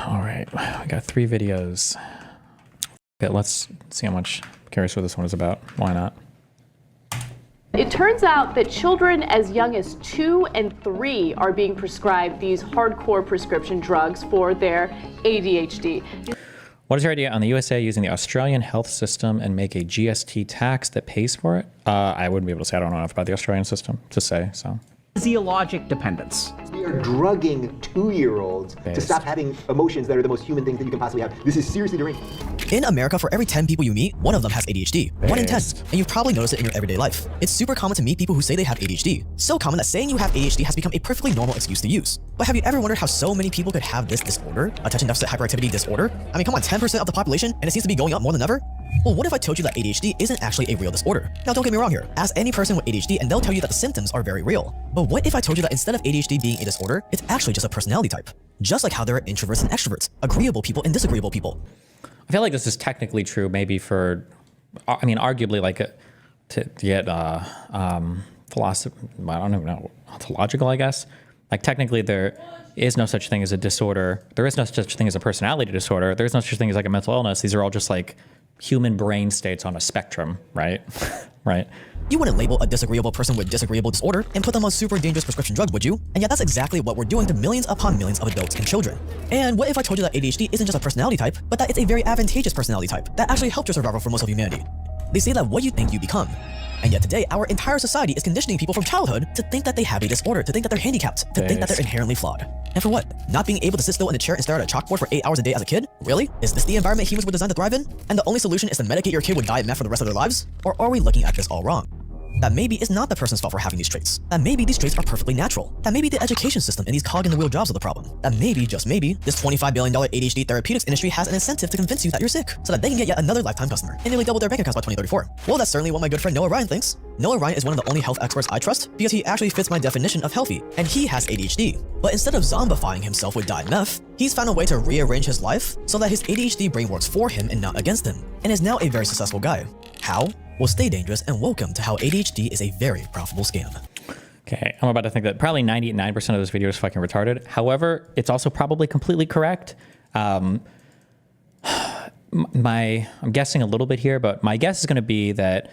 All right, I got 3 videos. Okay, let's see how much. I'm curious what this one is about. Why not? It turns out that children as young as 2 and 3 are being prescribed these hardcore prescription drugs for their ADHD. What is your idea on the USA using the Australian health system and make a GST tax that pays for it? I wouldn't be able to say. I don't know enough about the Australian system to say, so. Physiologic dependence. We are drugging 2-year-olds to stop having emotions that are the most human things that you can possibly have. This is seriously deranged. In America, for every 10 people you meet, one of them has ADHD. 1 in 10. And you've probably noticed it in your everyday life. It's super common to meet people who say they have ADHD. So common that saying you have ADHD has become a perfectly normal excuse to use. But have you ever wondered how so many people could have this disorder? Attention deficit hyperactivity disorder? I mean, come on, 10% of the population, and it seems to be going up more than ever? Well, what if I told you that ADHD isn't actually a real disorder? Now, don't get me wrong here. Ask any person with ADHD and they'll tell you that the symptoms are very real. But what if I told you that instead of ADHD being a disorder, it's actually just a personality type? Just like how there are introverts and extroverts, agreeable people and disagreeable people. I feel like this is technically true maybe for, I mean, arguably like to get philosophy, I don't even know, ontological, I guess. Like technically there is no such thing as a disorder. There is no such thing as a personality disorder. There's no such thing as like a mental illness. These are all just like human brain states on a spectrum, right? Right. You wouldn't label a disagreeable person with disagreeable disorder and put them on super dangerous prescription drugs, would you? And yet that's exactly what we're doing to millions upon millions of adults and children. And what if I told you that ADHD isn't just a personality type, but that it's a very advantageous personality type that actually helped your survival for most of humanity? They say that what you think you become. And yet today, our entire society is conditioning people from childhood to think that they have a disorder, to think that they're handicapped, to think that they're inherently flawed. And for what? Not being able to sit still in a chair and stare at a chalkboard for 8 hours a day as a kid? Really? Is this the environment humans were designed to thrive in? And the only solution is to medicate your kid with diet meth for the rest of their lives? Or are we looking at this all wrong? That maybe it's not the person's fault for having these traits. That maybe these traits are perfectly natural. That maybe the education system and these cog-in-the-wheel jobs are the problem. That maybe, just maybe, this $25 billion ADHD therapeutics industry has an incentive to convince you that you're sick, so that they can get yet another lifetime customer and nearly double their bank accounts by 2034. Well, that's certainly what my good friend Noah Ryan thinks. Noah Ryan is one of the only health experts I trust because he actually fits my definition of healthy, and he has ADHD. But instead of zombifying himself with diet meth, he's found a way to rearrange his life so that his ADHD brain works for him and not against him, and is now a very successful guy. How? Well, stay dangerous and welcome to how ADHD is a very profitable scam. Okay, I'm about to think that probably 99% of this video is fucking retarded. However, it's also probably completely correct. I'm guessing a little bit here, but my guess is going to be that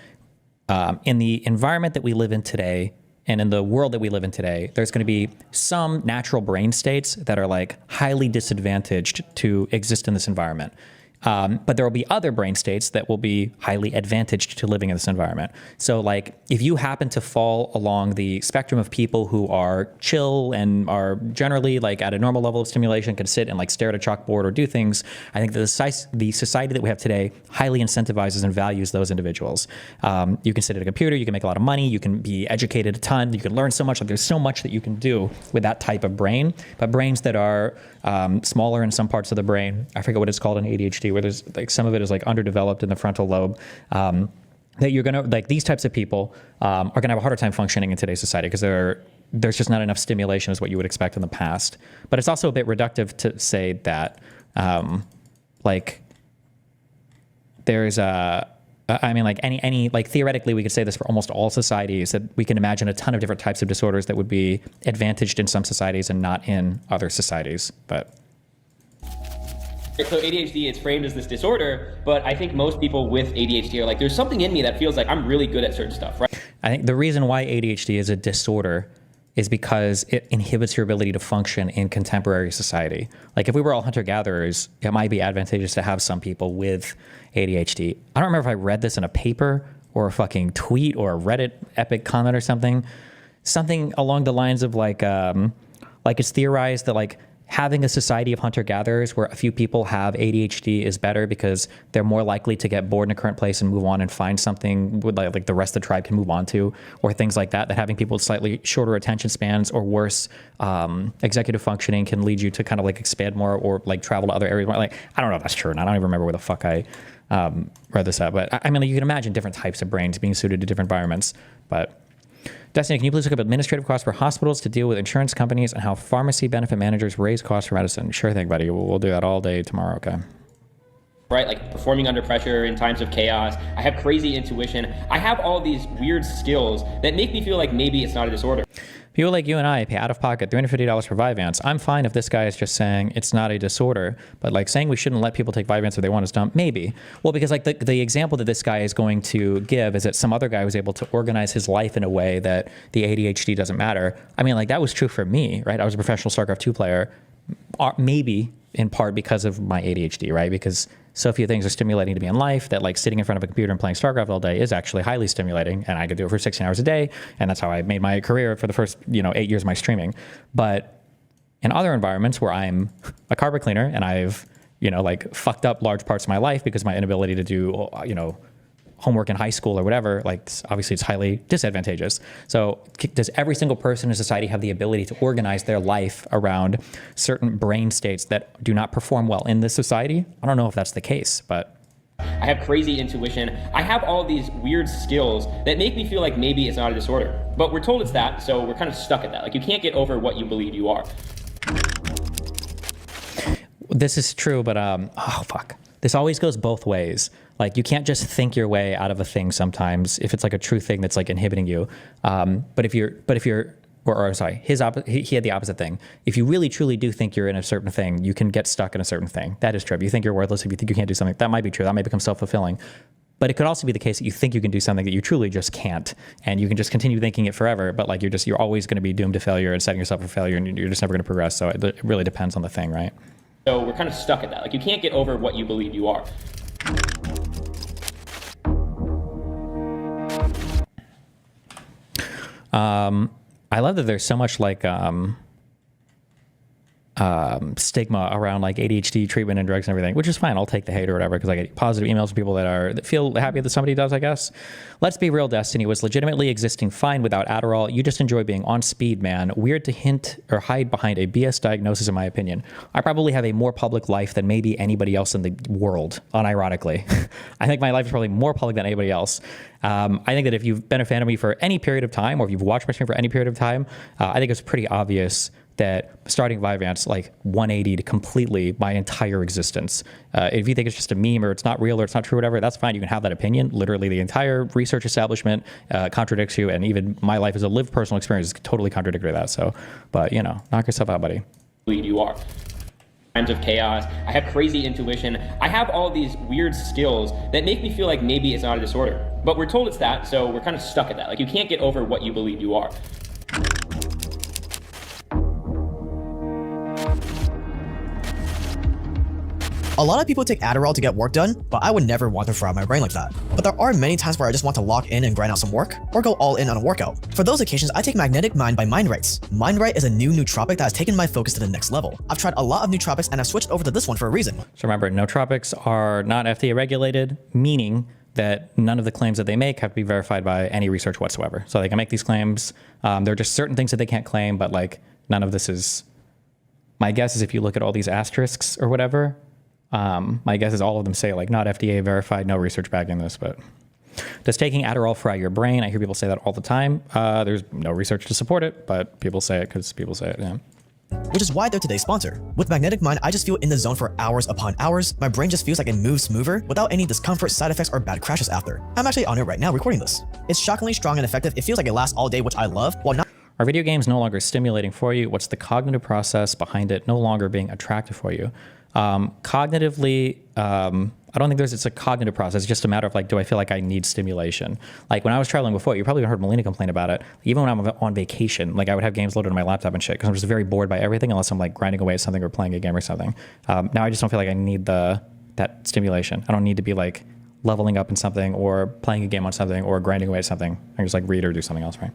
in the environment that we live in today, and in the world that we live in today, there's going to be some natural brain states that are like highly disadvantaged to exist in this environment. But there will be other brain states that will be highly advantaged to living in this environment. So like if you happen to fall along the spectrum of people who are chill and are generally like at a normal level of stimulation, can sit and like stare at a chalkboard or do things, I think that the society that we have today highly incentivizes and values those individuals. You can sit at a computer, you can make a lot of money, you can be educated a ton, you can learn so much. Like there's so much that you can do with that type of brain. But brains that are smaller in some parts of the brain, I forget what it's called in ADHD, where there's like some of it is like underdeveloped in the frontal lobe, that you're gonna, like these types of people are gonna have a harder time functioning in today's society because there's just not enough stimulation as what you would expect in the past. But it's also a bit reductive to say that like there's I mean, like any like theoretically we could say this for almost all societies, that we can imagine a ton of different types of disorders that would be advantaged in some societies and not in other societies. But so ADHD, it's framed as this disorder, but I think most people with ADHD are like, there's something in me that feels like I'm really good at certain stuff, right? I think the reason why ADHD is a disorder is because it inhibits your ability to function in contemporary society. Like if we were all hunter-gatherers, it might be advantageous to have some people with ADHD. I don't remember if I read this in a paper or a fucking tweet or a Reddit epic comment or something along the lines of like it's theorized that like having a society of hunter-gatherers where a few people have ADHD is better because they're more likely to get bored in a current place and move on and find something with like the rest of the tribe can move on to, or things like that, that having people with slightly shorter attention spans or worse executive functioning can lead you to kind of like expand more or like travel to other areas. Like, I don't know if that's true, and I don't even remember where the fuck I read this at, but I mean, like, you can imagine different types of brains being suited to different environments. But Destiny, can you please look up administrative costs for hospitals to deal with insurance companies and how pharmacy benefit managers raise costs for medicine? Sure thing, buddy. We'll do that all day tomorrow, okay? Right, like performing under pressure in times of chaos. I have crazy intuition. I have all these weird skills that make me feel like maybe it's not a disorder. People like you and I pay out of pocket $350 for Vyvanse. I'm fine if this guy is just saying it's not a disorder, but like saying we shouldn't let people take Vyvanse if they want is dumb. Maybe. Well, because like the example that this guy is going to give is that some other guy was able to organize his life in a way that the ADHD doesn't matter. I mean, like that was true for me, right? I was a professional StarCraft 2 player, maybe in part because of my ADHD, right? Because so few things are stimulating to me in life that like sitting in front of a computer and playing StarCraft all day is actually highly stimulating, and I could do it for 16 hours a day, and that's how I made my career for the first 8 years of my streaming. But in other environments where I'm a carpet cleaner and I've like fucked up large parts of my life because of my inability to do homework in high school or whatever, like obviously it's highly disadvantageous. So does every single person in society have the ability to organize their life around certain brain states that do not perform well in this society? I don't know if that's the case, but. I have crazy intuition. I have all these weird skills that make me feel like maybe it's not a disorder. But we're told it's that, so we're kind of stuck at that. Like you can't get over what you believe you are. This is true, but oh fuck. This always goes both ways. Like you can't just think your way out of a thing sometimes if it's like a true thing that's like inhibiting you. But if you're, sorry, he had the opposite thing. If you really truly do think you're in a certain thing, you can get stuck in a certain thing. That is true. If you think you're worthless, if you think you can't do something, that might be true. That might become self-fulfilling. But it could also be the case that you think you can do something that you truly just can't, and you can just continue thinking it forever. But like you're always going to be doomed to failure and setting yourself for failure, and you're just never going to progress. So it really depends on the thing, right? So we're kind of stuck at that. Like you can't get over what you believe you are. I love that there's so much like stigma around like ADHD treatment and drugs and everything, which is fine. I'll take the hate or whatever because I get positive emails from people that feel happy that somebody does, I guess. Let's be real, Destiny was legitimately existing fine without Adderall. You just enjoy being on speed, man. Weird to hint or hide behind a BS diagnosis, in my opinion. I probably have a more public life than maybe anybody else in the world, unironically. I think my life is probably more public than anybody else. I think that if you've been a fan of me for any period of time, or if you've watched my stream for any period of time, I think it's pretty obvious that starting Vyvanse like 180'd completely my entire existence. If you think it's just a meme or it's not real or it's not true or whatever, that's fine. You can have that opinion. Literally the entire research establishment contradicts you, and even my life as a lived personal experience is totally contradictory to that. So, but knock yourself out, buddy. You are. Times of chaos. I have crazy intuition. I have all these weird skills that make me feel like maybe it's not a disorder. But we're told it's that, so we're kind of stuck at that. Like you can't get over what you believe you are. A lot of people take Adderall to get work done, but I would never want to fry my brain like that. But there are many times where I just want to lock in and grind out some work, or go all in on a workout. For those occasions, I take Magnetic Mind by Mindrights. Mindright is a new nootropic that has taken my focus to the next level. I've tried a lot of nootropics and I've switched over to this one for a reason. So remember, nootropics are not FDA regulated, meaning that none of the claims that they make have to be verified by any research whatsoever. So they can make these claims. There are just certain things that they can't claim, but like none of this is, my guess is if you look at all these asterisks or whatever, my guess is all of them say like not FDA verified, no research backing this. But does taking Adderall fry your brain? I hear people say that all the time. There's no research to support it, but people say it because people say it, yeah. Which is why they're today's sponsor. With Magnetic Mind, I just feel in the zone for hours upon hours. My brain just feels like it moves smoother without any discomfort, side effects, or bad crashes after. I'm actually on it right now recording this. It's shockingly strong and effective. It feels like it lasts all day, which I love, while not. Are video games no longer stimulating for you? What's the cognitive process behind it no longer being attractive for you? Cognitively, I don't think it's a cognitive process. It's just a matter of like, do I feel like I need stimulation? Like when I was traveling before, you probably heard Melina complain about it. Even when I'm on vacation, like I would have games loaded on my laptop and shit because I'm just very bored by everything unless I'm like grinding away at something or playing a game or something. Now I just don't feel like I need that stimulation. I don't need to be like leveling up in something or playing a game on something or grinding away at something. I can just like read or do something else, right?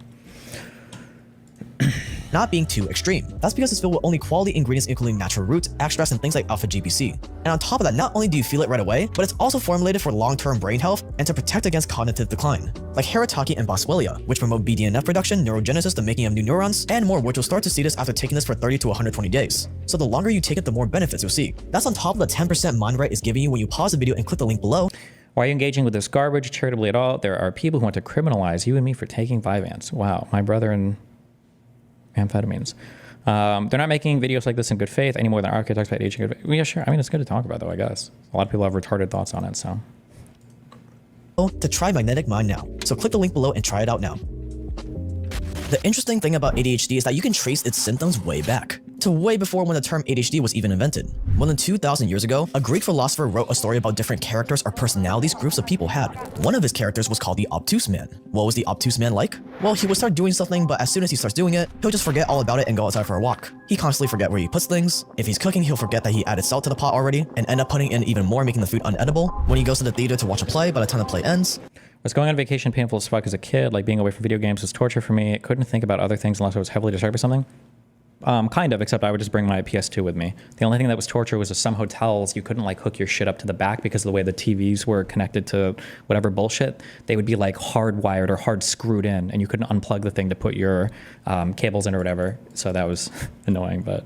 Not being too extreme. That's because it's filled with only quality ingredients including natural roots, extracts, and things like alpha GPC. And on top of that, not only do you feel it right away, but it's also formulated for long-term brain health and to protect against cognitive decline. Like Haritaki and Boswellia, which promote BDNF production, neurogenesis, the making of new neurons, and more, which will start to see this after taking this for 30 to 120 days. So the longer you take it, the more benefits you'll see. That's on top of the 10% Mindright is giving you when you pause the video and click the link below. Why are you engaging with this garbage charitably at all? There are people who want to criminalize you and me for taking Vyvanse. Wow, my brother and amphetamines. They're not making videos like this in good faith any more than architects about aging. Yeah, sure. I mean, it's good to talk about, though, I guess. A lot of people have retarded thoughts on it, so. To try Magnetic Mind now. So click the link below and try it out now. The interesting thing about ADHD is that you can trace its symptoms way back, to way before when the term ADHD was even invented. More than 2,000 years ago, a Greek philosopher wrote a story about different characters or personalities groups of people had. One of his characters was called the obtuse man. What was the obtuse man like? Well, he would start doing something, but as soon as he starts doing it, he'll just forget all about it and go outside for a walk. He constantly forget where he puts things. If he's cooking, he'll forget that he added salt to the pot already, and end up putting in even more, making the food unedible. When he goes to the theater to watch a play, by the time the play ends, Was going on vacation painful as fuck as a kid? Like being away from video games was torture for me. Couldn't think about other things unless I was heavily disturbed or something. Kind of, except I would just bring my PS2 with me. The only thing that was torture was some hotels, you couldn't like hook your shit up to the back because of the way the TVs were connected to whatever bullshit. They would be like hardwired or hard screwed in, and you couldn't unplug the thing to put your cables in or whatever. So that was annoying, but...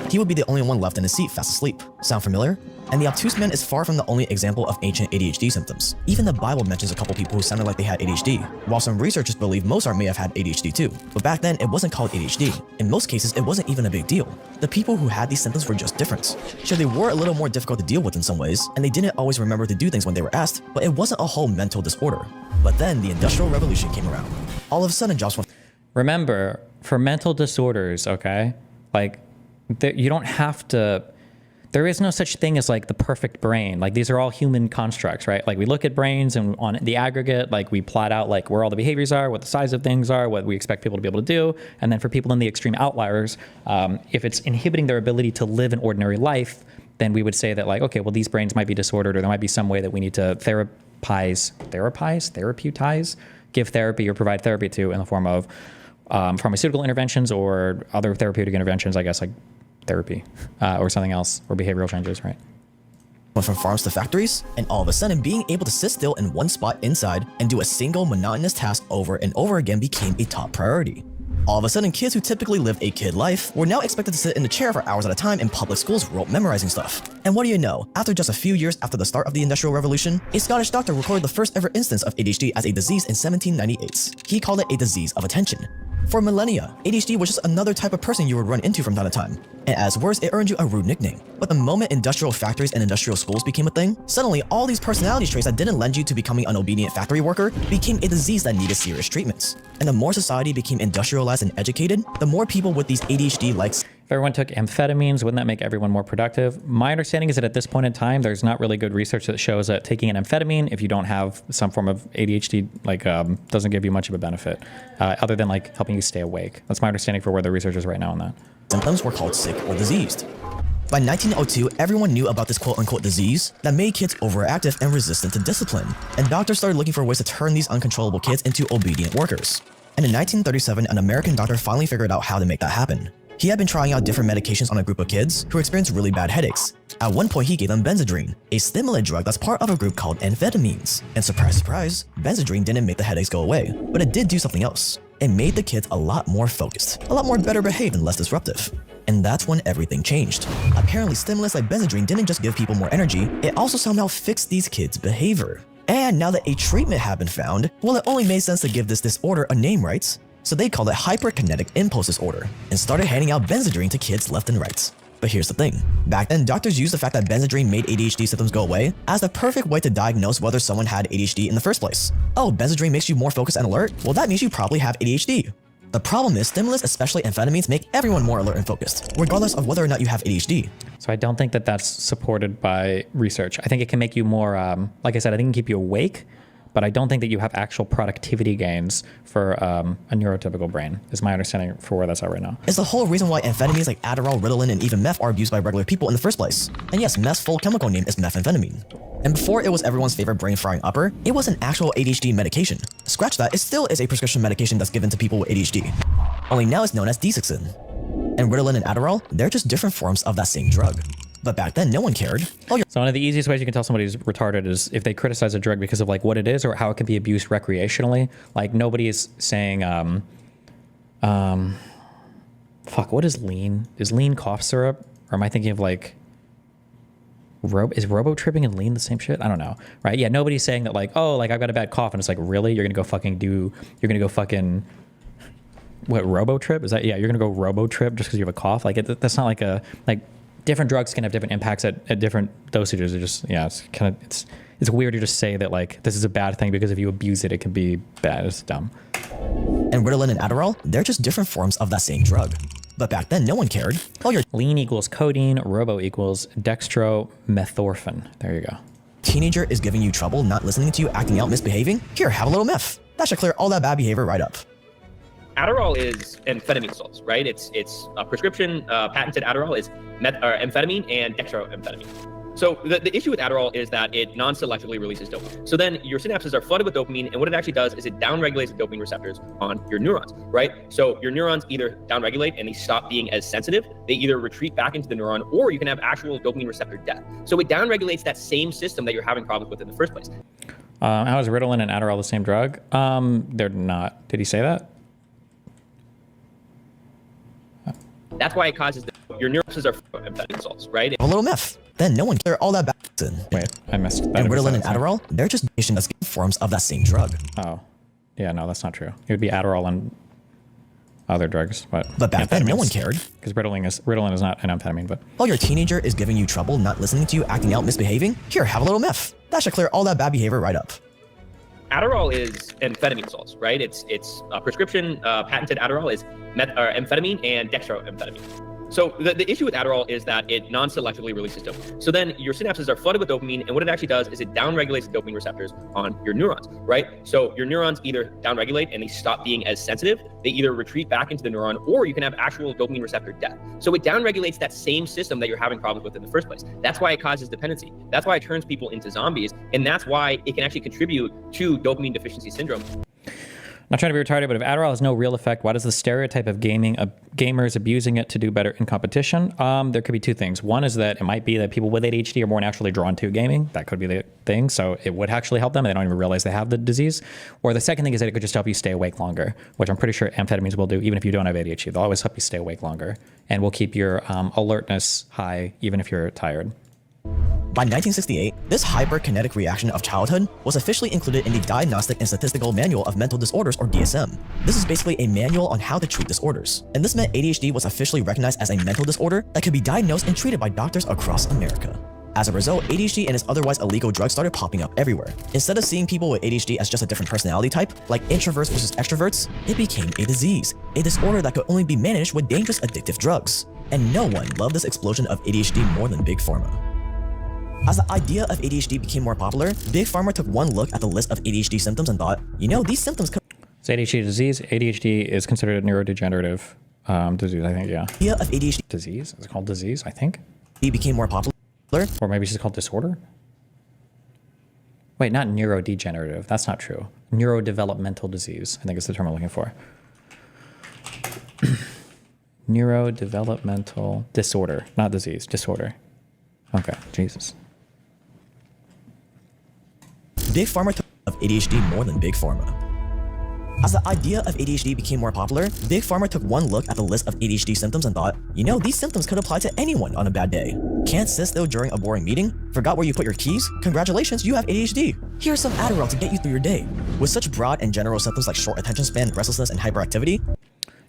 he would be the only one left in his seat fast asleep. Sound familiar? And the obtuse man is far from the only example of ancient ADHD symptoms. Even the Bible mentions a couple people who sounded like they had ADHD, while some researchers believe Mozart may have had ADHD too. But back then, it wasn't called ADHD. In most cases, it wasn't even a big deal. The people who had these symptoms were just different. Sure, they were a little more difficult to deal with in some ways, and they didn't always remember to do things when they were asked, but it wasn't a whole mental disorder. But then the Industrial Revolution came around. All of a sudden, jobs went... Remember, for mental disorders, okay, like you don't have to, there is no such thing as like the perfect brain. Like these are all human constructs, right? Like we look at brains and on the aggregate, like we plot out like where all the behaviors are, what the size of things are, what we expect people to be able to do. And then for people in the extreme outliers, if it's inhibiting their ability to live an ordinary life, then we would say that like, okay, well, these brains might be disordered, or there might be some way that we need to therapeutize, give therapy or provide therapy to in the form of pharmaceutical interventions or other therapeutic interventions, I guess, like therapy or something else, or behavioral changes, right? Went from farms to factories, and all of a sudden being able to sit still in one spot inside and do a single monotonous task over and over again became a top priority. All of a sudden, kids who typically live a kid life were now expected to sit in a chair for hours at a time in public schools rote memorizing stuff. And what do you know, after just a few years after the start of the Industrial Revolution, a Scottish doctor recorded the first ever instance of ADHD as a disease in 1798. He called it a disease of attention. For millennia, ADHD was just another type of person you would run into from time to time. And as worse, it earned you a rude nickname. But the moment industrial factories and industrial schools became a thing, suddenly all these personality traits that didn't lend you to becoming an obedient factory worker became a disease that needed serious treatments. And the more society became industrialized and educated, the more people with these ADHD-like... If everyone took amphetamines, wouldn't that make everyone more productive? My understanding is that at this point in time, there's not really good research that shows that taking an amphetamine, if you don't have some form of ADHD, like doesn't give you much of a benefit, other than like helping you stay awake. That's my understanding for where the research is right now on that. Symptoms were called sick or diseased. By 1902, everyone knew about this quote-unquote disease that made kids overactive and resistant to discipline, and doctors started looking for ways to turn these uncontrollable kids into obedient workers. And in 1937, an American doctor finally figured out how to make that happen. He had been trying out different medications on a group of kids who experienced really bad headaches. At one point, he gave them Benzedrine, a stimulant drug that's part of a group called amphetamines. And surprise, surprise, Benzedrine didn't make the headaches go away, but it did do something else. It made the kids a lot more focused, a lot more better behaved and less disruptive. And that's when everything changed. Apparently, stimulants like Benzedrine didn't just give people more energy, it also somehow fixed these kids' behavior. And now that a treatment had been found, well, it only made sense to give this disorder a name, right? So they called it hyperkinetic impulse disorder and started handing out Benzedrine to kids left and right. But here's the thing. Back then, doctors used the fact that Benzedrine made ADHD symptoms go away as the perfect way to diagnose whether someone had ADHD in the first place. Oh, Benzedrine makes you more focused and alert? Well, that means you probably have ADHD. The problem is stimulants, especially amphetamines, make everyone more alert and focused, regardless of whether or not you have ADHD. So I don't think that that's supported by research. I think it can make you more, like I said, I think it can keep you awake, but I don't think that you have actual productivity gains for a neurotypical brain, is my understanding for where that's at right now. It's the whole reason why amphetamines like Adderall, Ritalin, and even meth are abused by regular people in the first place. And yes, meth's full chemical name is methamphetamine. And before it was everyone's favorite brain-frying upper, it was an actual ADHD medication. Scratch that, it still is a prescription medication that's given to people with ADHD. Only now it's known as Desoxyn. And Ritalin and Adderall, they're just different forms of that same drug. But back then, no one cared. Oh, so one of the easiest ways you can tell somebody's retarded is if they criticize a drug because of like what it is or how it can be abused recreationally. Like nobody is saying, fuck, what is lean? Is lean cough syrup? Or am I thinking of like, is robo-tripping and lean the same shit? I don't know, right? Yeah, nobody's saying that like, oh, like I've got a bad cough, and it's like, really? You're gonna go fucking, what, robo-trip? Is that, yeah, you're gonna go robo-trip just because you have a cough? Like that's not like a, like, different drugs can have different impacts at different dosages. It just, yeah, it's kind of, it's weird to just say that like this is a bad thing because if you abuse it, it can be bad. It's dumb. And Ritalin and Adderall, they're just different forms of that same drug. But back then, no one cared. Oh, your Lean equals codeine, robo equals dextromethorphan. There you go. teenager is giving you trouble, not listening to you, acting out, misbehaving? Here, have a little meth. That should clear all that bad behavior right up. Adderall is amphetamine salts, right? It's a prescription patented Adderall is amphetamine and dextroamphetamine. So the issue with Adderall is that it non-selectively releases dopamine. So then your synapses are flooded with dopamine, and what it actually does is it downregulates the dopamine receptors on your neurons, right? So your neurons either downregulate and they stop being as sensitive, they either retreat back into the neuron, or you can have actual dopamine receptor death. So it downregulates that same system that you're having problems with in the first place. How is Ritalin and Adderall the same drug? They're not. Did he say that? That's why it causes your neurons are amphetamine salts, right? A little meth. Then no one cared all that bad. Wait, I missed that. And Ritalin and Adderall, they're just forms of that same drug. Oh, yeah, no, that's not true. It would be Adderall and other drugs, but back then, no one cared. Because Ritalin is not an amphetamine, but. Oh, your teenager is giving you trouble, not listening to you, acting out, misbehaving? Here, have a little meth. That should clear all that bad behavior right up. Adderall is amphetamine salts, right? It's a prescription patented Adderall is amphetamine and dextroamphetamine. So the issue with Adderall is that it non-selectively releases dopamine. So then your synapses are flooded with dopamine, and what it actually does is it downregulates the dopamine receptors on your neurons, right? So your neurons either downregulate and they stop being as sensitive, they either retreat back into the neuron, or you can have actual dopamine receptor death. So it downregulates that same system that you're having problems with in the first place. That's why it causes dependency. That's why it turns people into zombies, and that's why it can actually contribute to dopamine deficiency syndrome. Not trying to be retarded, but if Adderall has no real effect, why does the stereotype of gamers abusing it to do better in competition? There could be two things. One is that it might be that people with ADHD are more naturally drawn to gaming. That could be the thing. So it would actually help them. They don't even realize they have the disease. Or the second thing is that it could just help you stay awake longer, which I'm pretty sure amphetamines will do, even if you don't have ADHD. They'll always help you stay awake longer and will keep your alertness high, even if you're tired. By 1968, this hyperkinetic reaction of childhood was officially included in the Diagnostic and Statistical Manual of Mental Disorders, or DSM. This is basically a manual on how to treat disorders, and this meant ADHD was officially recognized as a mental disorder that could be diagnosed and treated by doctors across America. As a result, ADHD and its otherwise illegal drugs started popping up everywhere. Instead of seeing people with ADHD as just a different personality type, like introverts versus extroverts, it became a disease, a disorder that could only be managed with dangerous addictive drugs. And no one loved this explosion of ADHD more than Big Pharma. As the idea of ADHD became more popular, Big Pharma took one look at the list of ADHD symptoms and thought, you know, these symptoms could— Is ADHD a disease? ADHD is considered a neurodegenerative disease, I think, yeah. The idea of ADHD disease? Is it called disease, I think? became more popular. Or maybe it's just called disorder? Wait, not neurodegenerative. That's not true. Neurodevelopmental disease, I think is the term I'm looking for. Neurodevelopmental disorder, not disease, disorder. Okay, Jesus. Big Pharma took of ADHD more than Big Pharma. As the idea of ADHD became more popular, Big Pharma took one look at the list of ADHD symptoms and thought, you know, these symptoms could apply to anyone on a bad day. Can't sit still during a boring meeting? Forgot where you put your keys? Congratulations, you have ADHD. Here's some Adderall to get you through your day. With such broad and general symptoms like short attention span, restlessness, and hyperactivity,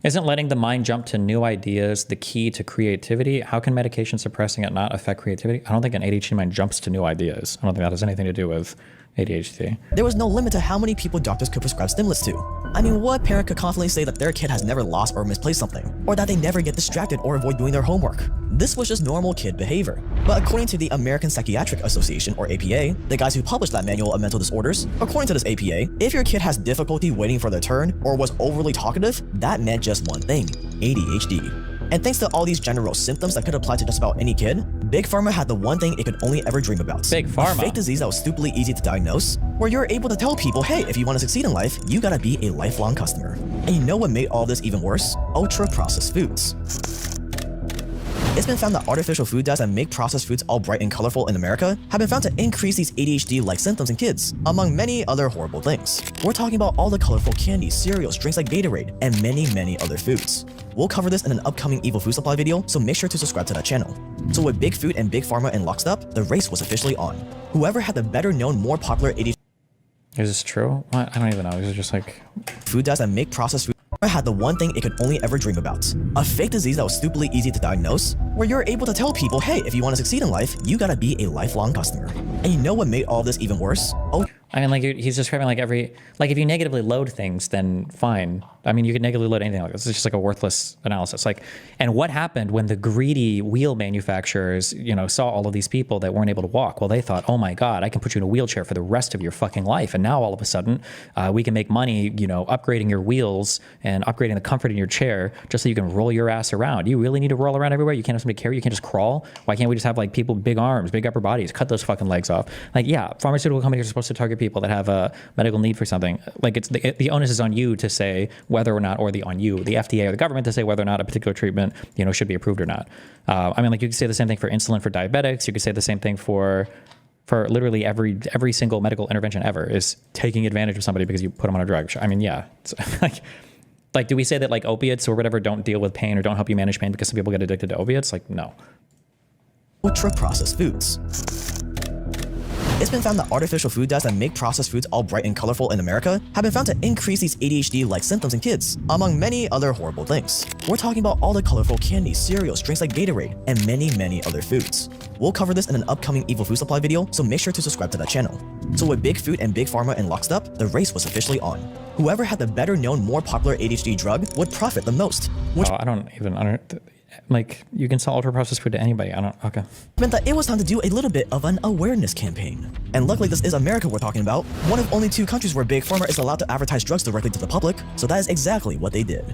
isn't letting the mind jump to new ideas the key to creativity? How can medication suppressing it not affect creativity? I don't think an ADHD mind jumps to new ideas. I don't think that has anything to do with ADHD. There was no limit to how many people doctors could prescribe stimulants to. I mean, what parent could confidently say that their kid has never lost or misplaced something, or that they never get distracted or avoid doing their homework? This was just normal kid behavior. But according to the American Psychiatric Association, or APA, the guys who published that manual of mental disorders, according to this APA, if your kid has difficulty waiting for their turn or was overly talkative, that meant just one thing: ADHD. And thanks to all these general symptoms that could apply to just about any kid, Big Pharma had the one thing it could only ever dream about. Big Pharma. A fake disease that was stupidly easy to diagnose, where you're able to tell people, hey, if you want to succeed in life, you gotta be a lifelong customer. And you know what made all this even worse? Ultra-processed foods. It's been found that artificial food dyes that make processed foods all bright and colorful in America have been found to increase these ADHD-like symptoms in kids, among many other horrible things. We're talking about all the colorful candies, cereals, drinks like Gatorade, and many other foods. We'll cover this in an upcoming evil food supply video, so make sure to subscribe to that channel. So with Big Food and Big Pharma in lockstep, the race was officially on. Whoever had the better known, more popular ADHD Is this true? What? I don't even know. These are just like food dyes that make processed food had the one thing it could only ever dream about. A fake disease that was stupidly easy to diagnose, where you're able to tell people, hey, if you want to succeed in life, you gotta be a lifelong customer. And you know what made all this even worse? I mean, like he's describing like if you negatively load things, then fine. I mean, you could negatively load anything like this. It's just like a worthless analysis. Like, and what happened when the greedy wheel manufacturers, saw all of these people that weren't able to walk? Well, they thought, oh my God, I can put you in a wheelchair for the rest of your fucking life. And now all of a sudden, we can make money, upgrading your wheels and upgrading the comfort in your chair just so you can roll your ass around. You really need to roll around everywhere? You can't have somebody carry you? You can't just crawl? Why can't we just have like people, big arms, big upper bodies, cut those fucking legs off? Like, yeah, pharmaceutical companies are supposed to target people that have a medical need for something. Like it's the onus is on you to say whether or not, or the FDA or the government to say whether or not a particular treatment, should be approved or not. I mean, like you could say the same thing for insulin for diabetics. You could say the same thing for literally every single medical intervention ever is taking advantage of somebody because you put them on a drug. I mean, yeah, it's like, do we say that like opiates or whatever don't deal with pain or don't help you manage pain because some people get addicted to opiates? Like, no. Ultra-processed foods. It's been found that artificial food dyes that make processed foods all bright and colorful in America have been found to increase these ADHD-like symptoms in kids, among many other horrible things. We're talking about all the colorful candies, cereals, drinks like Gatorade, and many, many other foods. We'll cover this in an upcoming Evil Food Supply video, so make sure to subscribe to that channel. So with Big Food and Big Pharma in lockstep, the race was officially on. Whoever had the better known, more popular ADHD drug would profit the most, which I don't even understand. Like, you can sell ultra-processed food to anybody. Okay. meant that it was time to do a little bit of an awareness campaign. And luckily this is America we're talking about, one of only 2 countries where Big Pharma is allowed to advertise drugs directly to the public, so that is exactly what they did.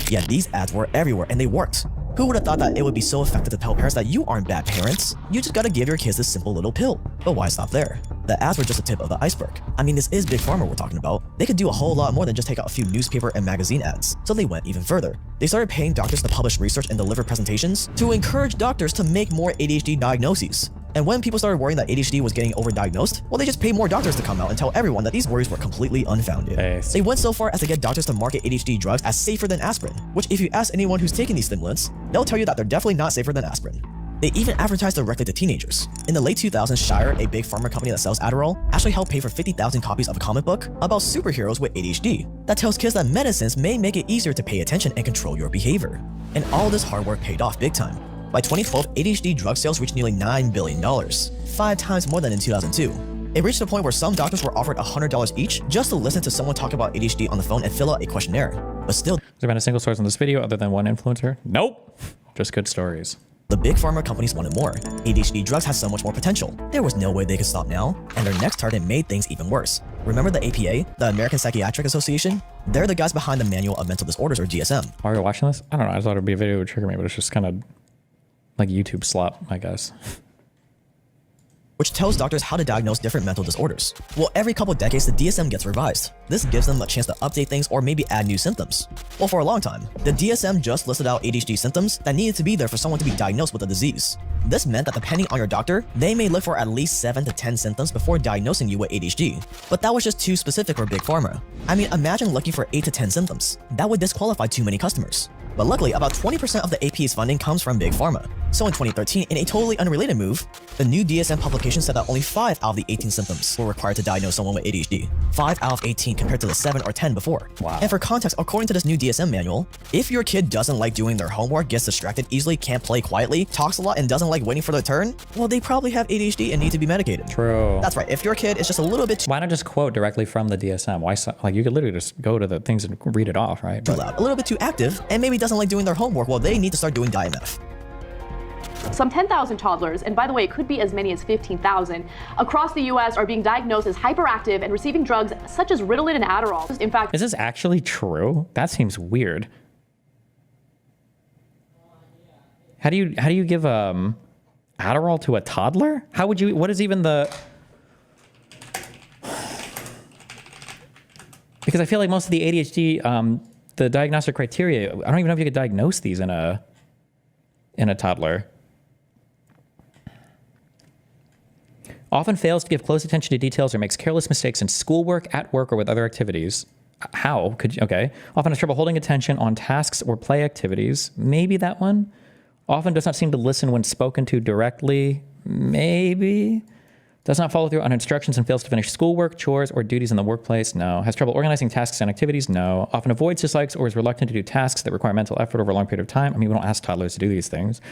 Yeah, these ads were everywhere and they worked. Who would have thought that it would be so effective to tell parents that you aren't bad parents? You just gotta give your kids this simple little pill. But why stop there? The ads were just a tip of the iceberg. I mean, this is Big Pharma we're talking about. They could do a whole lot more than just take out a few newspaper and magazine ads. So they went even further. They started paying doctors to publish research and deliver presentations to encourage doctors to make more ADHD diagnoses. And when people started worrying that ADHD was getting overdiagnosed, well, they just paid more doctors to come out and tell everyone that these worries were completely unfounded. They went so far as to get doctors to market ADHD drugs as safer than aspirin, which if you ask anyone who's taking these stimulants, they'll tell you that they're definitely not safer than aspirin. They even advertised directly to teenagers. In the late 2000s, Shire, a big pharma company that sells Adderall, actually helped pay for 50,000 copies of a comic book about superheroes with ADHD that tells kids that medicines may make it easier to pay attention and control your behavior. And all this hard work paid off big time. By 2012, ADHD drug sales reached nearly $9 billion, 5 times more than in 2002. It reached a point where some doctors were offered $100 each just to listen to someone talk about ADHD on the phone and fill out a questionnaire. But still, has there been a single source on this video other than one influencer? Nope. Just good stories. the big pharma companies wanted more. ADHD drugs had so much more potential. There was no way they could stop now, and their next target made things even worse. Remember the APA, the American Psychiatric Association? They're the guys behind the Manual of Mental Disorders, or DSM. Why are you watching this? I don't know. I thought it'd be a video that would trigger me, but it's just kind of like YouTube slop, I guess. Which tells doctors how to diagnose different mental disorders. Well, every couple decades, the DSM gets revised. This gives them a chance to update things or maybe add new symptoms. Well, for a long time, the DSM just listed out ADHD symptoms that needed to be there for someone to be diagnosed with a disease. This meant that depending on your doctor, they may look for at least 7 to 10 symptoms before diagnosing you with ADHD. But that was just too specific for Big Pharma. I mean, imagine looking for 8 to 10 symptoms. That would disqualify too many customers. But luckily, about 20% of the APA's funding comes from Big Pharma. So in 2013, in a totally unrelated move, the new DSM publication said that only 5 out of the 18 symptoms were required to diagnose someone with ADHD. 5 out of 18 compared to the 7 or 10 before. Wow. And for context, according to this new DSM manual, if your kid doesn't like doing their homework, gets distracted easily, can't play quietly, talks a lot, and doesn't like waiting for their turn, well, they probably have ADHD and need to be medicated. True. That's right. If your kid is just a little bit Why not just quote directly from the DSM? Why, like, you could literally just go to the things and read it off, right? too loud, a little bit too active, and maybe doesn't like doing their homework, well, they need to start doing DIMF. Some 10,000 toddlers, and by the way, it could be as many as 15,000, across the U.S. are being diagnosed as hyperactive and receiving drugs such as Ritalin and Adderall. In fact, is this actually true? That seems weird. How do you give Adderall to a toddler? How would you? What is even the? Because I feel like most of the ADHD, the diagnostic criteria, I don't even know if you could diagnose these in a toddler. Often fails to give close attention to details or makes careless mistakes in schoolwork, at work, or with other activities. How could you? Okay. Often has trouble holding attention on tasks or play activities. Maybe that one. Often does not seem to listen when spoken to directly. Maybe. Does not follow through on instructions and fails to finish schoolwork, chores, or duties in the workplace? No. Has trouble organizing tasks and activities? No. Often avoids, dislikes, or is reluctant to do tasks that require mental effort over a long period of time? I mean, we don't ask toddlers to do these things.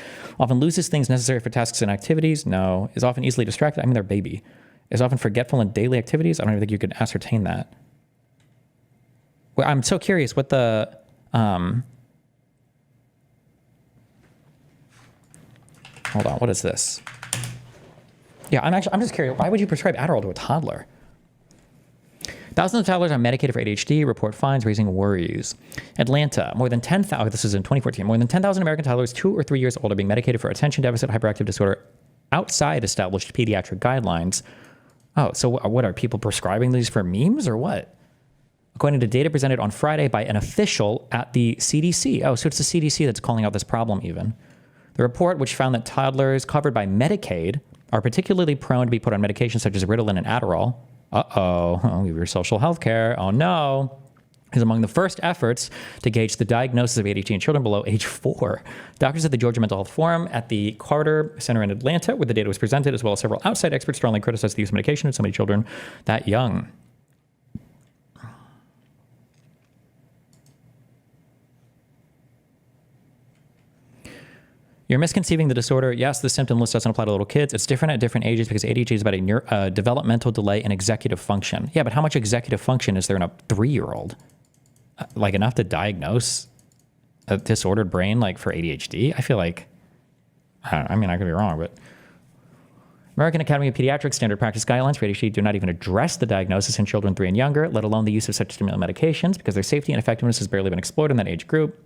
Often loses things necessary for tasks and activities? No. Is often easily distracted? I mean, they're a baby. Is often forgetful in daily activities? I don't even think you could ascertain that. Well, I'm so curious what the... hold on, what is this? Yeah, I'm just curious. Why would you prescribe Adderall to a toddler? Thousands of toddlers are medicated for ADHD, report finds raising worries. Atlanta, more than 10,000, this is in 2014, more than 10,000 American toddlers 2 or 3 years old are being medicated for attention deficit hyperactive disorder outside established pediatric guidelines. Oh, so what are people prescribing these for memes or what? According to data presented on Friday by an official at the CDC. Oh, so it's the CDC that's calling out this problem even. The report, which found that toddlers covered by Medicaid are particularly prone to be put on medications such as Ritalin and Adderall. Oh, your social health care. Oh no. Is among the first efforts to gauge the diagnosis of ADHD in children below age 4. Doctors at the Georgia Mental Health Forum at the Carter Center in Atlanta, where the data was presented, as well as several outside experts strongly criticized the use of medication in so many children that young. You're misconceiving the disorder. Yes, the symptom list doesn't apply to little kids. It's different at different ages because ADHD is about a developmental delay in executive function. Yeah, but how much executive function is there in a 3-year-old? Like enough to diagnose a disordered brain like for ADHD? I feel like, I mean, I could be wrong, but American Academy of Pediatrics standard practice guidelines for ADHD do not even address the diagnosis in children 3 and younger, let alone the use of such stimulant medications because their safety and effectiveness has barely been explored in that age group.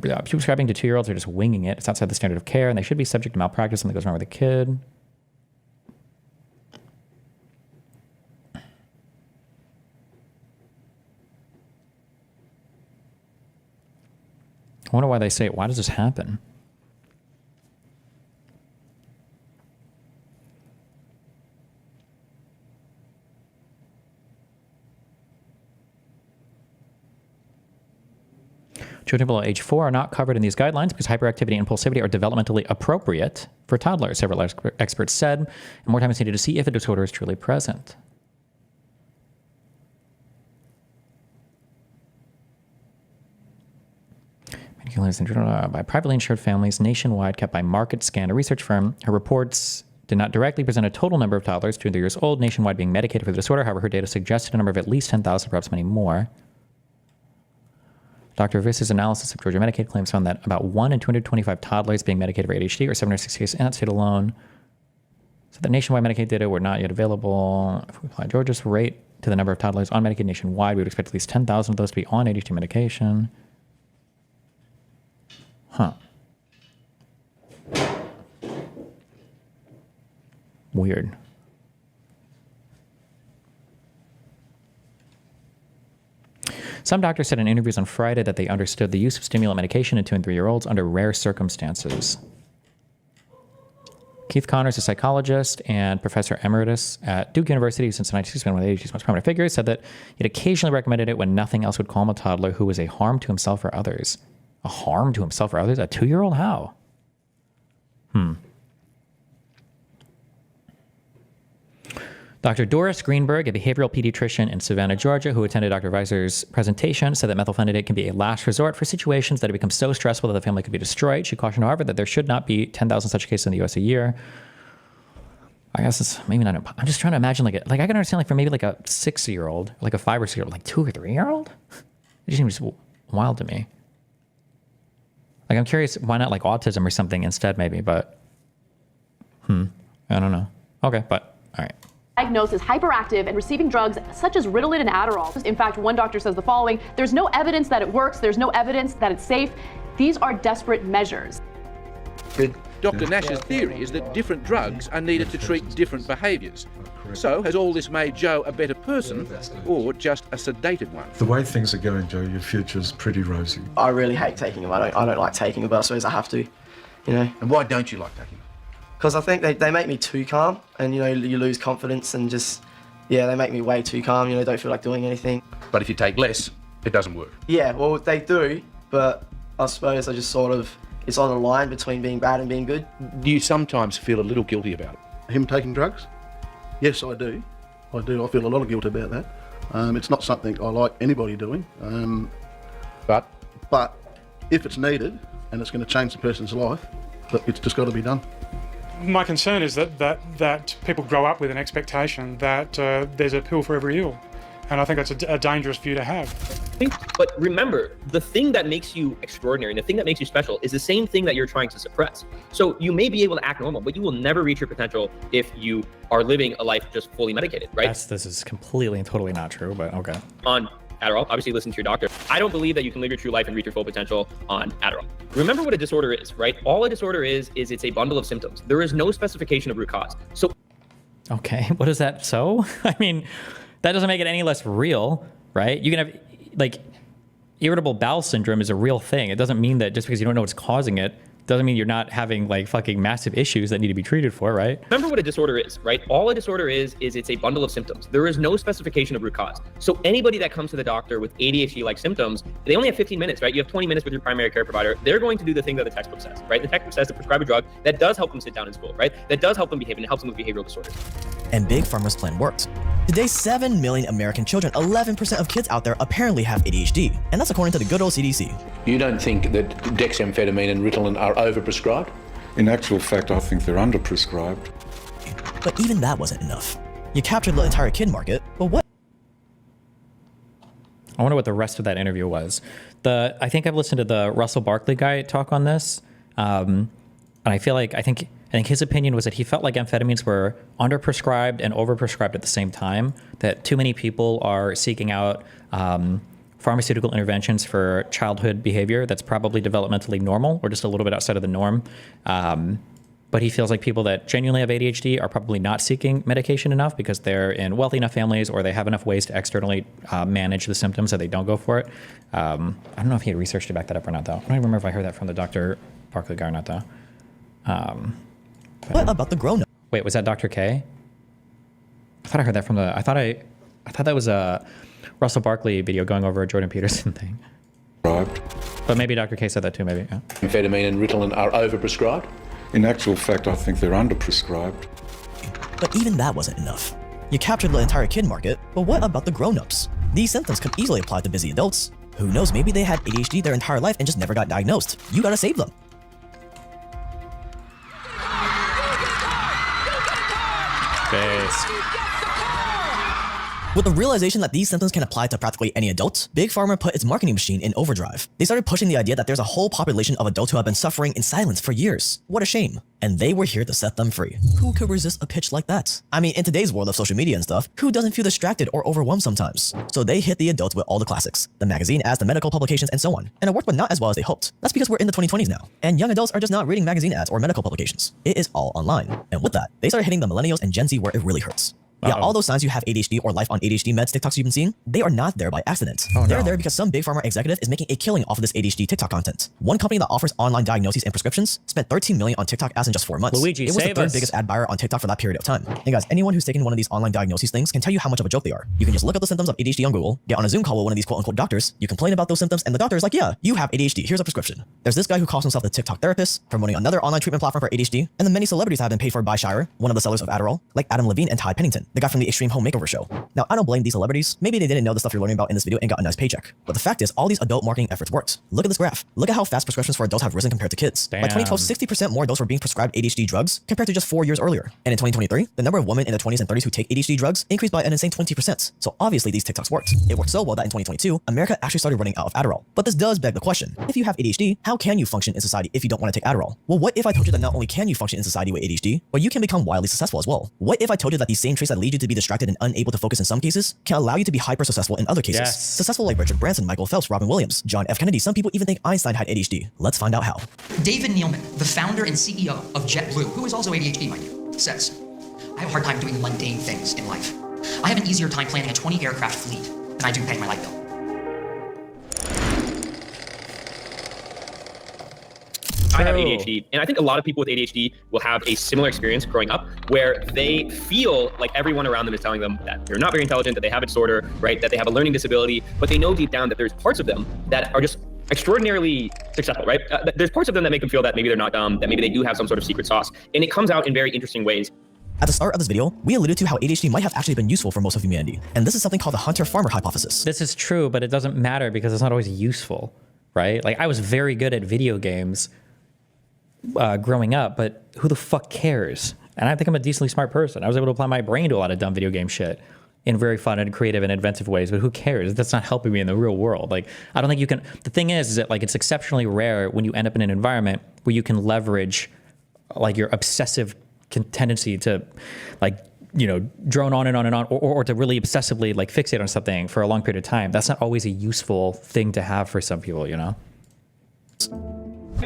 People prescribing to 2-year-olds are just winging it. It's outside the standard of care, and they should be subject to malpractice. Something goes wrong with a kid. I wonder why they say, why does this happen? Children below age 4 are not covered in these guidelines because hyperactivity and impulsivity are developmentally appropriate for toddlers, several experts said, and more time is needed to see if a disorder is truly present. By privately insured families nationwide kept by Market Scan, a research firm. Her reports did not directly present a total number of toddlers 2 and 3 years old nationwide being medicated for the disorder. However, her data suggested a number of at least 10,000, perhaps many more. Dr. Viss's analysis of Georgia Medicaid claims found that about 1 in 225 toddlers being medicated for ADHD, or 760 cases in that state alone. So the nationwide Medicaid data were not yet available. If we apply Georgia's rate to the number of toddlers on Medicaid nationwide, we would expect at least 10,000 of those to be on ADHD medication. Huh. Weird. Some doctors said in interviews on Friday that they understood the use of stimulant medication in 2 and 3-year-olds under rare circumstances. Keith Connors, a psychologist and professor emeritus at Duke University since the 1960s, one of ADHD's most prominent figures, said that he'd occasionally recommended it when nothing else would calm a toddler who was a harm to himself or others. A harm to himself or others? A 2-year-old? How? Dr. Doris Greenberg, a behavioral pediatrician in Savannah, Georgia, who attended Dr. Weiser's presentation, said that methylphenidate can be a last resort for situations that have become so stressful that the family could be destroyed. She cautioned, however, that there should not be 10,000 such cases in the U.S. a year. I guess it's maybe not. I'm just trying to imagine, like I can understand, like for maybe like a 6-year-old, like a 5 or 6-year-old, like 2 or 3-year-old. It just seems wild to me. Like I'm curious, why not like autism or something instead, maybe? But I don't know. Okay, but all right. Diagnosed as hyperactive and receiving drugs such as Ritalin and Adderall. In fact, one doctor says the following: there's no evidence that it works, there's no evidence that it's safe. These are desperate measures. Dr. Nash's theory is that different drugs are needed to treat different behaviours. So, has all this made Joe a better person, or just a sedated one? The way things are going, Joe, your future's pretty rosy. I really hate taking them. I don't like taking them, but I suppose I have to, you know. And why don't you like taking them? Because I think they make me too calm, and, you know, you lose confidence and just, yeah, they make me way too calm, you know, don't feel like doing anything. But if you take less, it doesn't work. Yeah, well, they do, but I suppose I just sort of, it's on a line between being bad and being good. Do you sometimes feel a little guilty about it? him taking drugs? Yes, I do. I feel a lot of guilt about that. It's not something I like anybody doing. But if it's needed and it's going to change the person's life, it's just got to be done. My concern is that people grow up with an expectation that there's a pill for every ill. And I think that's a dangerous view to have. But remember, the thing that makes you extraordinary and the thing that makes you special is the same thing that you're trying to suppress. So you may be able to act normal, but you will never reach your potential if you are living a life just fully medicated, right? This is completely and totally not true, but okay. On Adderall, obviously listen to your doctor. I don't believe that you can live your true life and reach your full potential on Adderall. Remember what a disorder is, right? All a disorder is it's a bundle of symptoms. There is no specification of root cause. So, okay, what is that? So, I mean, that doesn't make it any less real, right? You can have, like, irritable bowel syndrome is a real thing. It doesn't mean that just because you don't know what's causing it, doesn't mean you're not having like fucking massive issues that need to be treated for, right? Remember what a disorder is, right? All a disorder is it's a bundle of symptoms. There is no specification of root cause. So anybody that comes to the doctor with ADHD-like symptoms, they only have 15 minutes, right? You have 20 minutes with your primary care provider. They're going to do the thing that the textbook says, right? The textbook says to prescribe a drug that does help them sit down in school, right? That does help them behave and it helps them with behavioral disorders. And Big Pharma's plan worked. Today, 7 million American children, 11% of kids out there apparently have ADHD. And that's according to the good old CDC. You don't think that dexamphetamine and Ritalin are overprescribed? In actual fact, I think they're underprescribed. But even that wasn't enough. You captured the entire kid market, but what? I wonder what the rest of that interview was. I think I've listened to the Russell Barkley guy talk on this. And I think his opinion was that he felt like amphetamines were underprescribed and overprescribed at the same time, that too many people are seeking out pharmaceutical interventions for childhood behavior that's probably developmentally normal or just a little bit outside of the norm. But he feels like people that genuinely have ADHD are probably not seeking medication enough because they're in wealthy enough families or they have enough ways to externally manage the symptoms that they don't go for it. I don't know if he had research to back that up or not, though. I don't even remember if I heard that from the Dr. Barkley guy or not, though. What about the grown-up? Wait, was that Dr. K? I thought I heard that from I thought that was a Russell Barkley video going over a Jordan Peterson thing. Right. But maybe Dr. K said that too, maybe. Yeah. Amphetamine and Ritalin are overprescribed? In actual fact, I think they're underprescribed. But even that wasn't enough. You captured the entire kid market, but what about the grown-ups? These symptoms could easily apply to busy adults. Who knows, maybe they had ADHD their entire life and just never got diagnosed. You gotta save them. Based. With the realization that these symptoms can apply to practically any adult, Big Pharma put its marketing machine in overdrive. They started pushing the idea that there's a whole population of adults who have been suffering in silence for years. What a shame. And they were here to set them free. Who could resist a pitch like that? I mean, in today's world of social media and stuff, who doesn't feel distracted or overwhelmed sometimes? So they hit the adults with all the classics, the magazine ads, the medical publications, and so on. And it worked, but not as well as they hoped. That's because we're in the 2020s now, and young adults are just not reading magazine ads or medical publications. It is all online. And with that, they started hitting the millennials and Gen Z where it really hurts. Yeah, all those signs you have ADHD or life on ADHD meds TikToks you've been seeing, they are not there by accident. They're there because some big pharma executive is making a killing off of this ADHD TikTok content. One company that offers online diagnoses and prescriptions spent $13 million on TikTok ads in just 4 months. Luigi, it was the third biggest ad buyer on TikTok for that period of time. And guys, anyone who's taken one of these online diagnoses things can tell you how much of a joke they are. You can just look up the symptoms of ADHD on Google, get on a Zoom call with one of these quote-unquote doctors, you complain about those symptoms, and the doctor is like, yeah, you have ADHD, here's a prescription. There's this guy who calls himself the TikTok therapist, promoting another online treatment platform for ADHD, and the many celebrities that have been paid for by Shire, one of the sellers of Adderall, like Adam Levine and Ty Pennington, the guy from the Extreme Home Makeover show. Now, I don't blame these celebrities. Maybe they didn't know the stuff you're learning about in this video and got a nice paycheck. But the fact is, all these adult marketing efforts worked. Look at this graph. Look at how fast prescriptions for adults have risen compared to kids. Damn. By 2012, 60% more adults were being prescribed ADHD drugs compared to just 4 years earlier. And in 2023, the number of women in their 20s and 30s who take ADHD drugs increased by an insane 20%. So obviously these TikToks worked. It worked so well that in 2022, America actually started running out of Adderall. But this does beg the question, if you have ADHD, how can you function in society if you don't want to take Adderall? Well, what if I told you that not only can you function in society with ADHD, but you can become wildly successful as well? What if I told you that these same traits that lead you to be distracted and unable to focus in some cases can allow you to be hyper successful in other cases? Yes. Successful like Richard Branson, Michael Phelps, Robin Williams, John F. Kennedy. Some people even think Einstein had ADHD. Let's find out how. David Nealman, the founder and CEO of JetBlue, who is also ADHD, mind you, says, I have a hard time doing mundane things in life. I have an easier time planning a 20 aircraft fleet than I do paying my light bill. I have ADHD, and I think a lot of people with ADHD will have a similar experience growing up where they feel like everyone around them is telling them that they're not very intelligent, that they have a disorder, right? That they have a learning disability, but they know deep down that there's parts of them that are just extraordinarily successful, right? There's parts of them that make them feel that maybe they're not dumb, that maybe they do have some sort of secret sauce, and it comes out in very interesting ways. At the start of this video, we alluded to how ADHD might have actually been useful for most of humanity, and this is something called the hunter-farmer hypothesis. This is true, but it doesn't matter because it's not always useful, right? Like, I was very good at video games growing up, but who the fuck cares? And I think I'm a decently smart person. I was able to apply my brain to a lot of dumb video game shit in very fun and creative and inventive ways, but who cares? That's not helping me in the real world. Like, I don't think you can, the thing is that like, it's exceptionally rare when you end up in an environment where you can leverage like your obsessive tendency to like, you know, drone on and on and on, or to really obsessively like fixate on something for a long period of time. That's not always a useful thing to have for some people, you know?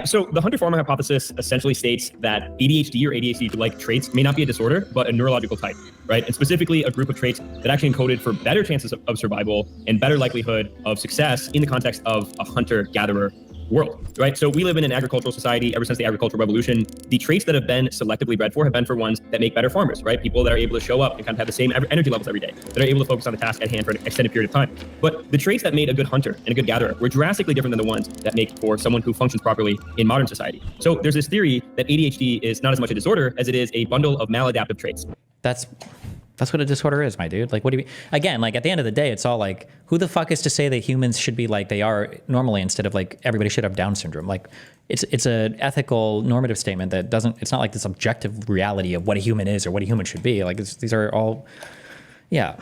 So the hunter-farmer hypothesis essentially states that ADHD or ADHD-like traits may not be a disorder, but a neurological type, right? And specifically a group of traits that actually encoded for better chances of survival and better likelihood of success in the context of a hunter-gatherer world, right? So we live in an agricultural society ever since the agricultural revolution. The traits that have been selectively bred for have been for ones that make better farmers, right? People that are able to show up and kind of have the same energy levels every day, that are able to focus on the task at hand for an extended period of time. But the traits that made a good hunter and a good gatherer were drastically different than the ones that make for someone who functions properly in modern society. So there's this theory that ADHD is not as much a disorder as it is a bundle of maladaptive traits. That's what a disorder is, my dude. Like, what do you mean? Again, like at the end of the day, it's all like, who the fuck is to say that humans should be like they are normally instead of like everybody should have Down syndrome? Like, it's an ethical normative statement that doesn't, it's not like this objective reality of what a human is or what a human should be. Like, these are all, yeah.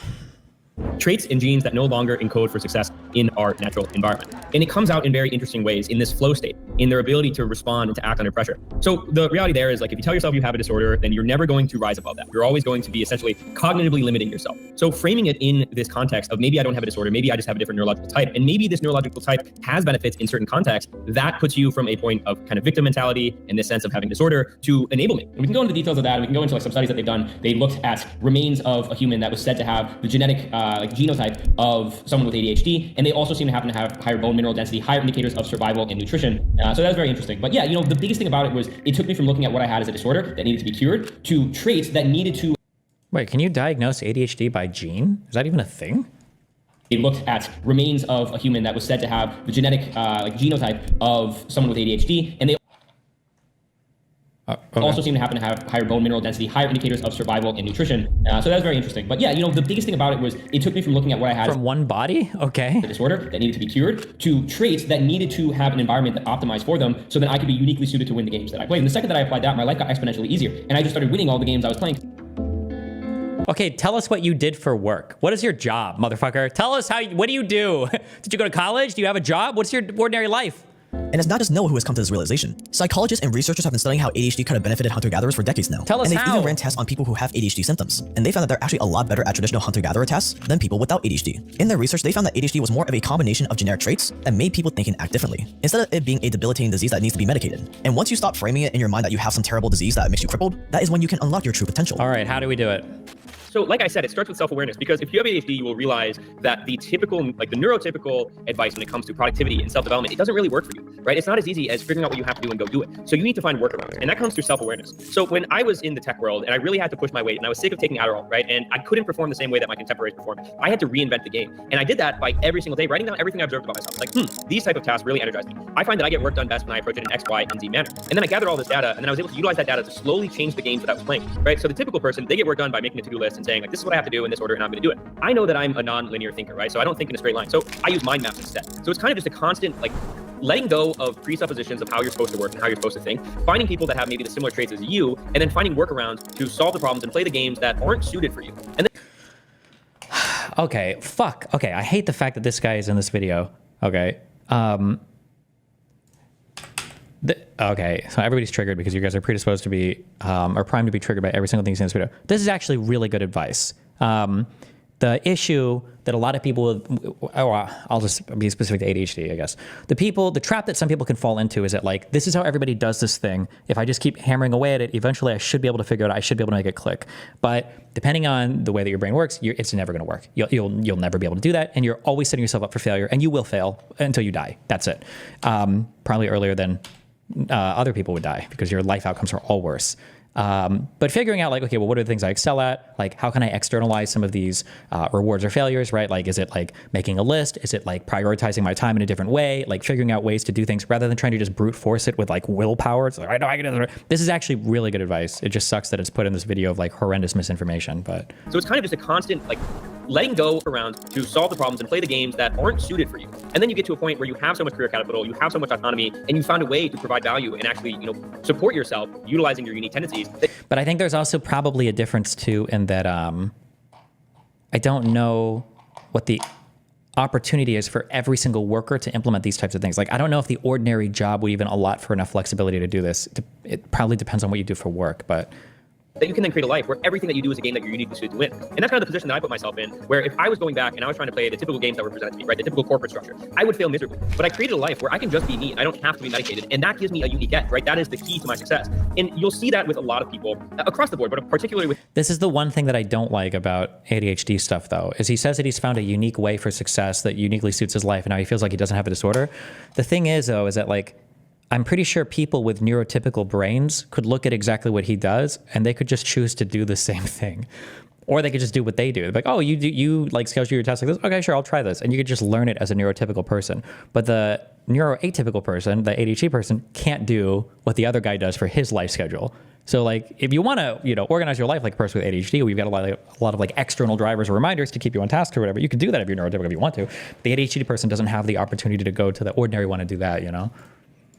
Traits and genes that no longer encode for success in our natural environment. And it comes out in very interesting ways in this flow state, in their ability to respond and to act under pressure. So the reality there is like, if you tell yourself you have a disorder, then you're never going to rise above that. You're always going to be essentially cognitively limiting yourself. So framing it in this context of maybe I don't have a disorder, maybe I just have a different neurological type, and maybe this neurological type has benefits in certain contexts, that puts you from a point of kind of victim mentality and this sense of having disorder to enablement. And we can go into the details of that. We can go into like some studies that they've done. They looked at remains of a human that was said to have the genetic like genotype of someone with ADHD, and they also seem to happen to have higher bone mineral density, higher indicators of survival and nutrition. So that was very interesting. But yeah, you know, the biggest thing about it was it took me from looking at what I had as a disorder that needed to be cured to traits that needed to. Wait, can you diagnose ADHD by gene? Is that even a thing? They looked at remains of a human that was said to have the genetic like genotype of someone with ADHD, and they also seem to happen to have higher bone mineral density, higher indicators of survival and nutrition. So that was very interesting. But yeah, you know, the biggest thing about it was it took me from looking at what I had from one body, okay, a disorder that needed to be cured, to traits that needed to have an environment that optimized for them, so that I could be uniquely suited to win the games that I played. And the second that I applied that, my life got exponentially easier, and I just started winning all the games I was playing. Okay, tell us what you did for work. What is your job, motherfucker? Tell us what do you do? Did you go to college? Do you have a job? What's your ordinary life? And it's not just Noah who has come to this realization. Psychologists and researchers have been studying how ADHD could have benefited hunter-gatherers for decades now. Tell us and how. they've even ran tests on people who have ADHD symptoms. And they found that they're actually a lot better at traditional hunter-gatherer tests than people without ADHD. In their research, they found that ADHD was more of a combination of generic traits that made people think and act differently, instead of it being a debilitating disease that needs to be medicated. And once you stop framing it in your mind that you have some terrible disease that makes you crippled, that is when you can unlock your true potential. All right, how do we do it? So like I said, it starts with self-awareness, because if you have ADHD, you will realize that the typical, like the neurotypical advice when it comes to productivity and self-development, it doesn't really work for you, right? It's not as easy as figuring out what you have to do and go do it. So you need to find workarounds, and that comes through self-awareness. So when I was in the tech world and I really had to push my weight and I was sick of taking Adderall, right? And I couldn't perform the same way that my contemporaries performed, I had to reinvent the game. And I did that by every single day, writing down everything I observed about myself. Like, these type of tasks really energize me. I find that I get work done best when I approach it in X, Y, and Z manner. And then I gathered all this data, and then I was able to utilize that data to slowly change the games that I was playing, right? So the typical person, they get work done by making a to-do list and saying, like, this is what I have to do in this order, and I'm going to do it. I know that I'm a non-linear thinker, right? So I don't think in a straight line. So I use mind maps instead. So it's kind of just a constant, like, letting go of presuppositions of how you're supposed to work and how you're supposed to think, finding people that have maybe the similar traits as you, and then finding workarounds to solve the problems and play the games that aren't suited for you. And then okay, fuck. Okay, I hate the fact that this guy is in this video. Okay. Okay, so everybody's triggered because you guys are predisposed to be, or primed to be triggered by every single thing you see in this video. This is actually really good advice. The issue that a lot of people, I'll just be specific to ADHD, I guess. The trap that some people can fall into is that, like, this is how everybody does this thing. If I just keep hammering away at it, eventually I should be able to figure it out. I should be able to make it click. But depending on the way that your brain works, it's never going to work. You'll never be able to do that, and you're always setting yourself up for failure, and you will fail until you die. That's it. Probably earlier than other people would die because your life outcomes are all worse. But figuring out like, okay, well, what are the things I excel at? Like, how can I externalize some of these rewards or failures, right? Like, is it like making a list? Is it like prioritizing my time in a different way? Like figuring out ways to do things rather than trying to just brute force it with like willpower. It's like, I know I can do it. This is actually really good advice. It just sucks that it's put in this video of like horrendous misinformation, but. So it's kind of just a constant like letting go around to solve the problems and play the games that aren't suited for you. And then you get to a point where you have so much career capital, you have so much autonomy, and you found a way to provide value and actually, you know, support yourself utilizing your unique tendencies. But I think there's also probably a difference too in that I don't know what the opportunity is for every single worker to implement these types of things. Like, I don't know if the ordinary job would even allot for enough flexibility to do this. It probably depends on what you do for work, but. That you can then create a life where everything that you do is a game that you're uniquely suited to win. And that's kind of the position that I put myself in, where if I was going back and I was trying to play the typical games that were presented to me, right, the typical corporate structure, I would fail miserably. But I created a life where I can just be me. I don't have to be medicated. And that gives me a unique edge, right? That is the key to my success. And you'll see that with a lot of people across the board, but particularly with... This is the one thing that I don't like about ADHD stuff, though, is he says that he's found a unique way for success that uniquely suits his life, and now he feels like he doesn't have a disorder. The thing is, though, is that, like, I'm pretty sure people with neurotypical brains could look at exactly what he does and they could just choose to do the same thing. Or they could just do what they do. They're like, oh, you like schedule your test like this? Okay, sure, I'll try this. And you could just learn it as a neurotypical person. But the neuroatypical person, the ADHD person, can't do what the other guy does for his life schedule. So like, if you want to, you know, organize your life like a person with ADHD, where you've got a lot of like external drivers or reminders to keep you on task or whatever, you can do that if you're neurotypical if you want to. The ADHD person doesn't have the opportunity to go to the ordinary one and do that, you know?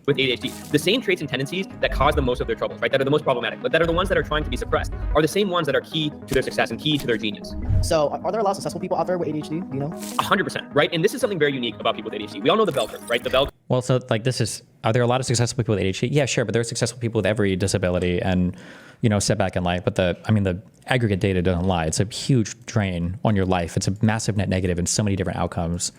With ADHD, the same traits and tendencies that cause them most of their troubles, right, that are the most problematic, but that are the ones that are trying to be suppressed, are the same ones that are key to their success and key to their genius. So are there a lot of successful people out there with ADHD, you know? 100%, right? And this is something very unique about people with ADHD. We all know the bell curve, right? The bell. Well, so like are there a lot of successful people with ADHD? Yeah, sure, but there are successful people with every disability and, you know, setback in life. But the aggregate data doesn't lie. It's a huge drain on your life. It's a massive net negative in so many different outcomes.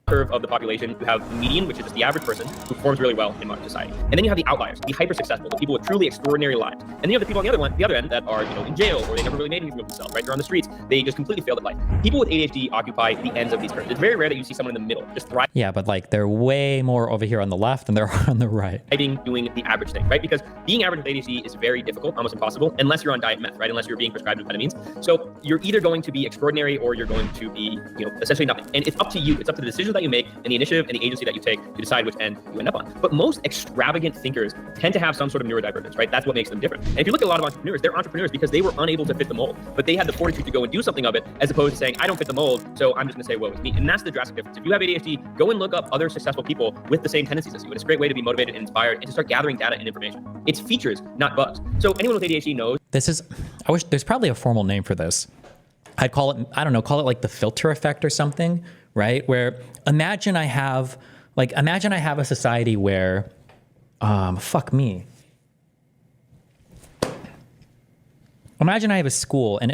Curve of the population. You have the median, which is just the average person who performs really well in modern society. And then you have the outliers, the hyper successful, the people with truly extraordinary lives. And then you have the people on the other end that are, you know, in jail, or they never really made anything of themselves, right? They're on the streets. They just completely failed at life. People with ADHD occupy the ends of these curves. It's very rare that you see someone in the middle just thriving. Yeah, but like they're way more over here on the left than there are on the right. Doing the average thing, right? Because being average with ADHD is very difficult, almost impossible, unless you're on diet meth, right? Unless you're being prescribed amphetamines. So you're either going to be extraordinary or you're going to be, you know, essentially nothing. And it's up to you. It's up to the decisions that you make and the initiative and the agency that you take to decide which end you end up on. But most extravagant thinkers tend to have some sort of neurodivergence, right? That's what makes them different. And if you look at a lot of entrepreneurs, they're entrepreneurs because they were unable to fit the mold, but they had the fortitude to go and do something of it, as opposed to saying, I don't fit the mold, so I'm just gonna say, woe is me. And that's the drastic difference. If you have ADHD, go and look up other successful people with the same tendencies as you. And it's a great way to be motivated and inspired and to start gathering data and information. It's features, not bugs. So anyone with ADHD knows. I wish there's probably a formal name for this. I'd call it, I don't know, call it like the filter effect or something, right? Where imagine I have a society where, fuck me. Imagine I have a school and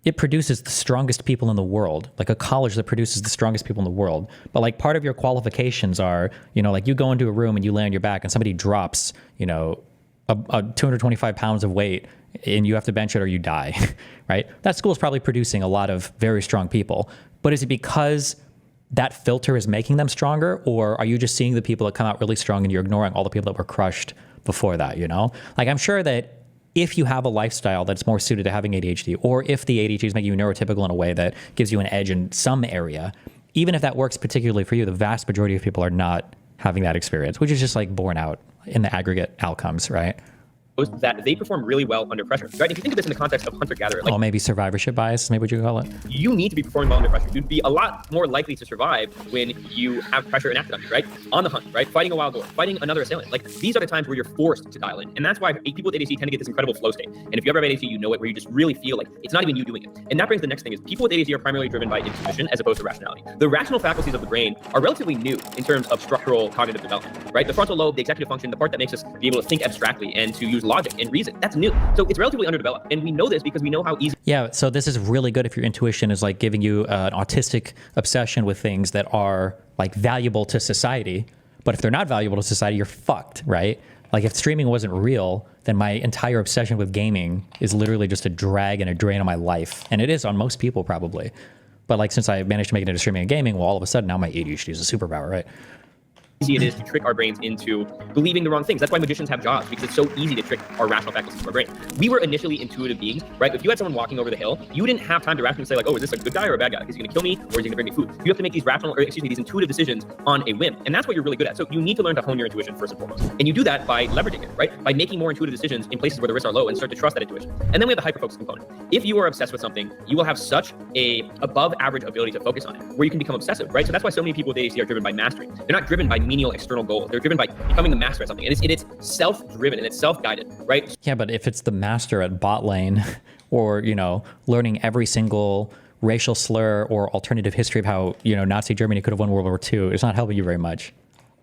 it produces the strongest people in the world, like a college that produces the strongest people in the world. But like part of your qualifications are, you know, like you go into a room and you lay on your back and somebody drops, you know, a 225 pounds of weight and you have to bench it or you die, right? That school is probably producing a lot of very strong people. But is it because that filter is making them stronger, or are you just seeing the people that come out really strong and you're ignoring all the people that were crushed before that, you know? Like, I'm sure that if you have a lifestyle that's more suited to having ADHD, or if the ADHD is making you neurotypical in a way that gives you an edge in some area, even if that works particularly for you, the vast majority of people are not having that experience, which is just like borne out in the aggregate outcomes, right? That they perform really well under pressure, right? If you think of this in the context of hunter-gatherer, like, maybe survivorship bias, maybe what you call it. You need to be performing well under pressure. You'd be a lot more likely to survive when you have pressure enacted on you, right? On the hunt, right? Fighting a wild boar, fighting another assailant. Like, these are the times where you're forced to dial in. And that's why people with ADHD tend to get this incredible flow state. And if you ever have ADHD, you know it, where you just really feel like it's not even you doing it. And that brings the next thing is people with ADHD are primarily driven by intuition as opposed to rationality. The rational faculties of the brain are relatively new in terms of structural cognitive development, right? The frontal lobe, the executive function, the part that makes us be able to think abstractly and to use logic and reason. That's new. So it's relatively underdeveloped. And we know this because we know how easy. Yeah. So this is really good if your intuition is like giving you an autistic obsession with things that are like valuable to society. But if they're not valuable to society, you're fucked, right? Like if streaming wasn't real, then my entire obsession with gaming is literally just a drag and a drain on my life. And it is on most people probably. But like since I managed to make it into streaming and gaming, well, all of a sudden now my ADHD is a superpower, right? easy it is to trick our brains into believing the wrong things. That's why magicians have jobs, because it's so easy to trick our rational faculties of our brain. We were initially intuitive beings, right? If you had someone walking over the hill, you didn't have time to rationally say like, oh, is this a good guy or a bad guy? Is he gonna kill me or is he gonna bring me food? You have to make these these intuitive decisions on a whim. And that's what you're really good at. So you need to learn to hone your intuition first and foremost. And you do that by leveraging it, right? By making more intuitive decisions in places where the risks are low and start to trust that intuition. And then we have the hyper-focus component. If you are obsessed with something, you will have such a above average ability to focus on it, where you can become obsessive, right? So that's why so many people with ADHD are driven by mastery. They're not driven by menial external goals. They're driven by becoming the master at something. And it's self-driven and it's self-guided, right? Yeah, but if it's the master at bot lane or, you know, learning every single racial slur or alternative history of how, you know, Nazi Germany could have won World War II, it's not helping you very much.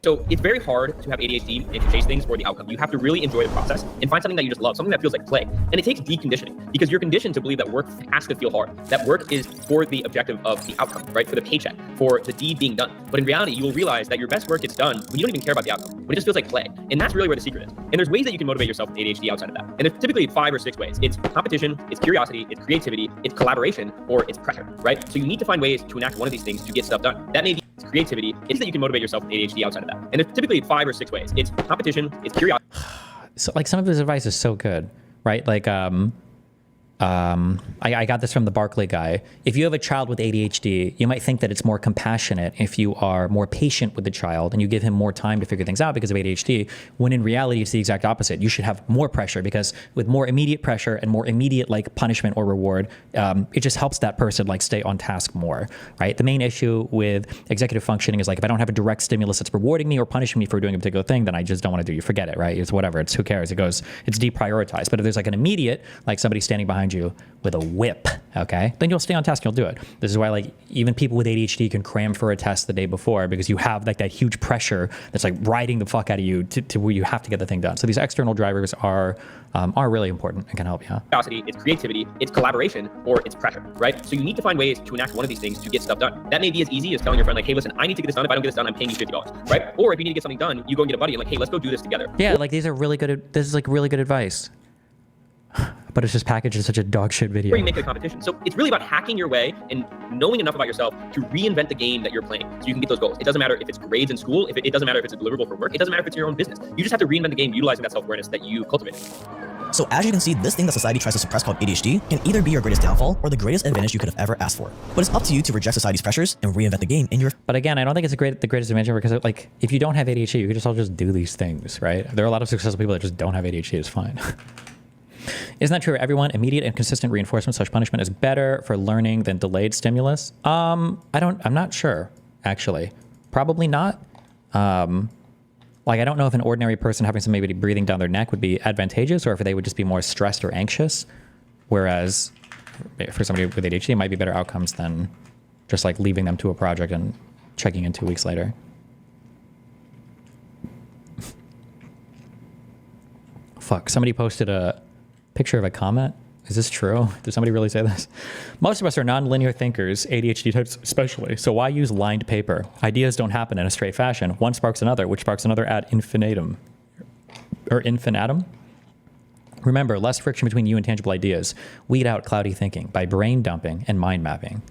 So it's very hard to have ADHD and to chase things for the outcome. You have to really enjoy the process and find something that you just love, something that feels like play. And it takes deconditioning because you're conditioned to believe that work has to feel hard, that work is for the objective of the outcome, right? For the paycheck, for the deed being done. But in reality, you will realize that your best work gets done when you don't even care about the outcome, when it just feels like play. And that's really where the secret is. And there's ways that you can motivate yourself with ADHD outside of that. And there's typically 5 or 6 ways. It's competition, it's curiosity, it's creativity, it's collaboration, or it's pressure, right? So you need to find ways to enact one of these things to get stuff done. That may be creativity. It's that you can motivate yourself with ADHD outside of that. And there's typically 5 or 6 ways. It's competition, it's curiosity. So like some of his advice is so good, right? Like, I got this from the Barkley guy. If you have a child with ADHD, you might think that it's more compassionate if you are more patient with the child and you give him more time to figure things out because of ADHD, when in reality, it's the exact opposite. You should have more pressure because with more immediate pressure and more immediate like punishment or reward, it just helps that person like stay on task more, right? The main issue with executive functioning is like, if I don't have a direct stimulus that's rewarding me or punishing me for doing a particular thing, then I just don't want to do it. You forget it, right? It's whatever, it's who cares? It's deprioritized. But if there's like an immediate, like somebody standing behind you with a whip, okay, then you'll stay on task, you'll do it. This is why like even people with ADHD can cram for a test the day before because you have like that huge pressure that's like riding the fuck out of you to where you have to get the thing done. So these external drivers are really important and can help you. Curiosity, it's creativity, it's collaboration, or it's pressure, right? So you need to find ways to enact one of these things to get stuff done. That may be as easy as telling your friend like, hey, listen, I need to get this done. If I don't get this done, I'm paying you $50, right? Or if you need to get something done, you go and get a buddy and like, hey, let's go do this together. Yeah, like these are really good. This is like really good advice. But it's just packaged in such a dog shit video. Or you make it a competition. So it's really about hacking your way and knowing enough about yourself to reinvent the game that you're playing so you can get those goals. It doesn't matter if it's grades in school, it doesn't matter if it's a deliverable for work, it doesn't matter if it's your own business. You just have to reinvent the game utilizing that self-awareness that you cultivated. So as you can see, this thing that society tries to suppress called ADHD can either be your greatest downfall or the greatest advantage you could have ever asked for. But it's up to you to reject society's pressures and reinvent the game in your... But again, I don't think it's the greatest advantage because like if you don't have ADHD, you could just all just do these things, right? There are a lot of successful people that just don't have ADHD, it's fine. Isn't that true for everyone? Immediate and consistent reinforcement / punishment is better for learning than delayed stimulus? I'm not sure, actually. Probably not. Like, I don't know if an ordinary person having some maybe breathing down their neck would be advantageous or if they would just be more stressed or anxious. Whereas for somebody with ADHD, it might be better outcomes than just like leaving them to a project and checking in 2 weeks later. Fuck, somebody posted a picture of a comet. Is this true? Did somebody really say this? Most of us are non-linear thinkers, ADHD types especially, so why use lined paper? Ideas don't happen in a straight fashion. One sparks another, which sparks another ad infinitum. Or infinitum? Remember, less friction between you and tangible ideas. Weed out cloudy thinking by brain dumping and mind mapping.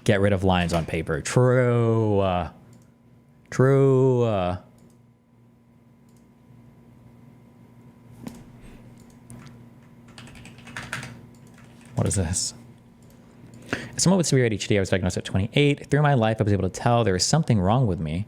Get rid of lines on paper. True. True. What is this? As someone with severe ADHD, I was diagnosed at 28. Through my life, I was able to tell there was something wrong with me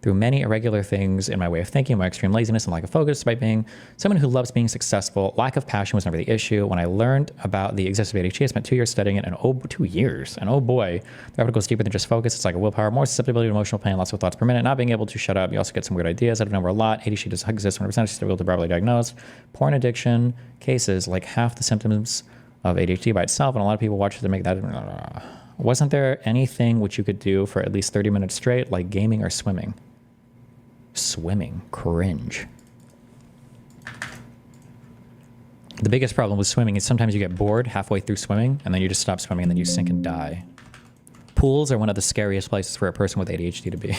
through many irregular things in my way of thinking, my extreme laziness and lack of focus. Despite being someone who loves being successful, lack of passion was never the issue. When I learned about the existence of ADHD, I spent 2 years studying it, and 2 years. And oh boy, the rabbit goes deeper than just focus. It's like a willpower, more susceptibility to emotional pain, lots of thoughts per minute, not being able to shut up. You also get some weird ideas out of nowhere a lot. ADHD does exist 100%, it's difficult to properly diagnose. Porn addiction cases, like half the symptoms of ADHD by itself, and a lot of people watch it to make that. Wasn't there anything which you could do for at least 30 minutes straight, like gaming or swimming? Swimming, cringe. The biggest problem with swimming is sometimes you get bored halfway through swimming, and then you just stop swimming, and then you sink and die. Pools are one of the scariest places for a person with ADHD to be.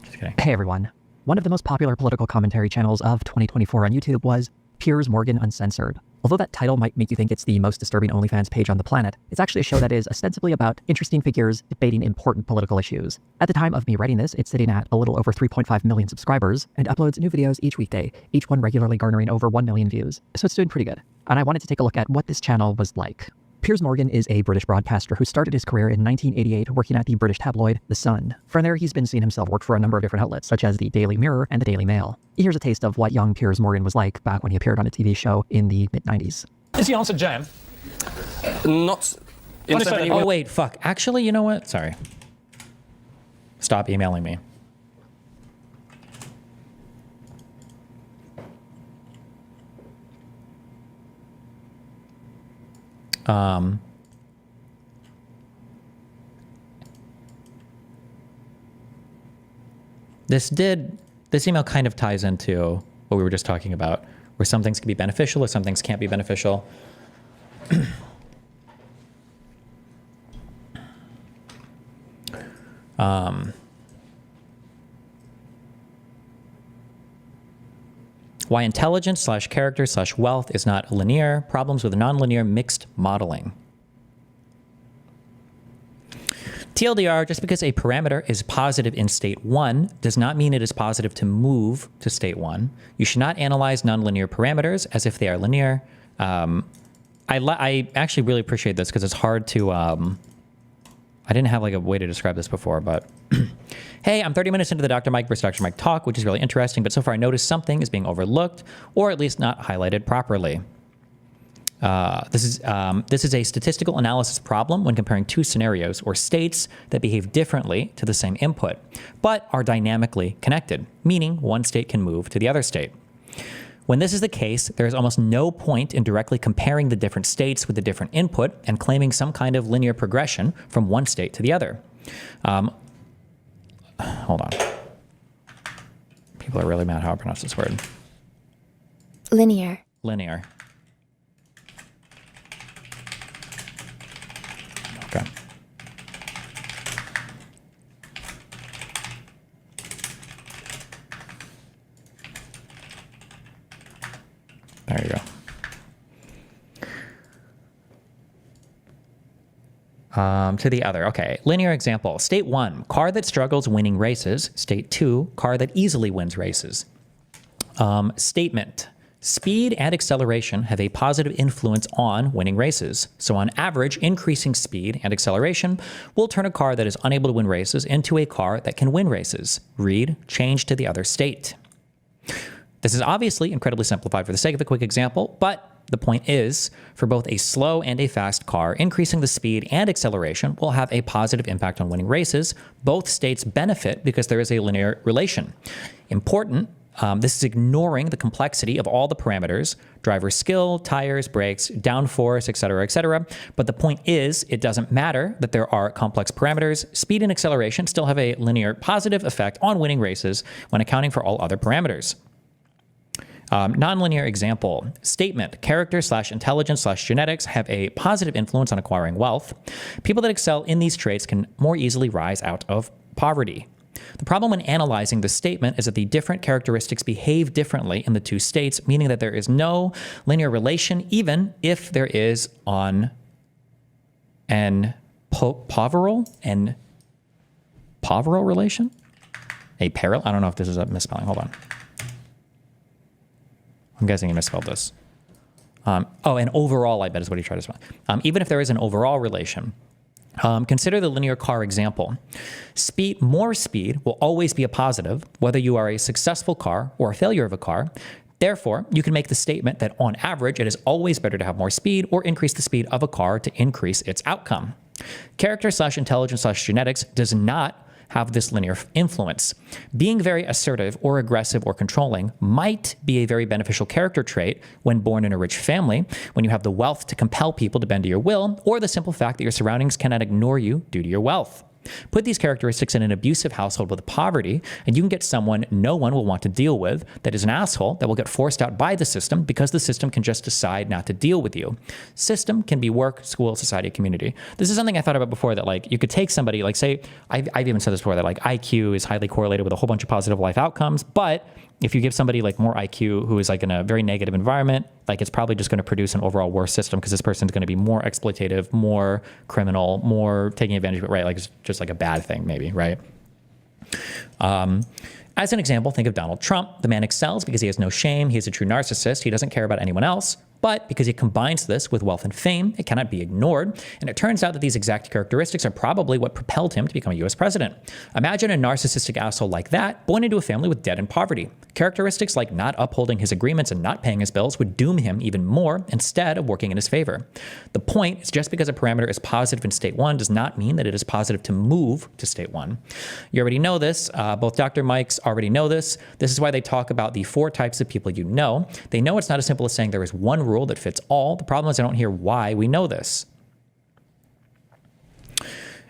Just kidding. Hey everyone. One of the most popular political commentary channels of 2024 on YouTube was Piers Morgan Uncensored. Although that title might make you think it's the most disturbing OnlyFans page on the planet, it's actually a show that is ostensibly about interesting figures debating important political issues. At the time of me writing this, it's sitting at a little over 3.5 million subscribers and uploads new videos each weekday, each one regularly garnering over 1 million views. So it's doing pretty good. And I wanted to take a look at what this channel was like. Piers Morgan is a British broadcaster who started his career in 1988 working at the British tabloid The Sun. From there, he's been seeing himself work for a number of different outlets, such as the Daily Mirror and the Daily Mail. Here's a taste of what young Piers Morgan was like back when he appeared on a TV show in the mid-90s. Is the answer jam? Not. Oh, wait, fuck. Actually, you know what? Sorry. Stop emailing me. This email kind of ties into what we were just talking about, where some things can be beneficial or some things can't be beneficial. Why intelligence / character / wealth is not linear, problems with nonlinear mixed modeling. TLDR, just because a parameter is positive in state 1 does not mean it is positive to move to state 1. You should not analyze nonlinear parameters as if they are linear. I actually really appreciate this because it's hard to... I didn't have like a way to describe this before, but... Hey, I'm 30 minutes into the Dr. Mike versus Dr. Mike talk, which is really interesting, but so far I noticed something is being overlooked or at least not highlighted properly. This is a statistical analysis problem when comparing two scenarios or states that behave differently to the same input, but are dynamically connected, meaning one state can move to the other state. When this is the case, there is almost no point in directly comparing the different states with the different input and claiming some kind of linear progression from one state to the other. Hold on. People are really mad how I pronounce this word. Linear. Linear. Okay. There you go. To the other. Okay. Linear example. State 1, car that struggles winning races. State 2, car that easily wins races. Statement. Speed and acceleration have a positive influence on winning races. So on average, increasing speed and acceleration will turn a car that is unable to win races into a car that can win races. Read, change to the other state. This is obviously incredibly simplified for the sake of a quick example, but the point is, for both a slow and a fast car, increasing the speed and acceleration will have a positive impact on winning races. Both states benefit because there is a linear relation. Important, this is ignoring the complexity of all the parameters, driver skill, tires, brakes, downforce, etc., but the point is, it doesn't matter that there are complex parameters. Speed and acceleration still have a linear positive effect on winning races when accounting for all other parameters. Nonlinear example. Statement. Character / intelligence / genetics have a positive influence on acquiring wealth. People that excel in these traits can more easily rise out of poverty. The problem when analyzing this statement is that the different characteristics behave differently in the two states, meaning that there is no linear relation, even if there is on an poverol relation? A parallel? I don't know if this is a misspelling. Hold on. I'm guessing he misspelled this. And overall, I bet is what he tried to spell. Even if there is an overall relation, consider the linear car example. More speed will always be a positive, whether you are a successful car or a failure of a car. Therefore, you can make the statement that on average, it is always better to have more speed or increase the speed of a car to increase its outcome. Character / intelligence / genetics does not have this linear influence. Being very assertive or aggressive or controlling might be a very beneficial character trait when born in a rich family, when you have the wealth to compel people to bend to your will, or the simple fact that your surroundings cannot ignore you due to your wealth. Put these characteristics in an abusive household with poverty, and you can get someone no one will want to deal with that is an asshole that will get forced out by the system because the system can just decide not to deal with you. System can be work, school, society, community. This is something I thought about before, that like you could take somebody, like say, I've even said this before, that like IQ is highly correlated with a whole bunch of positive life outcomes, but if you give somebody like more IQ who is like in a very negative environment, like it's probably just going to produce an overall worse system because this person's going to be more exploitative, more criminal, more taking advantage of it, right? Like it's just like a bad thing maybe, right? As an example, think of Donald Trump. The man excels because he has no shame. He's a true narcissist. He doesn't care about anyone else. But because he combines this with wealth and fame, it cannot be ignored. And it turns out that these exact characteristics are probably what propelled him to become a US president. Imagine a narcissistic asshole like that born into a family with debt and poverty. Characteristics like not upholding his agreements and not paying his bills would doom him even more instead of working in his favor. The point is just because a parameter is positive in state 1 does not mean that it is positive to move to state 1. You already know this. Both Dr. Mikes already know this. This is why they talk about the 4 types of people you know. They know it's not as simple as saying there is one rule that fits all. The problem is I don't hear why we know this.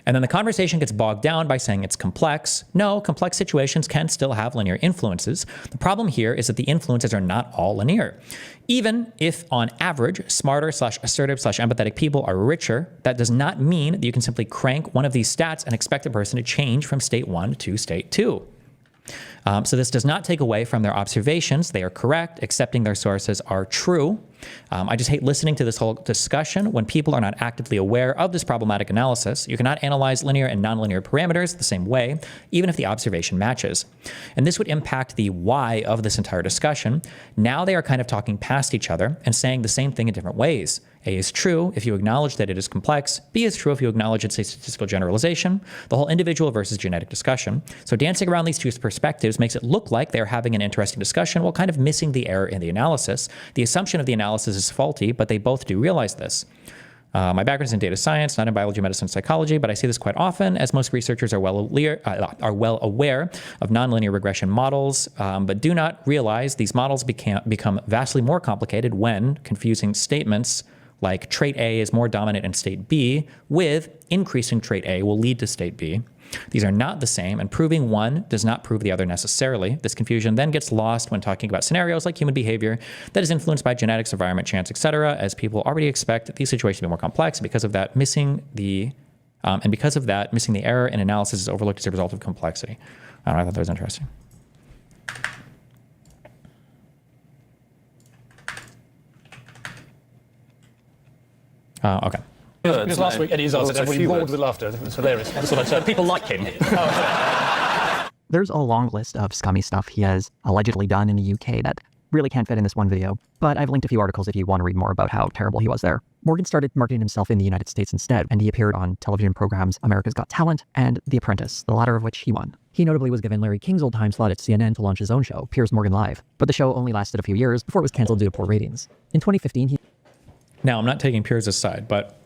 And then the conversation gets bogged down by saying it's complex. No, complex situations can still have linear influences. The problem here is that the influences are not all linear. Even if on average, smarter / assertive / empathetic people are richer, that does not mean that you can simply crank one of these stats and expect a person to change from state 1 to state 2. So this does not take away from their observations. They are correct. Accepting their sources are true. I just hate listening to this whole discussion when people are not actively aware of this problematic analysis. You cannot analyze linear and nonlinear parameters the same way, even if the observation matches. And this would impact the why of this entire discussion. Now they are kind of talking past each other and saying the same thing in different ways. A is true if you acknowledge that it is complex. B is true if you acknowledge it's a statistical generalization. The whole individual versus genetic discussion. So dancing around these two perspectives makes it look like they're having an interesting discussion while kind of missing the error in the analysis. The assumption of the analysis is faulty, but they both do realize this. My background is in data science, not in biology, medicine, psychology, but I see this quite often as most researchers are well aware of nonlinear regression models, but do not realize these models become vastly more complicated when confusing statements like trait A is more dominant in state B with increasing trait A will lead to state B. These are not the same, and proving one does not prove the other necessarily. This confusion then gets lost when talking about scenarios like human behavior that is influenced by genetics, environment, chance, etc., as people already expect these situations to be more complex. Because of that, missing the error in analysis is overlooked as a result of complexity. I thought that was interesting. Okay. Because last week Eddie Izzard said everybody roared with laughter. It's hilarious. That's what I said. People like him. There's a long list of scummy stuff he has allegedly done in the UK that really can't fit in this one video, but I've linked a few articles if you want to read more about how terrible he was there. Morgan started marketing himself in the United States instead, and he appeared on television programs America's Got Talent and The Apprentice, the latter of which he won. He notably was given Larry King's old time slot at CNN to launch his own show, Piers Morgan Live, but the show only lasted a few years before it was canceled due to poor ratings. In 2015, he... Now, I'm not taking Piers' side, but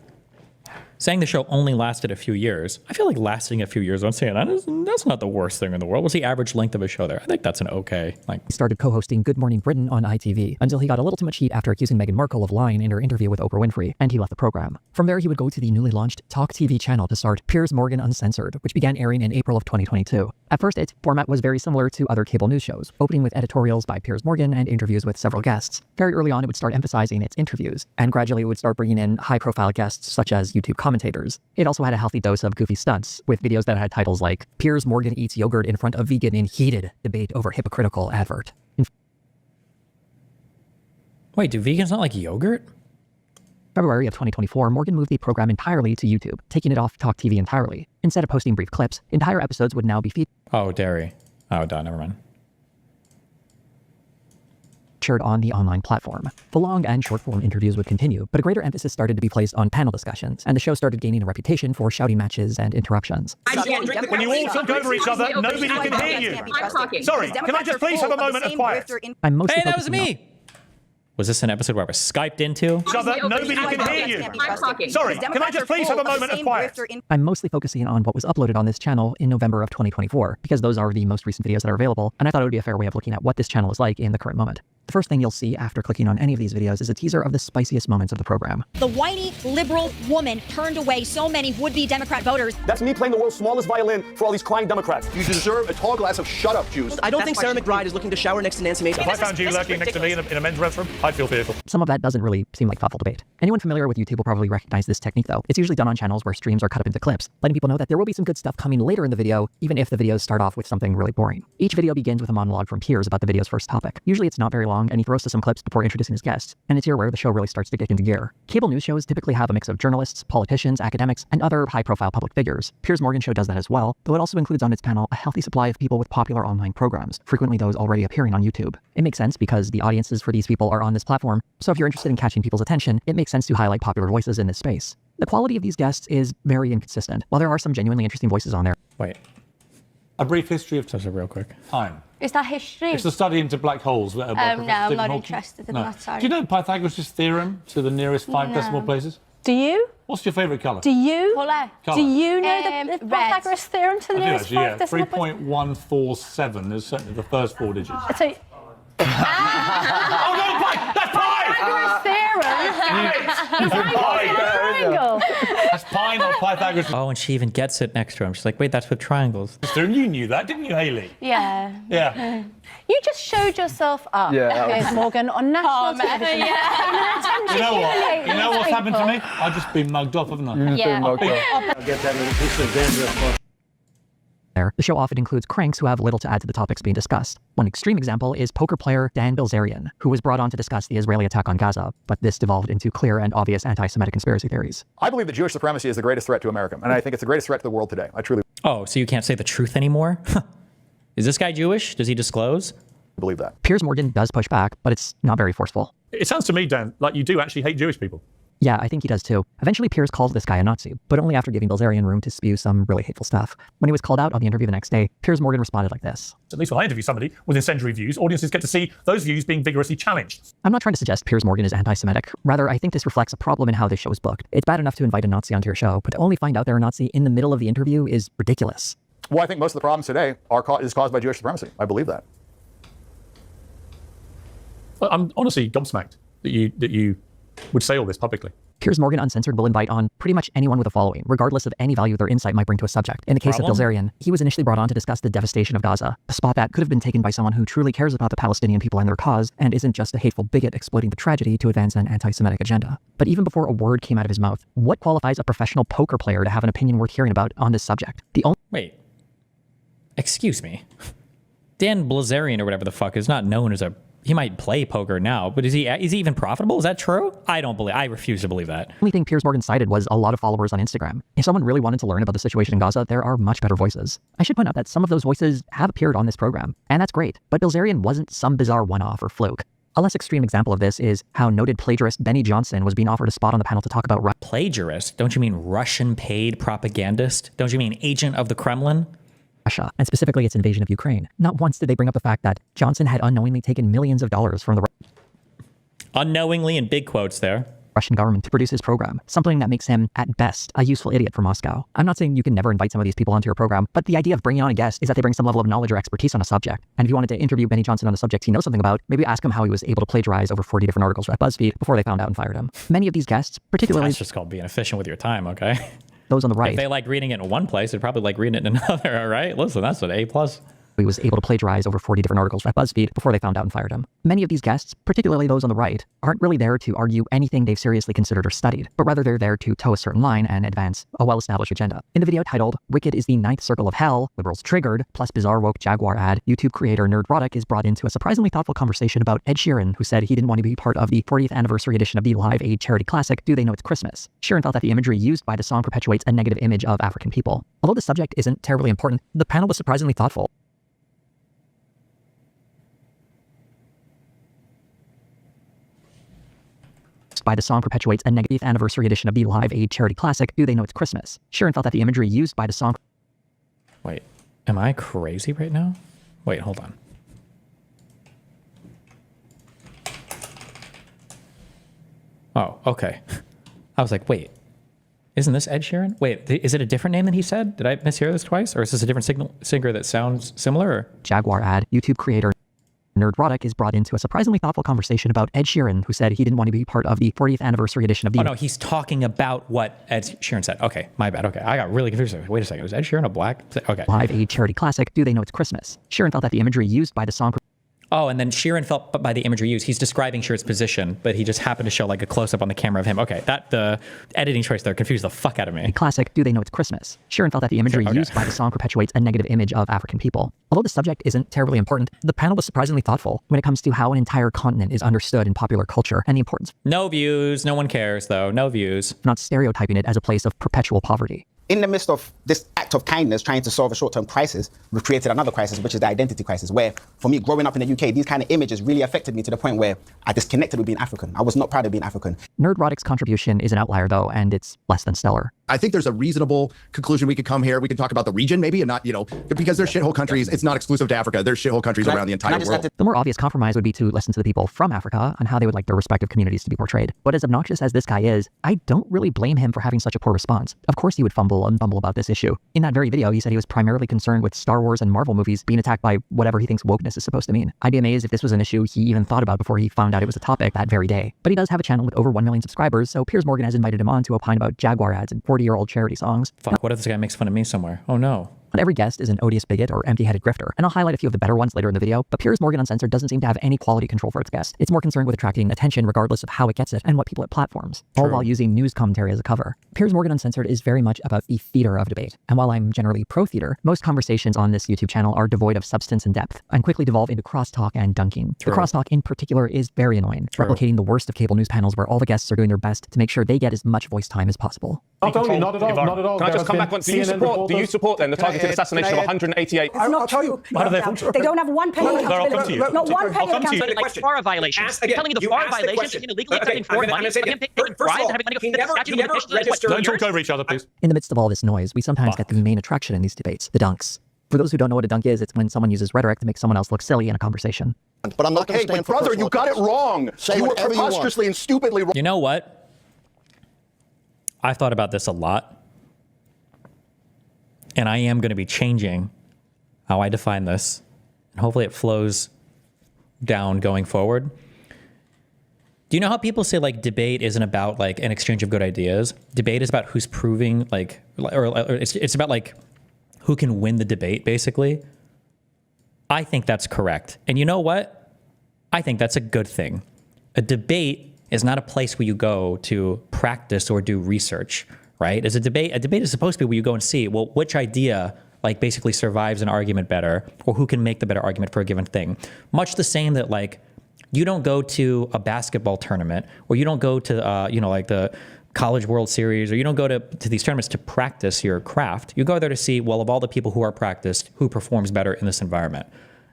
saying the show only lasted a few years, I feel like lasting a few years on CNN, that's not the worst thing in the world. What's the average length of a show there? I think that's an okay. He started co-hosting Good Morning Britain on ITV until he got a little too much heat after accusing Meghan Markle of lying in her interview with Oprah Winfrey, and he left the program. From there, he would go to the newly launched Talk TV channel to start Piers Morgan Uncensored, which began airing in April of 2022. At first, its format was very similar to other cable news shows, opening with editorials by Piers Morgan and interviews with several guests. Very early on, it would start emphasizing its interviews, and gradually it would start bringing in high-profile guests such as YouTube commentators. It also had a healthy dose of goofy stunts, with videos that had titles like Piers Morgan eats yogurt in front of vegan in heated debate over hypocritical advert. Wait, do vegans not like yogurt? February of 2024, Morgan moved the program entirely to YouTube, taking it off Talk TV entirely. Instead of posting brief clips, entire episodes would now be featured. Oh, dairy. Oh, duh, never mind. On the online platform. The long and short-form interviews would continue, but a greater emphasis started to be placed on panel discussions, and the show started gaining a reputation for shouting matches and interruptions. When you all talk over each other, nobody can hear you. Sorry, can I just please have a moment of quiet? Hey, that was me! Was this an episode where I was Skyped into? Nobody can hear you. Sorry, can I just please have a moment of quiet? I'm mostly focusing on what was uploaded on this channel in November of 2024, because those are the most recent videos that are available, and I thought it would be a fair way of looking at what this channel is like in the current moment. The first thing you'll see after clicking on any of these videos is a teaser of the spiciest moments of the program. The whiny, liberal woman turned away so many would-be Democrat voters. That's me playing the world's smallest violin for all these crying Democrats. You deserve a tall glass of shut-up juice. I don't think Sarah McBride is looking to shower next to Nancy Mason. If I found you lurking next to me in a men's restroom, I'd feel fearful. Some of that doesn't really seem like thoughtful debate. Anyone familiar with YouTube will probably recognize this technique, though. It's usually done on channels where streams are cut up into clips, letting people know that there will be some good stuff coming later in the video, even if the videos start off with something really boring. Each video begins with a monologue from Piers about the video's first topic. Usually it's not very long, long, and he throws to some clips before introducing his guests, and it's here where the show really starts to kick into gear. Cable news shows typically have a mix of journalists, politicians, academics, and other high-profile public figures. Piers Morgan show does that as well, though it also includes on its panel a healthy supply of people with popular online programs, frequently those already appearing on YouTube. It makes sense because the audiences for these people are on this platform, so if you're interested in catching people's attention, it makes sense to highlight popular voices in this space. The quality of these guests is very inconsistent. While there are some genuinely interesting voices on there. Wait. A brief history of Just real quick. time. Is that history? It's the study into black holes. No, I'm not interested in that, sorry. Do you know Pythagoras' theorem to the nearest 5 decimal places? Do you? What's your favourite colour? Do you? Colour. Do you know the Pythagoras theorem to the nearest 5 decimal places? 3.147 is certainly the first 4 digits. So, Oh no, that's pi! Pythagoras theorem is a triangle. That's pi, not Pythagoras. Oh, and she even gets it next to him. She's like, wait, that's with triangles. You knew that, didn't you, Hayley? Yeah. Yeah. You just showed yourself up, Yeah. Piers Morgan, on national television. You know what? You know what's happened to me? I've just been mugged off, haven't I? Yeah. I'll get that little piece of dandruff. The show often includes cranks who have little to add to the topics being discussed. One extreme example is poker player Dan Bilzerian, who was brought on to discuss the Israeli attack on Gaza, but this devolved into clear and obvious anti-Semitic conspiracy theories. I believe that Jewish supremacy is the greatest threat to America, and I think it's the greatest threat to the world today. I truly Oh, so you can't say the truth anymore? Is this guy Jewish? Does he disclose? believe that. Piers Morgan does push back, but it's not very forceful. It sounds to me, Dan, like you do actually hate Jewish people. Yeah, I think he does too. Eventually, Piers calls this guy a Nazi, but only after giving Bilzerian room to spew some really hateful stuff. When he was called out on the interview the next day, Piers Morgan responded like this. At least when I interview somebody with incendiary views, audiences get to see those views being vigorously challenged. I'm not trying to suggest Piers Morgan is anti-Semitic. Rather, I think this reflects a problem in how this show is booked. It's bad enough to invite a Nazi onto your show, but to only find out they're a Nazi in the middle of the interview is ridiculous. Well, I think most of the problems today is caused by Jewish supremacy. I believe that. I'm honestly gobsmacked that you would say all this publicly. Piers Morgan Uncensored will invite on pretty much anyone with a following, regardless of any value their insight might bring to a subject. In the case of Bilzerian, he was initially brought on to discuss the devastation of Gaza, a spot that could have been taken by someone who truly cares about the Palestinian people and their cause, and isn't just a hateful bigot exploiting the tragedy to advance an anti-Semitic agenda. But even before a word came out of his mouth, what qualifies a professional poker player to have an opinion worth hearing about on this subject? Wait. Excuse me. Dan Bilzerian or whatever the fuck is not known as a... He might play poker now, but is he even profitable? Is that true? I refuse to believe that. The only thing Piers Morgan cited was a lot of followers on Instagram. If someone really wanted to learn about the situation in Gaza, there are much better voices. I should point out that some of those voices have appeared on this program, and that's great, but Bilzerian wasn't some bizarre one-off or fluke. A less extreme example of this is how noted plagiarist Benny Johnson was being offered a spot on the panel to talk about... Plagiarist? Don't you mean Russian paid propagandist? Don't you mean agent of the Kremlin? Russia, and specifically its invasion of Ukraine. Not once did they bring up the fact that Johnson had unknowingly taken millions of dollars from the unknowingly in big quotes there. Russian government to produce his program, something that makes him, at best, a useful idiot for Moscow. I'm not saying you can never invite some of these people onto your program, but the idea of bringing on a guest is that they bring some level of knowledge or expertise on a subject. And if you wanted to interview Benny Johnson on a subject he knows something about, maybe ask him how he was able to plagiarize over 40 different articles at BuzzFeed before they found out and fired him. Many of these guests, particularly... That's just called being efficient with your time, okay? Those on the right. If they like reading it in one place, they'd probably like reading it in another, all right? Listen, that's an A+. He was able to plagiarize over 40 different articles at BuzzFeed before they found out and fired him. Many of these guests, particularly those on the right, aren't really there to argue anything they've seriously considered or studied, but rather they're there to toe a certain line and advance a well-established agenda. In the video titled, Wicked is the Ninth Circle of Hell, Liberals Triggered, plus Bizarre Woke Jaguar ad, YouTube creator Nerdrotic is brought into a surprisingly thoughtful conversation about Ed Sheeran, who said he didn't want to be part of the 40th anniversary edition of the Live Aid charity classic, Do They Know It's Christmas? Sheeran felt that the imagery used by the song perpetuates a negative image of African people. Although the subject isn't terribly important, the panel was surprisingly thoughtful. By the song perpetuates a negative anniversary edition of the Live Aid charity classic, Do They Know It's Christmas? Sheeran felt that the imagery used by the song... Wait, am I crazy right now? Wait, hold on. Oh, okay. I was like, wait, isn't this Ed Sheeran? Wait, is it a different name than he said? Did I mishear this twice? Or is this a different singer that sounds similar? Or? Jaguar ad, YouTube creator Nerdrotic is brought into a surprisingly thoughtful conversation about Ed Sheeran, who said he didn't want to be part of the 40th anniversary edition of the... Oh no, he's talking about what Ed Sheeran said. Okay, my bad. Okay, I got really confused. Wait a second, was Ed Sheeran a black... Okay. Live Aid charity classic, Do They Know It's Christmas? Sheeran felt that the imagery used by the song... Oh, and then Sheeran felt by the imagery used. He's describing Sheeran's position, but he just happened to show like a close-up on the camera of him. Okay, the editing choice there confused the fuck out of me. Classic, do they know it's Christmas? Sheeran felt that the imagery used by the song perpetuates a negative image of African people. Although the subject isn't terribly important, the panel was surprisingly thoughtful when it comes to how an entire continent is understood in popular culture and the importance. No views, no one cares though, no views. Not stereotyping it as a place of perpetual poverty. In the midst of this act of kindness trying to solve a short-term crisis, we've created another crisis, which is the identity crisis, where, for me, growing up in the UK, these kind of images really affected me to the point where I disconnected with being African. I was not proud of being African. Nerdrotic's contribution is an outlier, though, and it's less than stellar. I think there's a reasonable conclusion we could come here. We could talk about the region, maybe, and not, because there's shithole countries. It's not exclusive to Africa. There's shithole countries around the entire world. The more obvious compromise would be to listen to the people from Africa on how they would like their respective communities to be portrayed. But as obnoxious as this guy is, I don't really blame him for having such a poor response. Of course he would fumble and bumble about this issue. In that very video, he said he was primarily concerned with Star Wars and Marvel movies being attacked by whatever he thinks wokeness is supposed to mean. I'd be amazed if this was an issue he even thought about before he found out it was a topic that very day. But he does have a channel with over 1 million subscribers, so Piers Morgan has invited him on to opine about Jaguar ads and 40-year-old charity songs. Fuck, what if this guy makes fun of me somewhere? Oh no. Not every guest is an odious bigot or empty-headed grifter, and I'll highlight a few of the better ones later in the video, but Piers Morgan Uncensored doesn't seem to have any quality control for its guests. It's more concerned with attracting attention regardless of how it gets it and what people it platforms, all while using news commentary as a cover. Piers Morgan Uncensored is very much about the theater of debate, and while I'm generally pro-theater, most conversations on this YouTube channel are devoid of substance and depth, and quickly devolve into crosstalk and dunking. The crosstalk in particular is very annoying, replicating the worst of cable news panels where all the guests are doing their best to make sure they get as much voice time as possible. Not at all. Can I just come back on? Do you support then the targeted assassination of 188? I'll tell you. They don't have one penny of accountability. Not one penny of accountability. Like FAR violations. You're telling me the FAR violations is illegally accepting foreign money, him taking bribes and having money go the statute of limitations. Don't talk over each other, please. In the midst of all this noise, we sometimes get the main attraction in these debates, the dunks. For those who don't know what a dunk is, it's when someone uses rhetoric to make someone else look silly in a conversation. But I'm not going to stand for brother, you got it wrong. You were preposterously and stupidly wrong. You know what? I've thought about this a lot. And I am going to be changing how I define this. And hopefully it flows down going forward. Do you know how people say like debate isn't about like an exchange of good ideas? Debate is about who's proving like, or it's about like who can win the debate basically. I think that's correct. And you know what? I think that's a good thing. A debate is not a place where you go to practice or do research. Right? As a debate is supposed to be where you go and see, well, which idea like basically survives an argument better, or who can make the better argument for a given thing. Much the same that like you don't go to a basketball tournament, or you don't go to like the College World Series, or you don't go to these tournaments to practice your craft. You go there to see, well, of all the people who are practiced, who performs better in this environment.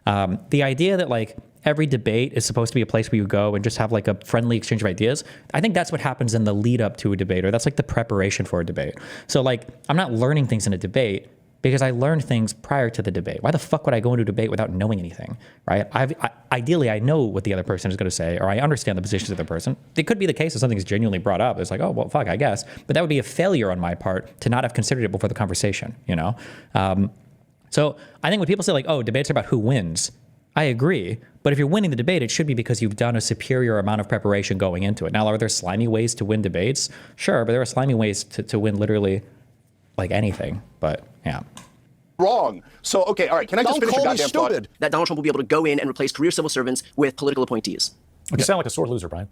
The idea that like every debate is supposed to be a place where you go and just have like a friendly exchange of ideas, I think that's what happens in the lead up to a debate, or that's like the preparation for a debate. So like, I'm not learning things in a debate because I learned things prior to the debate. Why the fuck would I go into a debate without knowing anything, right? Ideally, I know what the other person is going to say, or I understand the positions of the person. It could be the case if something is genuinely brought up. It's like, oh, well, fuck, I guess. But that would be a failure on my part to not have considered it before the conversation, you know? So I think when people say like, oh, debates are about who wins, I agree. But if you're winning the debate, it should be because you've done a superior amount of preparation going into it. Now, are there slimy ways to win debates? Sure, but there are slimy ways to win literally like anything. But yeah. Wrong. So, okay, all right. Can I just finish your goddamn thought? That Donald Trump will be able to go in and replace career civil servants with political appointees. You sound like a sore loser, Brian.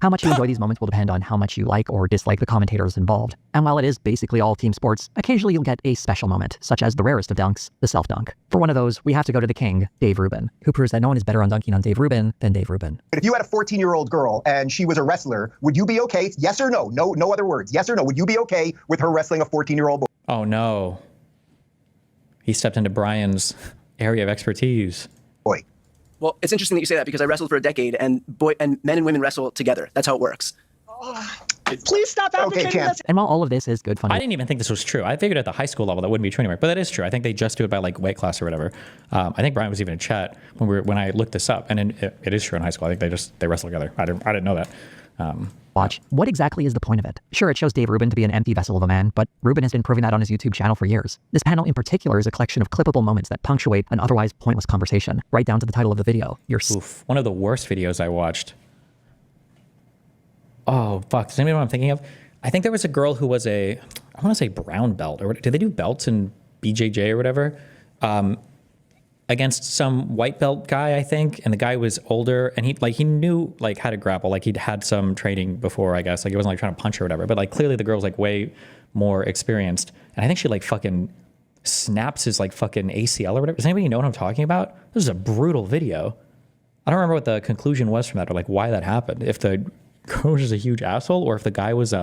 How much you enjoy these moments will depend on how much you like or dislike the commentators involved. And while it is basically all team sports, occasionally you'll get a special moment, such as the rarest of dunks, the self-dunk. For one of those, we have to go to the king, Dave Rubin, who proves that no one is better on dunking on Dave Rubin than Dave Rubin. If you had a 14-year-old girl and she was a wrestler, would you be okay? Yes or no? No other words. Yes or no? Would you be okay with her wrestling a 14-year-old boy? Oh no. He stepped into Brian's area of expertise. Boy. Well, it's interesting that you say that because I wrestled for a decade, and men and women wrestle together. That's how it works. Please stop advocating this. And while all of this is good fun, I didn't even think this was true. I figured at the high school level that wouldn't be true anymore, but that is true. I think they just do it by like weight class or whatever. I think Brian was even in chat when I looked this up, and it is true in high school. I think they wrestle together. I didn't know that. Watch. What exactly is the point of it? Sure, it shows Dave Rubin to be an empty vessel of a man, but Rubin has been proving that on his YouTube channel for years. This panel in particular is a collection of clippable moments that punctuate an otherwise pointless conversation, right down to the title of the video. One of the worst videos I watched. Oh, fuck. Does anybody know what I'm thinking of? I think there was a girl who was I want to say brown belt, or did they do belts in BJJ or whatever? against some white belt guy, I think, and the guy was older, and he knew like how to grapple, like he'd had some training before, I guess, like he wasn't like trying to punch her or whatever, but like clearly the girl was like way more experienced, and I think she like fucking snaps his like fucking ACL or whatever. Does anybody know what I'm talking about? This is a brutal video. I don't remember what the conclusion was from that, or like why that happened. If the girl was just a huge asshole, or if the guy was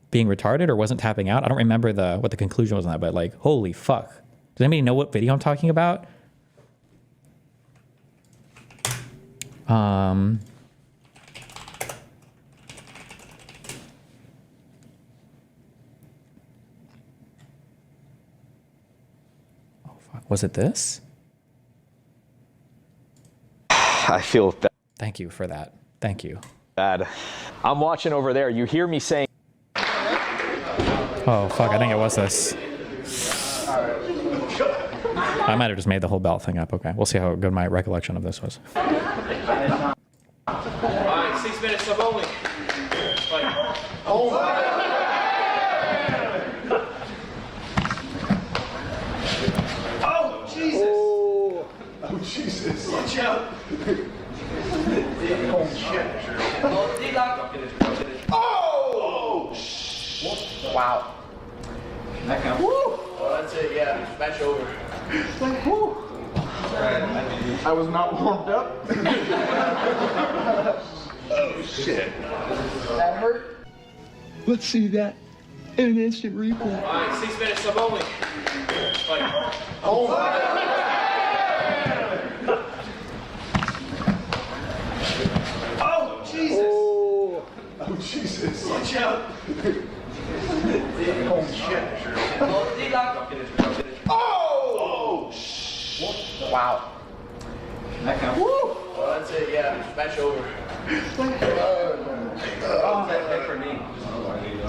being retarded or wasn't tapping out. I don't remember what the conclusion was on that, but like, holy fuck. Does anybody know what video I'm talking about? Oh fuck. Was it this? I feel bad. Thank you for that. Thank you. Bad. I'm watching over there. You hear me saying... Oh, fuck. I think it was this. I might have just made the whole belt thing up. Okay. We'll see how good my recollection of this was. All right, 6 minutes of only. Oh, Jesus. Oh, Jesus. Watch out. Oh! Wow. That kind of, woo! Oh, that's it, yeah. Smash over. Like, woo! I was not warmed up. Oh, shit. That hurt? Let's see that in an instant replay. All right, 6 minutes of only. Oh, Jesus! Oh, Jesus! Watch out! Oh, shit! Oh! Wow! That kind of, woo! Oh, that's it. Yeah, smash over.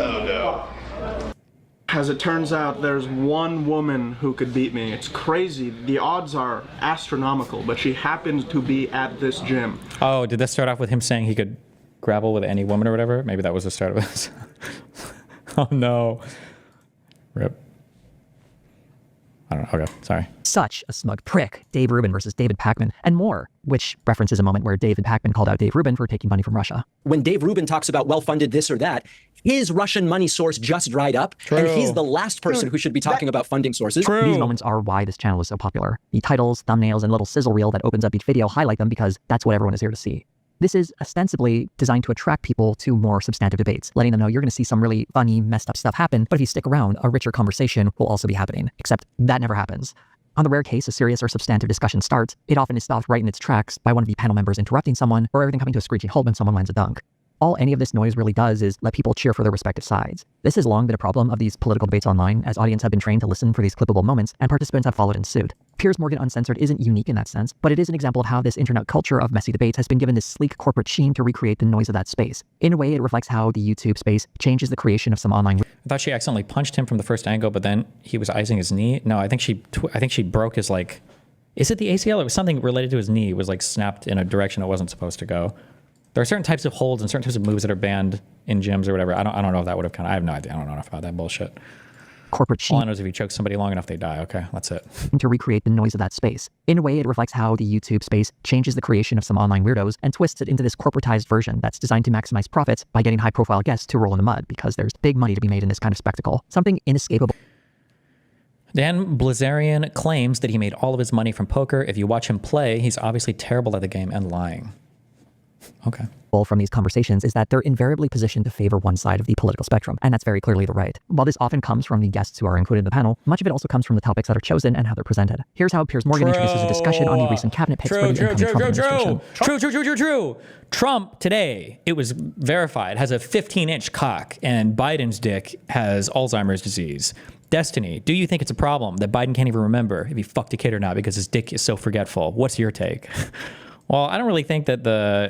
Oh no! As it turns out, there's one woman who could beat me. It's crazy. The odds are astronomical, but she happens to be at this gym. Oh, did this start off with him saying he could grapple with any woman or whatever? Maybe that was the start of this. Oh no. Rip. I don't know. Okay, sorry. Such a smug prick. Dave Rubin versus David Pakman, and more, which references a moment where David Pakman called out Dave Rubin for taking money from Russia. When Dave Rubin talks about well-funded this or that, his Russian money source just dried up, and he's the last person who should be talking about funding sources. These moments are why this channel is so popular. The titles, thumbnails, and little sizzle reel that opens up each video highlight them because that's what everyone is here to see. This is ostensibly designed to attract people to more substantive debates, letting them know you're going to see some really funny, messed up stuff happen, but if you stick around, a richer conversation will also be happening. Except that never happens. On the rare case a serious or substantive discussion starts, it often is stopped right in its tracks by one of the panel members interrupting someone, or everything coming to a screeching halt when someone lands a dunk. All any of this noise really does is let people cheer for their respective sides. This has long been a problem of these political debates online, as audience have been trained to listen for these clippable moments, and participants have followed in suit. Piers Morgan Uncensored isn't unique in that sense, but it is an example of how this internet culture of messy debates has been given this sleek corporate sheen to recreate the noise of that space. In a way, it reflects how the YouTube space changes the creation of some online... I thought she accidentally punched him from the first angle, but then he was icing his knee. No, I think she broke his, like... Is it the ACL? It was something related to his knee. It was like snapped in a direction it wasn't supposed to go. There are certain types of holds and certain types of moves that are banned in gyms or whatever. I don't know if that would have I have no idea. I don't know enough about that bullshit. Corporate sheen. All I know is if you choke somebody long enough, they die. Okay, that's it. To recreate the noise of that space. In a way, it reflects how the YouTube space changes the creation of some online weirdos and twists it into this corporatized version that's designed to maximize profits by getting high-profile guests to roll in the mud, because there's big money to be made in this kind of spectacle. Something inescapable. Dan Blazarian claims that he made all of his money from poker. If you watch him play, he's obviously terrible at the game and lying. Okay. From these conversations is that they're invariably positioned to favor one side of the political spectrum, and that's very clearly the right. While this often comes from the guests who are included in the panel, much of it also comes from the topics that are chosen and how they're presented. Here's how Piers Morgan introduces a discussion on the recent cabinet picks for the incoming Trump administration. True. Trump today, it was verified, has a 15-inch cock, and Biden's dick has Alzheimer's disease. Destiny, do you think it's a problem that Biden can't even remember if he fucked a kid or not because his dick is so forgetful? What's your take? Well, I don't really think that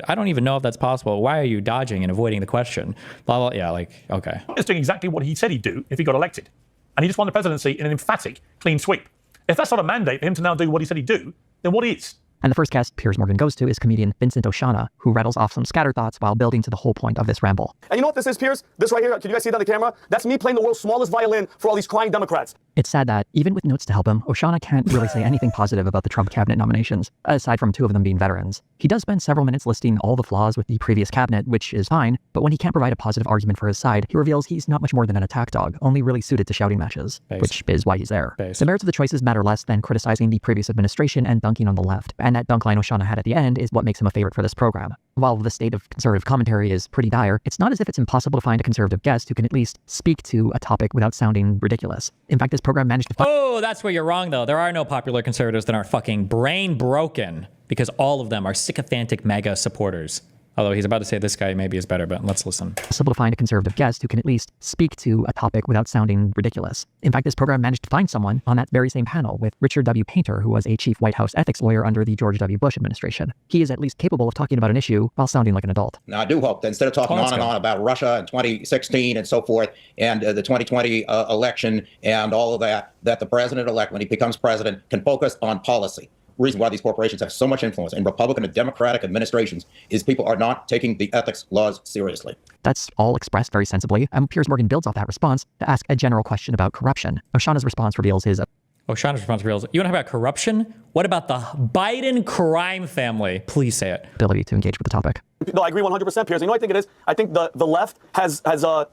I don't even know if that's possible. Why are you dodging and avoiding the question? Blah, blah, yeah, like, okay. He's doing exactly what he said he'd do if he got elected. And he just won the presidency in an emphatic clean sweep. If that's not a mandate for him to now do what he said he'd do, then what is? And the first guest Piers Morgan goes to is comedian Vincent Oshana, who rattles off some scattered thoughts while building to the whole point of this ramble. And you know what this is, Piers? This right here, can you guys see it on the camera? That's me playing the world's smallest violin for all these crying Democrats. It's sad that, even with notes to help him, Oshana can't really say anything positive about the Trump cabinet nominations, aside from 2 of them being veterans. He does spend several minutes listing all the flaws with the previous cabinet, which is fine, but when he can't provide a positive argument for his side, he reveals he's not much more than an attack dog, only really suited to shouting matches, which is why he's there. The merits of the choices matter less than criticizing the previous administration and dunking on the left, and that dunk line Oshana had at the end is what makes him a favorite for this program. While the state of conservative commentary is pretty dire, it's not as if it's impossible to find a conservative guest who can at least speak to a topic without sounding ridiculous. In fact, this program managed to Oh, that's where you're wrong, though. There are no popular conservatives that aren't fucking brain broken, because all of them are sycophantic MAGA supporters. Although he's about to say this guy maybe is better, but let's listen. Possible to find a conservative guest who can at least speak to a topic without sounding ridiculous. In fact, this program managed to find someone on that very same panel with Richard W. Painter, who was a chief White House ethics lawyer under the George W. Bush administration. He is at least capable of talking about an issue while sounding like an adult. Now, I do hope that instead of talking on and on about Russia and 2016 and so forth, and the 2020 election and all of that, that the president-elect, when he becomes president, can focus on policy. Reason why these corporations have so much influence in Republican and Democratic administrations is people are not taking the ethics laws seriously. That's all expressed very sensibly, and Piers Morgan builds off that response to ask a general question about corruption. Oshana's response reveals his... Oshana's response reveals, you want to talk about corruption? What about the Biden crime family? Please say it. Ability to engage with the topic. No, I agree 100%, Piers. You know what I think it is? I think the left has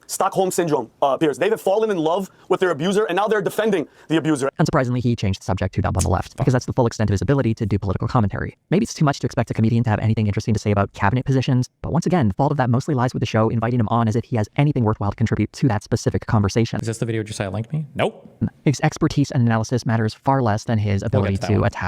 Stockholm syndrome, Piers. They've fallen in love with their abuser, and now they're defending the abuser. Unsurprisingly, he changed the subject to dump on the left, because that's the full extent of his ability to do political commentary. Maybe it's too much to expect a comedian to have anything interesting to say about cabinet positions, but once again, the fault of that mostly lies with the show inviting him on as if he has anything worthwhile to contribute to that specific conversation. Is this the video Josiah linked me? Nope. His expertise and analysis matters far less than his ability to attack.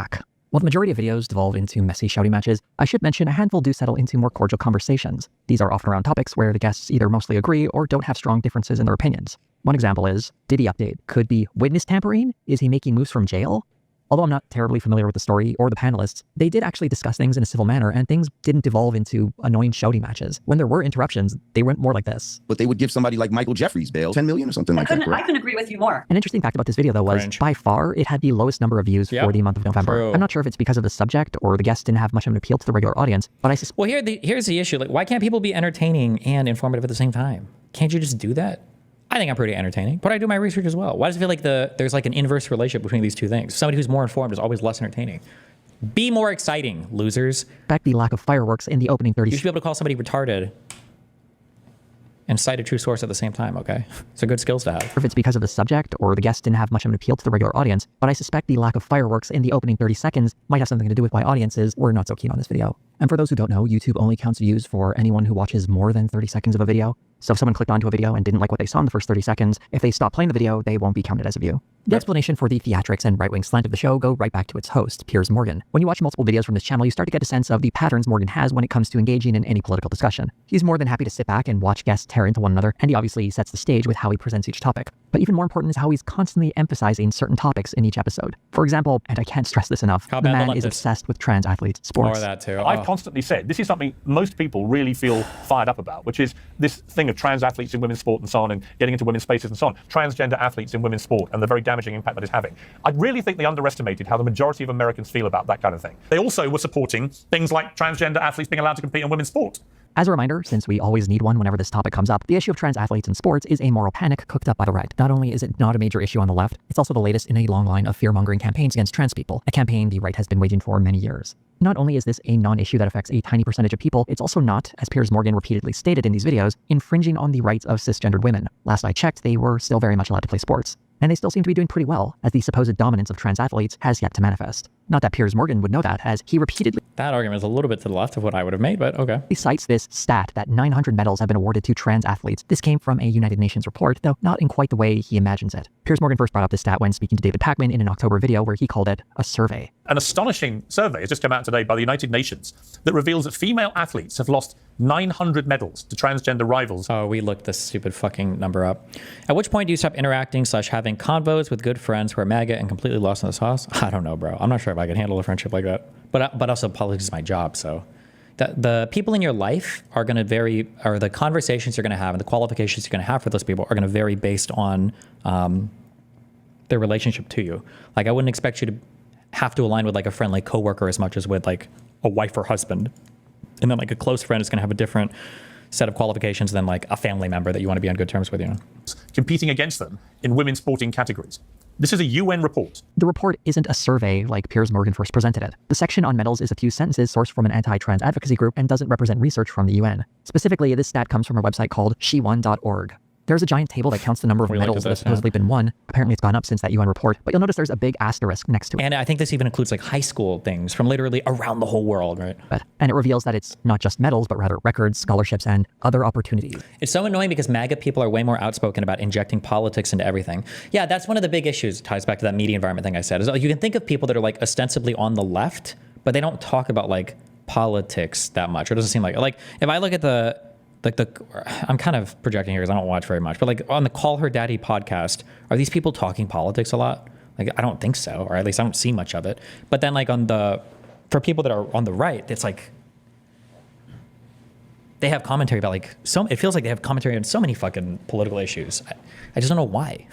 While the majority of videos devolve into messy shouting matches, I should mention a handful do settle into more cordial conversations. These are often around topics where the guests either mostly agree or don't have strong differences in their opinions. One example is, did he update? Could be witness tampering? Is he making moves from jail? Although I'm not terribly familiar with the story or the panelists, they did actually discuss things in a civil manner, and things didn't devolve into annoying shouting matches. When there were interruptions, they went more like this. But they would give somebody like Michael Jeffries bail, 10 million or something like that. I couldn't agree with you more. An interesting fact about this video, though, was by far it had the lowest number of views for the month of November. True. I'm not sure if it's because of the subject or the guests didn't have much of an appeal to the regular audience, but I Well, here's the issue. Like, why can't people be entertaining and informative at the same time? Can't you just do that? I think I'm pretty entertaining, but I do my research as well. Why does it feel like there's like an inverse relationship between these two things? Somebody who's more informed is always less entertaining. Be more exciting, losers. Back the lack of fireworks in the opening 30 You should be able to call somebody retarded and cite a true source at the same time, okay? It's a good skills to have. If it's because of the subject or the guests didn't have much of an appeal to the regular audience, but I suspect the lack of fireworks in the opening 30 seconds might have something to do with why audiences were not so keen on this video. And for those who don't know, YouTube only counts views for anyone who watches more than 30 seconds of a video. So if someone clicked onto a video and didn't like what they saw in the first 30 seconds, if they stop playing the video, they won't be counted as a view. The explanation for the theatrics and right-wing slant of the show go right back to its host, Piers Morgan. When you watch multiple videos from this channel, you start to get a sense of the patterns Morgan has when it comes to engaging in any political discussion. He's more than happy to sit back and watch guests tear into one another, and he obviously sets the stage with how he presents each topic. But even more important is how he's constantly emphasizing certain topics in each episode. For example, and I can't stress this enough, the man is obsessed with trans athletes sports. More of that too. I've constantly said, this is something most people really feel fired up about, which is this thing of trans athletes in women's sport and so on, and getting into women's spaces and so on. Transgender athletes in women's sport and the very damaging impact that is having. I really think they underestimated how the majority of Americans feel about that kind of thing. They also were supporting things like transgender athletes being allowed to compete in women's sport. As a reminder, since we always need one whenever this topic comes up, the issue of trans athletes in sports is a moral panic cooked up by the right. Not only is it not a major issue on the left, it's also the latest in a long line of fear-mongering campaigns against trans people, a campaign the right has been waging for many years. Not only is this a non-issue that affects a tiny percentage of people, it's also not, as Piers Morgan repeatedly stated in these videos, infringing on the rights of cisgendered women. Last I checked, they were still very much allowed to play sports. And they still seem to be doing pretty well, as the supposed dominance of trans athletes has yet to manifest. Not that Piers Morgan would know that, as he repeatedly... That argument is a little bit to the left of what I would have made, but okay. He cites this stat that 900 medals have been awarded to trans athletes. This came from a United Nations report, though not in quite the way he imagines it. Piers Morgan first brought up this stat when speaking to David Pakman in an October video where he called it a survey. An astonishing survey has just come out today by the United Nations that reveals that female athletes have lost 900 medals to transgender rivals. Oh, we looked this stupid fucking number up. At which point do you stop interacting / having convos with good friends who are MAGA and completely lost in the sauce? I don't know, bro. I'm not sure if I can handle a friendship like that. But also politics is my job, so. The people in your life are going to vary, or the conversations you're going to have and the qualifications you're going to have for those people are going to vary based on their relationship to you. Like, I wouldn't expect you to have to align with like a friendly coworker as much as with like a wife or husband. And then like a close friend is going to have a different set of qualifications than like a family member that you want to be on good terms with, you know. Competing against them in women's sporting categories. This is a UN report. The report isn't a survey like Piers Morgan first presented it. The section on medals is a few sentences sourced from an anti-trans advocacy group and doesn't represent research from the UN. Specifically, this stat comes from a website called shewon.org. There's a giant table that counts the number of medals that have supposedly been won. Apparently it's gone up since that UN report, but you'll notice there's a big asterisk next to it. And I think this even includes like high school things from literally around the whole world, right? And it reveals that it's not just medals, but rather records, scholarships, and other opportunities. It's so annoying because MAGA people are way more outspoken about injecting politics into everything. Yeah, that's one of the big issues. It ties back to that media environment thing I said. Is you can think of people that are like ostensibly on the left, but they don't talk about like politics that much. Or it doesn't seem like if I look at I'm kind of projecting here because I don't watch very much, but like on the Call Her Daddy podcast, are these people talking politics a lot? Like, I don't think so, or at least I don't see much of it. But then like for people that are on the right, it's like, they have commentary about like, it feels like they have commentary on so many fucking political issues. I just don't know why.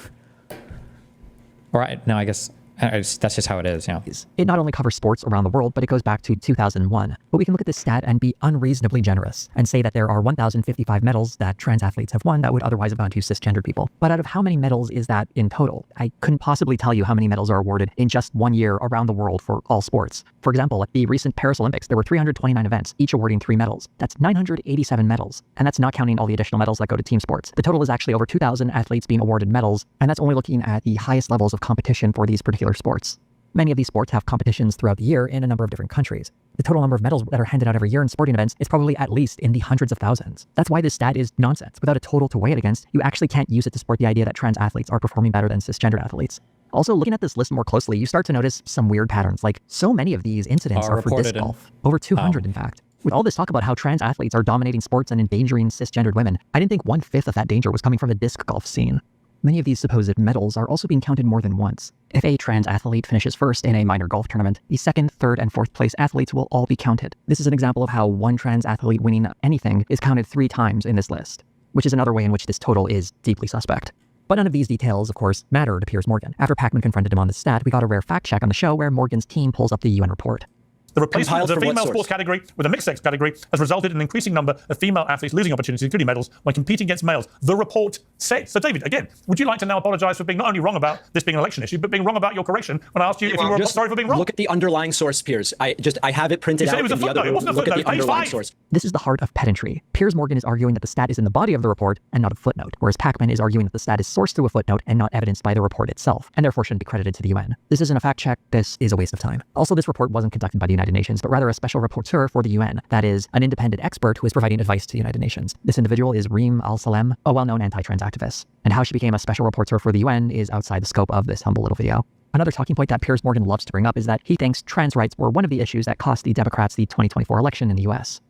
I guess that's just how it is, It not only covers sports around the world, but it goes back to 2001. But we can look at this stat and be unreasonably generous and say that there are 1,055 medals that trans athletes have won that would otherwise have gone to cisgendered people. But out of how many medals is that in total? I couldn't possibly tell you how many medals are awarded in just 1 year around the world for all sports. For example, at the recent Paris Olympics, there were 329 events, each awarding 3 medals. That's 987 medals. And that's not counting all the additional medals that go to team sports. The total is actually over 2,000 athletes being awarded medals, and that's only looking at the highest levels of competition for these particular sports. Many of these sports have competitions throughout the year in a number of different countries. The total number of medals that are handed out every year in sporting events is probably at least in the hundreds of thousands. That's why this stat is nonsense. Without a total to weigh it against, you actually can't use it to support the idea that trans athletes are performing better than cisgender athletes. Also, looking at this list more closely, you start to notice some weird patterns, like so many of these incidents are for disc golf. Over 200, in fact. With all this talk about how trans athletes are dominating sports and endangering cisgendered women, I didn't think 1/5 of that danger was coming from the disc golf scene. Many of these supposed medals are also being counted more than once. If a trans athlete finishes first in a minor golf tournament, the 2nd, 3rd, and 4th place athletes will all be counted. This is an example of how one trans athlete winning anything is counted 3 times in this list, which is another way in which this total is deeply suspect. But none of these details, of course, matter to Piers Morgan. After Pacman confronted him on this stat, we got a rare fact check on the show where Morgan's team pulls up the UN report. The replacement of the female sports category with a mixed sex category has resulted in an increasing number of female athletes losing opportunities, including medals, when competing against males. The report says. So, David, again, would you like to now apologise for being not only wrong about this being an election issue, but being wrong about your correction when I asked you if you were sorry for being wrong? Look at the underlying source, Piers. I have it printed out. It was a footnote. It wasn't a footnote. Look at the underlying source. This is the heart of pedantry. Piers Morgan is arguing that the stat is in the body of the report and not a footnote, whereas Pacman is arguing that the stat is sourced through a footnote and not evidenced by the report itself, and therefore shouldn't be credited to the UN. This isn't a fact check. This is a waste of time. Also, this report wasn't conducted by the United Nations, but rather a special rapporteur for the UN, that is, an independent expert who is providing advice to the United Nations. This individual is Reem Al-Salem, a well-known anti-trans activist. And how she became a special rapporteur for the UN is outside the scope of this humble little video. Another talking point that Piers Morgan loves to bring up is that he thinks trans rights were one of the issues that cost the Democrats the 2024 election in the US.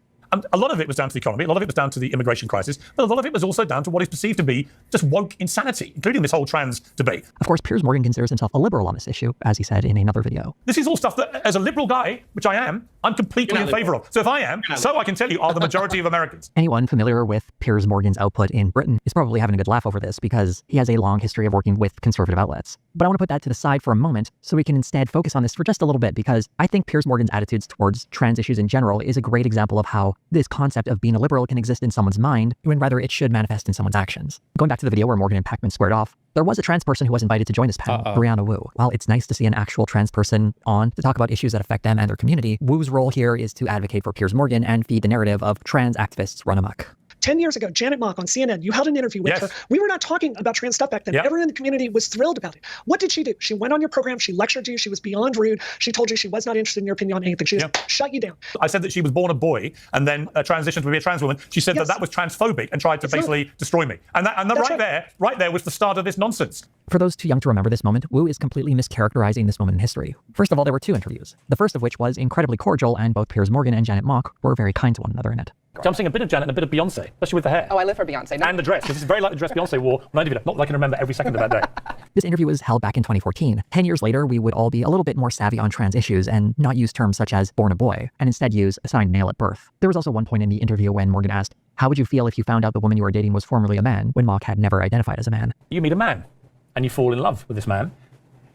A lot of it was down to the economy, a lot of it was down to the immigration crisis, but a lot of it was also down to what is perceived to be just woke insanity, including this whole trans debate. Of course, Piers Morgan considers himself a liberal on this issue, as he said in another video. This is all stuff that, as a liberal guy, which I am, I'm completely in favour of. So if I am, so I can tell you, are the majority of Americans. Anyone familiar with Piers Morgan's output in Britain is probably having a good laugh over this because he has a long history of working with conservative outlets. But I want to put that to the side for a moment so we can instead focus on this for just a little bit, because I think Piers Morgan's attitudes towards trans issues in general is a great example of how this concept of being a liberal can exist in someone's mind when rather it should manifest in someone's actions. Going back to the video where Morgan and Pacman squared off, there was a trans person who was invited to join this panel, Brianna Wu. While it's nice to see an actual trans person on to talk about issues that affect them and their community, Wu's role here is to advocate for Piers Morgan and feed the narrative of trans activists run amok. 10 years ago, Janet Mock on CNN, you held an interview with her. We were not talking about trans stuff back then. Everyone in the community was thrilled about it. What did she do? She went on your program. She lectured you. She was beyond rude. She told you she was not interested in your opinion on anything. She just shut you down. I said that she was born a boy and then transitioned to be a trans woman. She said that was transphobic and tried to basically destroy me. And right there was the start of this nonsense. For those too young to remember this moment, Wu is completely mischaracterizing this moment in history. First of all, there were 2 interviews. The first of which was incredibly cordial, and both Piers Morgan and Janet Mock were very kind to one another in it. So I'm seeing a bit of Janet and a bit of Beyonce, especially with the hair. Oh, I live for Beyonce. No. And the dress, because it's very like the dress Beyonce wore when I did it. Not that I can remember every second of that day. This interview was held back in 2014. 10 years later, we would all be a little bit more savvy on trans issues and not use terms such as born a boy, and instead use assigned male at birth. There was also one point in the interview when Morgan asked, how would you feel if you found out the woman you were dating was formerly a man, when Mock had never identified as a man? You meet a man, and you fall in love with this man,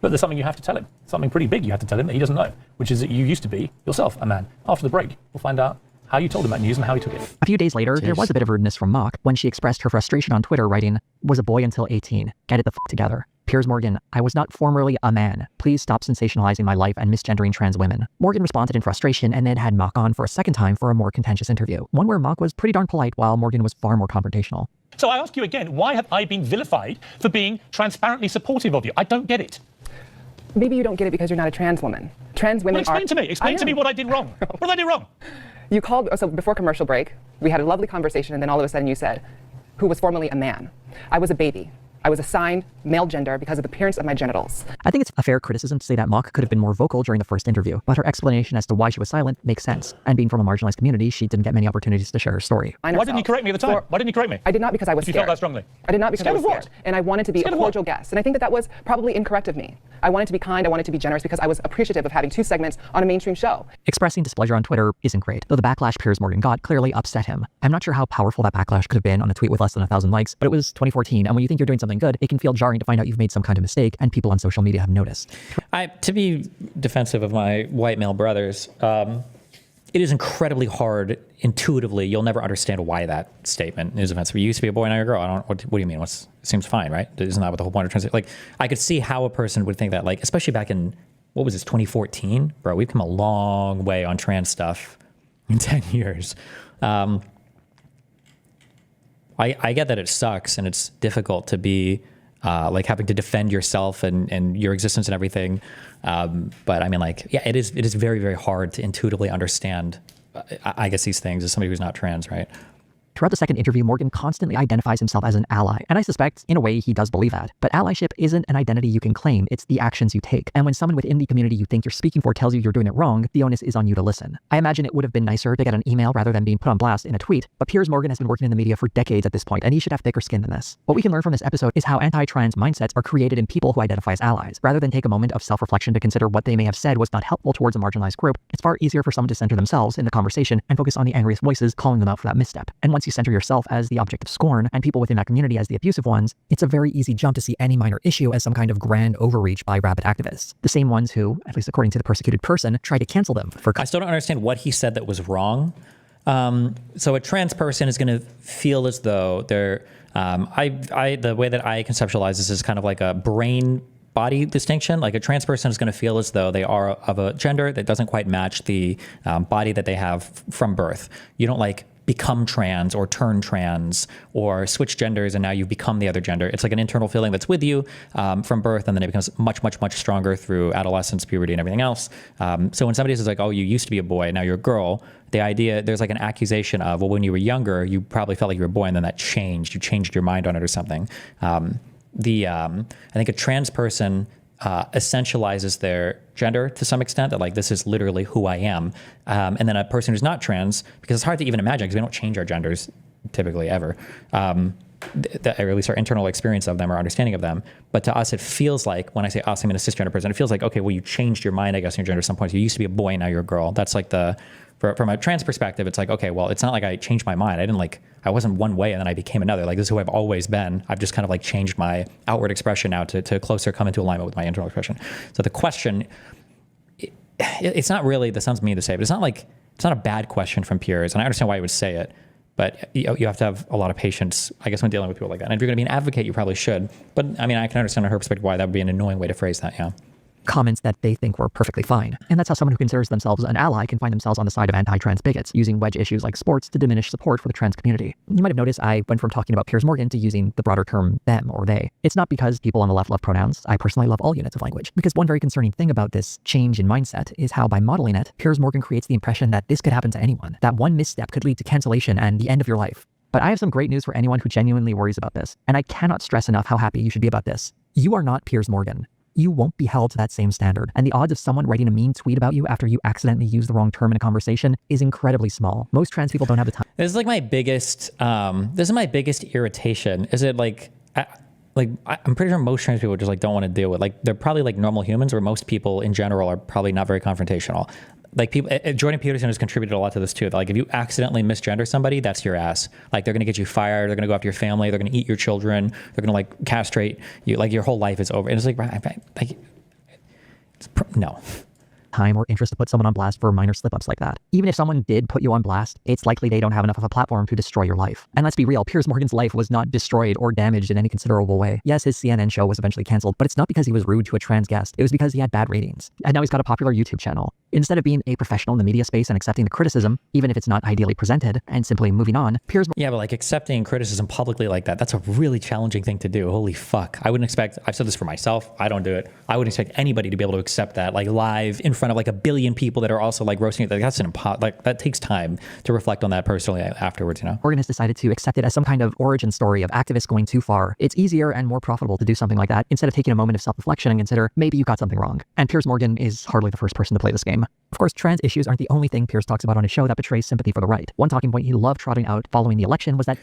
but there's something you have to tell him. Something pretty big you have to tell him that he doesn't know, which is that you used to be, yourself, a man. After the break, we'll find out how you told him that news and how he took it. A few days later, there was a bit of rudeness from Mock when she expressed her frustration on Twitter, writing, "Was a boy until 18. Get it the f*** together. Piers Morgan, I was not formerly a man. Please stop sensationalizing my life and misgendering trans women." Morgan responded in frustration and then had Mock on for a second time for a more contentious interview, one where Mock was pretty darn polite while Morgan was far more confrontational. So I ask you again, why have I been vilified for being transparently supportive of you? I don't get it. Maybe you don't get it because you're not a trans woman. Trans women Explain to me. Explain to me what I did wrong. What did I do wrong? You called, so before commercial break, we had a lovely conversation, and then all of a sudden you said, who was formerly a man. I was a baby. I was assigned male gender because of the appearance of my genitals. I think it's a fair criticism to say that Mock could have been more vocal during the first interview, but her explanation as to why she was silent makes sense. And being from a marginalized community, she didn't get many opportunities to share her story. Why didn't you correct me at the time? Why didn't you correct me? I did not because I was You scared. felt that strongly? I did not because I was Scared of scared. And I wanted to be a cordial guest. And I think that was probably incorrect of me. I wanted to be kind, I wanted to be generous because I was appreciative of having 2 segments on a mainstream show. Expressing displeasure on Twitter isn't great, though the backlash Piers Morgan got clearly upset him. I'm not sure how powerful that backlash could have been on a tweet with less than 1,000 likes, but it was 2014, and when you think you're doing something good, it can feel jarring to find out you've made some kind of mistake, and people on social media have noticed. To be defensive of my white male brothers, it is incredibly hard intuitively. You'll never understand why that statement is offensive. You used to be a boy, now you're a girl. What do you mean? It seems fine, right? Isn't that what the whole point of translation? Like, I could see how a person would think that, like, especially back in, what was this, 2014? Bro, we've come a long way on trans stuff in 10 years. I get that it sucks and it's difficult to be like having to defend yourself and your existence and everything. But I mean, like, yeah, it is very, very hard to intuitively understand, I guess, these things as somebody who's not trans, right? Throughout the second interview, Morgan constantly identifies himself as an ally, and I suspect, in a way, he does believe that. But allyship isn't an identity you can claim, it's the actions you take. And when someone within the community you think you're speaking for tells you you're doing it wrong, the onus is on you to listen. I imagine it would have been nicer to get an email rather than being put on blast in a tweet, but Piers Morgan has been working in the media for decades at this point, and he should have thicker skin than this. What we can learn from this episode is how anti-trans mindsets are created in people who identify as allies. Rather than take a moment of self-reflection to consider what they may have said was not helpful towards a marginalized group, it's far easier for someone to center themselves in the conversation and focus on the angriest voices calling them out for that misstep. And once you center yourself as the object of scorn and people within that community as the abusive ones, it's a very easy jump to see any minor issue as some kind of grand overreach by rabid activists. The same ones who, at least according to the persecuted person, try to cancel them for... I still don't understand what he said that was wrong. So a trans person is going to feel as though they're... the way that I conceptualize this is kind of like a brain body distinction. Like, a trans person is going to feel as though they are of a gender that doesn't quite match the body that they have from birth. You don't like become trans or turn trans or switch genders and now you've become the other gender. It's like an internal feeling that's with you from birth, and then it becomes much, much, much stronger through adolescence, puberty, and everything else. So when somebody says like, oh, you used to be a boy, now you're a girl, the idea, there's like an accusation of, well, when you were younger, you probably felt like you were a boy and then that changed. You changed your mind on it or something. I think a trans person essentializes their gender to some extent, that like, this is literally who I am. And then a person who's not trans, because it's hard to even imagine because we don't change our genders typically ever, or at least our internal experience of them or understanding of them. But to us, it feels like, when I say us, I mean a cisgender person, it feels like, okay, well, you changed your mind, I guess, in your gender at some point. You used to be a boy, now you're a girl. That's like from a trans perspective, it's like, okay, well, it's not like I changed my mind. I wasn't one way and then I became another. Like, this is who I've always been. I've just kind of like changed my outward expression now to closer come into alignment with my internal expression. So the question, it's not really, this sounds mean to say, but it's not a bad question from Piers. And I understand why he would say it, but you have to have a lot of patience, I guess, when dealing with people like that. And if you're going to be an advocate, you probably should. But I mean, I can understand on her perspective why that would be an annoying way to phrase that, yeah. Comments that they think were perfectly fine. And that's how someone who considers themselves an ally can find themselves on the side of anti-trans bigots, using wedge issues like sports to diminish support for the trans community. You might have noticed I went from talking about Piers Morgan to using the broader term them or they. It's not because people on the left love pronouns. I personally love all units of language. Because one very concerning thing about this change in mindset is how, by modeling it, Piers Morgan creates the impression that this could happen to anyone, that one misstep could lead to cancellation and the end of your life. But I have some great news for anyone who genuinely worries about this, and I cannot stress enough how happy you should be about this. You are not Piers Morgan. You won't be held to that same standard, and the odds of someone writing a mean tweet about you after you accidentally use the wrong term in a conversation is incredibly small. Most trans people don't have the time. This is like my biggest, irritation. Is it like I'm pretty sure most trans people just like don't want to deal with, like, they're probably like normal humans, where most people in general are probably not very confrontational. Like, people, Jordan Peterson has contributed a lot to this too. Like, if you accidentally misgender somebody, that's your ass. Like, they're going to get you fired. They're going to go after your family. They're going to eat your children. They're going to like castrate you. Like, your whole life is over. And it's like no. time or interest to put someone on blast for minor slip-ups like that. Even if someone did put you on blast, it's likely they don't have enough of a platform to destroy your life. And let's be real, Piers Morgan's life was not destroyed or damaged in any considerable way. Yes, his CNN show was eventually canceled, but it's not because he was rude to a trans guest. It was because he had bad ratings. And now he's got a popular YouTube channel. Instead of being a professional in the media space and accepting the criticism, even if it's not ideally presented, and simply moving on, Piers... Yeah, but like accepting criticism publicly like that, that's a really challenging thing to do. Holy fuck. I wouldn't expect, I've said this for myself, I don't do it. I wouldn't expect anybody to be able to accept that like live in front of like a billion people that are also like roasting it. Like that's like that takes time to reflect on that personally afterwards, you know? Morgan has decided to accept it as some kind of origin story of activists going too far. It's easier and more profitable to do something like that instead of taking a moment of self-reflection and consider maybe you got something wrong. And Piers Morgan is hardly the first person to play this game. Of course, trans issues aren't the only thing Piers talks about on his show that betrays sympathy for the right. One talking point he loved trotting out following the election was that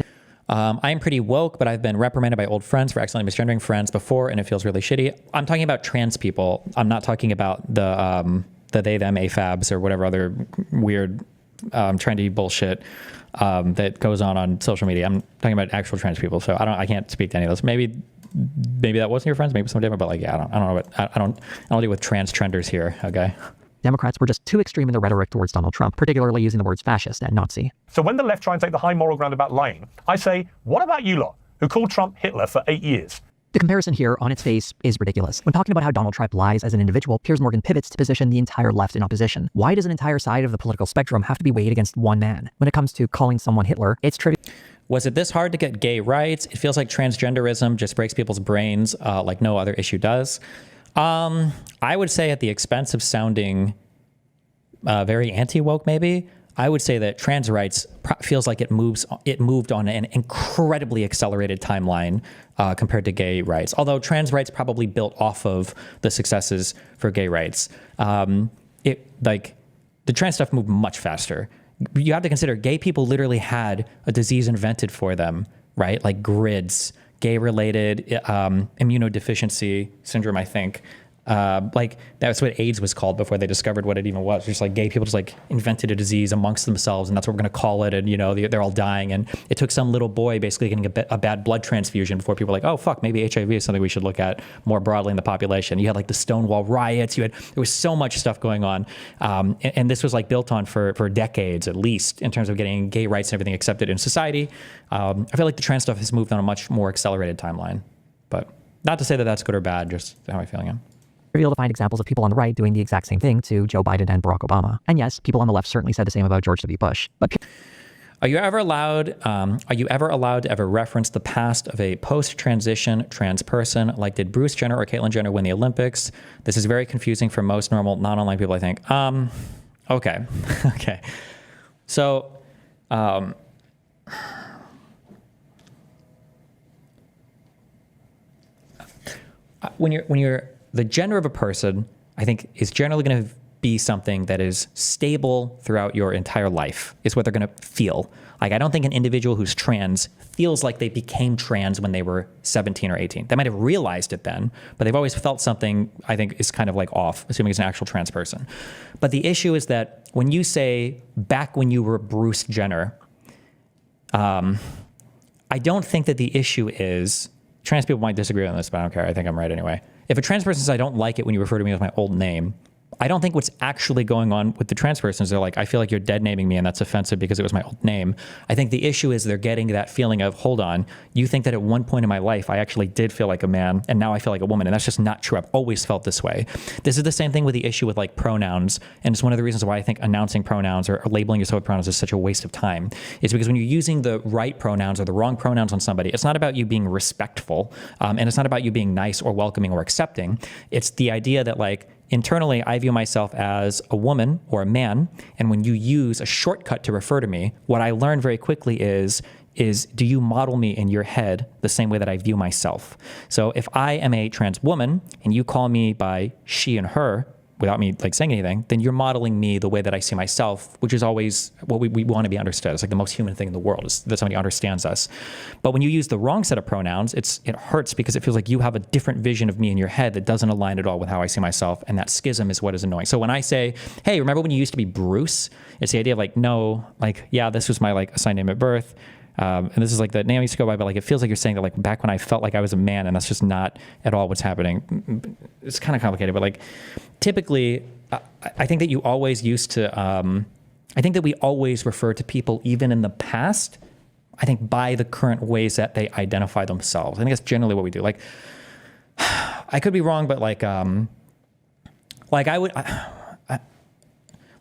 I'm pretty woke, but I've been reprimanded by old friends for accidentally misgendering friends before, and it feels really shitty. I'm talking about trans people. I'm not talking about the they, them, AFABs, or whatever other weird trendy bullshit that goes on social media. I'm talking about actual trans people, so I can't speak to any of those. Maybe that wasn't your friends, maybe something different, but like, yeah, I don't deal with trans trenders here, okay? Democrats were just too extreme in their rhetoric towards Donald Trump, particularly using the words fascist and Nazi. So when the left try and take the high moral ground about lying, I say, what about you lot, who called Trump Hitler for 8 years? The comparison here on its face is ridiculous. When talking about how Donald Trump lies as an individual, Piers Morgan pivots to position the entire left in opposition. Why does an entire side of the political spectrum have to be weighed against one man? When it comes to calling someone Hitler, it's trivial. Was it this hard to get gay rights? It feels like transgenderism just breaks people's brains like no other issue does. I would say at the expense of sounding very anti-woke, maybe, I would say that trans rights feels like it moved on an incredibly accelerated timeline compared to gay rights. Although trans rights probably built off of the successes for gay rights. Like the trans stuff moved much faster. You have to consider gay people literally had a disease invented for them, right? Like GRIDS, gay-related immunodeficiency syndrome, I think. Like that's what AIDS was called before they discovered what it even was. Just like gay people just like invented a disease amongst themselves, and that's what we're going to call it. And you know, they're all dying. And it took some little boy basically getting a bad blood transfusion before people were like, oh fuck, maybe HIV is something we should look at more broadly in the population. You had like the Stonewall riots. There was so much stuff going on, and this was like built on for decades at least in terms of getting gay rights and everything accepted in society. I feel like the trans stuff has moved on a much more accelerated timeline, but not to say that that's good or bad. Just how I'm feeling. Trivial to find examples of people on the right doing the exact same thing to Joe Biden and Barack Obama. And yes, people on the left certainly said the same about George W. Bush. But Are you ever allowed to ever reference the past of a post-transition trans person? Like, did Bruce Jenner or Caitlyn Jenner win the Olympics? This is very confusing for most normal non-online people, I think. Okay. Okay. So, when you're the gender of a person, I think is generally going to be something that is stable throughout your entire life, is what they're going to feel. Like, I don't think an individual who's trans feels like they became trans when they were 17 or 18. They might have realized it then, but they've always felt something, I think, is kind of like off, assuming it's an actual trans person. But the issue is that when you say back when you were Bruce Jenner, I don't think that the issue is, trans people might disagree on this, but I don't care. I think I'm right anyway. If a trans person says, I don't like it when you refer to me with my old name, I don't think what's actually going on with the trans person is they're like, I feel like you're dead naming me and that's offensive because it was my old name. I think the issue is they're getting that feeling of, hold on, you think that at one point in my life, I actually did feel like a man and now I feel like a woman. And that's just not true. I've always felt this way. This is the same thing with the issue with like pronouns. And it's one of the reasons why I think announcing pronouns or labeling yourself with pronouns is such a waste of time. It's because when you're using the right pronouns or the wrong pronouns on somebody, it's not about you being respectful. And it's not about you being nice or welcoming or accepting. It's the idea that like, internally, I view myself as a woman or a man, and when you use a shortcut to refer to me, what I learned very quickly is do you model me in your head the same way that I view myself? So if I am a trans woman and you call me by she and her, without me like saying anything, then you're modeling me the way that I see myself, which is always what we want to be understood. It's like the most human thing in the world is that somebody understands us. But when you use the wrong set of pronouns, it hurts because it feels like you have a different vision of me in your head that doesn't align at all with how I see myself. And that schism is what is annoying. So when I say, hey, remember when you used to be Bruce? It's the idea of like, no, like, yeah, this was my like assigned name at birth. And this is like the name I used to go by, but like it feels like you're saying that like back when I felt like I was a man, and that's just not at all what's happening. It's kind of complicated, but like typically I think that you always used to, I think that we always refer to people, even in the past, I think by the current ways that they identify themselves. I think that's generally what we do. Like, I could be wrong, but like I would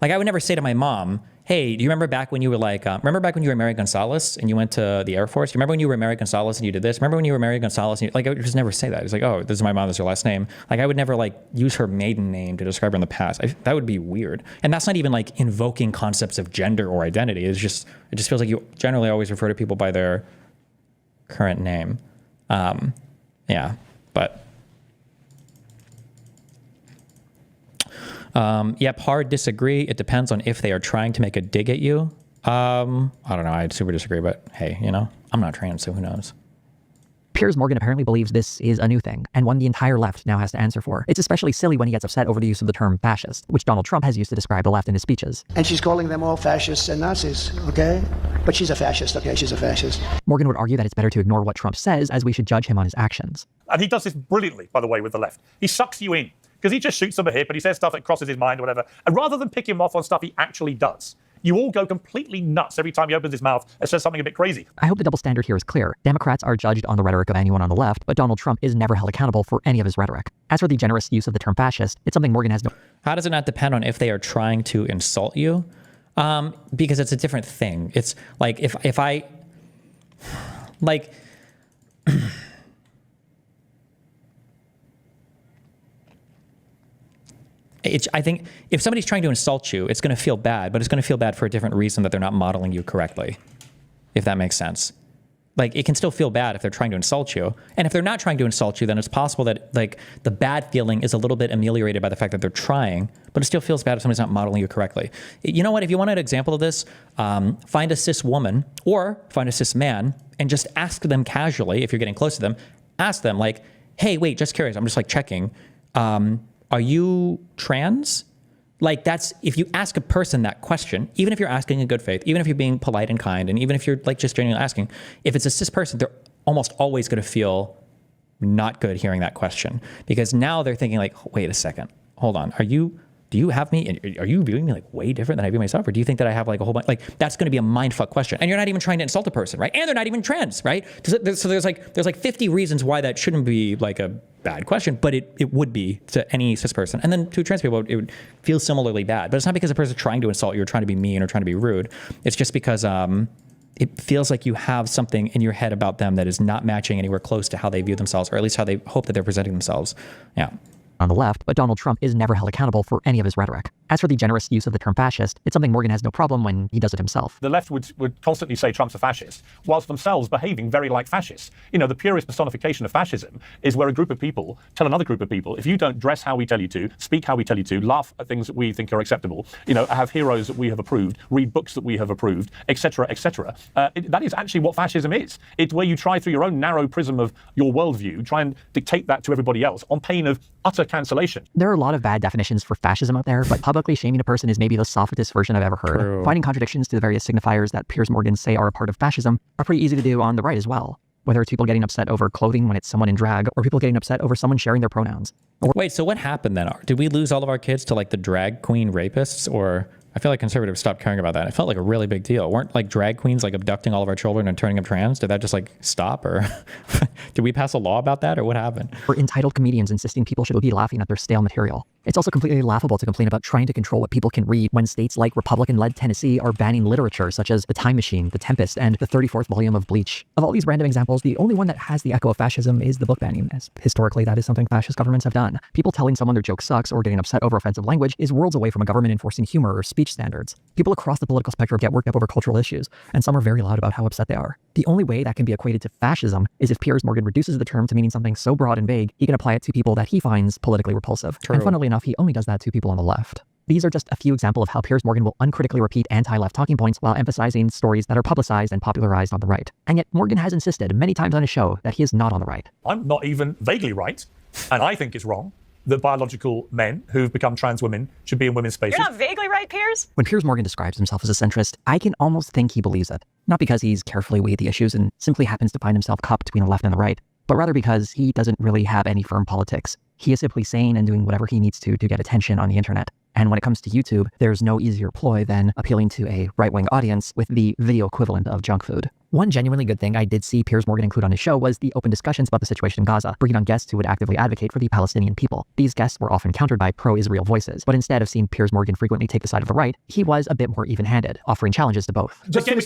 never say to my mom, hey, do you remember back when you were like, remember back when you were Mary Gonzalez and you went to the Air Force? You remember when you were Mary Gonzalez and you did this? Remember when you were Mary Gonzalez? And like, I would just never say that. It's like, oh, this is my mom, this is her last name. Like, I would never like use her maiden name to describe her in the past. That would be weird. And that's not even like invoking concepts of gender or identity. It just feels like you generally always refer to people by their current name. Yeah, but. Yep, hard disagree. It depends on if they are trying to make a dig at you. I don't know. I'd super disagree, but hey, you know, I'm not trans, so who knows? Piers Morgan apparently believes this is a new thing, and one the entire left now has to answer for. It's especially silly when he gets upset over the use of the term fascist, which Donald Trump has used to describe the left in his speeches. And she's calling them all fascists and Nazis, okay? But she's a fascist, okay? She's a fascist. Morgan would argue that it's better to ignore what Trump says, as we should judge him on his actions. And he does this brilliantly, by the way, with the left. He sucks you in. Because he just shoots them a hip and he says stuff that crosses his mind or whatever. And rather than pick him off on stuff he actually does, you all go completely nuts every time he opens his mouth and says something a bit crazy. I hope the double standard here is clear. Democrats are judged on the rhetoric of anyone on the left, but Donald Trump is never held accountable for any of his rhetoric. As for the generous use of the term fascist, it's something Morgan has no... How does it not depend on if they are trying to insult you? Because it's a different thing. It's like if I... Like... I think if somebody's trying to insult you, it's going to feel bad, but it's going to feel bad for a different reason, that they're not modeling you correctly, if that makes sense. Like, it can still feel bad if they're trying to insult you. And if they're not trying to insult you, then it's possible that like the bad feeling is a little bit ameliorated by the fact that they're trying, but it still feels bad if somebody's not modeling you correctly. You know what? If you want an example of this, find a cis woman or find a cis man and just ask them casually, if you're getting close to them, ask them like, hey, wait, just curious. I'm just like checking. Are you trans? Like, that's, if you ask a person that question, even if you're asking in good faith, even if you're being polite and kind, and even if you're like just genuinely asking, if it's a cis person, they're almost always going to feel not good hearing that question, because now they're thinking like, wait a second, hold on. Do you have me, are you viewing me like way different than I view myself? Or do you think that I have like a whole bunch, like that's going to be a mindfuck question. And you're not even trying to insult a person, right? And they're not even trans, right? So there's like 50 reasons why that shouldn't be like a bad question, but it would be to any cis person. And then to trans people, it would feel similarly bad. But it's not because the person's trying to insult you or trying to be mean or trying to be rude. It's just because it feels like you have something in your head about them that is not matching anywhere close to how they view themselves, or at least how they hope that they're presenting themselves. Yeah. On the left, but Donald Trump is never held accountable for any of his rhetoric. As for the generous use of the term fascist, it's something Morgan has no problem when he does it himself. The left would constantly say Trump's a fascist, whilst themselves behaving very like fascists. You know, the purest personification of fascism is where a group of people tell another group of people, if you don't dress how we tell you to, speak how we tell you to, laugh at things that we think are acceptable, you know, have heroes that we have approved, read books that we have approved, etc., etc. That is actually what fascism is. It's where you try through your own narrow prism of your worldview, try and dictate that to everybody else on pain of utter cancellation. There are a lot of bad definitions for fascism out there, but publicly shaming a person is maybe the softest version I've ever heard. True. Finding contradictions to the various signifiers that Piers Morgan say are a part of fascism are pretty easy to do on the right as well. Whether it's people getting upset over clothing when it's someone in drag, or people getting upset over someone sharing their pronouns. Wait, so what happened then? Did we lose all of our kids to like the drag queen rapists? Or I feel like conservatives stopped caring about that. It felt like a really big deal. Weren't like drag queens like abducting all of our children and turning them trans? Did that just like stop, or did we pass a law about that, or what happened? For entitled comedians insisting people should be laughing at their stale material. It's also completely laughable to complain about trying to control what people can read when states like Republican-led Tennessee are banning literature such as The Time Machine, The Tempest, and the 34th volume of Bleach. Of all these random examples, the only one that has the echo of fascism is the book banning, as historically that is something fascist governments have done. People telling someone their joke sucks or getting upset over offensive language is worlds away from a government enforcing humor or speech standards. People across the political spectrum get worked up over cultural issues, and some are very loud about how upset they are. The only way that can be equated to fascism is if Piers Morgan reduces the term to meaning something so broad and vague, he can apply it to people that he finds politically repulsive. True. And funnily enough, he only does that to people on the left. These are just a few examples of how Piers Morgan will uncritically repeat anti-left talking points while emphasizing stories that are publicized and popularized on the right. And yet Morgan has insisted many times on his show that he is not on the right. I'm not even vaguely right, and I think it's wrong that biological men who've become trans women should be in women's spaces. You're not vaguely right, Piers? When Piers Morgan describes himself as a centrist, I can almost think he believes it. Not because he's carefully weighed the issues and simply happens to find himself cupped between the left and the right, but rather because he doesn't really have any firm politics. He is simply saying and doing whatever he needs to get attention on the internet. And when it comes to YouTube, there's no easier ploy than appealing to a right-wing audience with the video equivalent of junk food. One genuinely good thing I did see Piers Morgan include on his show was the open discussions about the situation in Gaza, bringing on guests who would actively advocate for the Palestinian people. These guests were often countered by pro-Israel voices, but instead of seeing Piers Morgan frequently take the side of the right, he was a bit more even-handed, offering challenges to both. Again,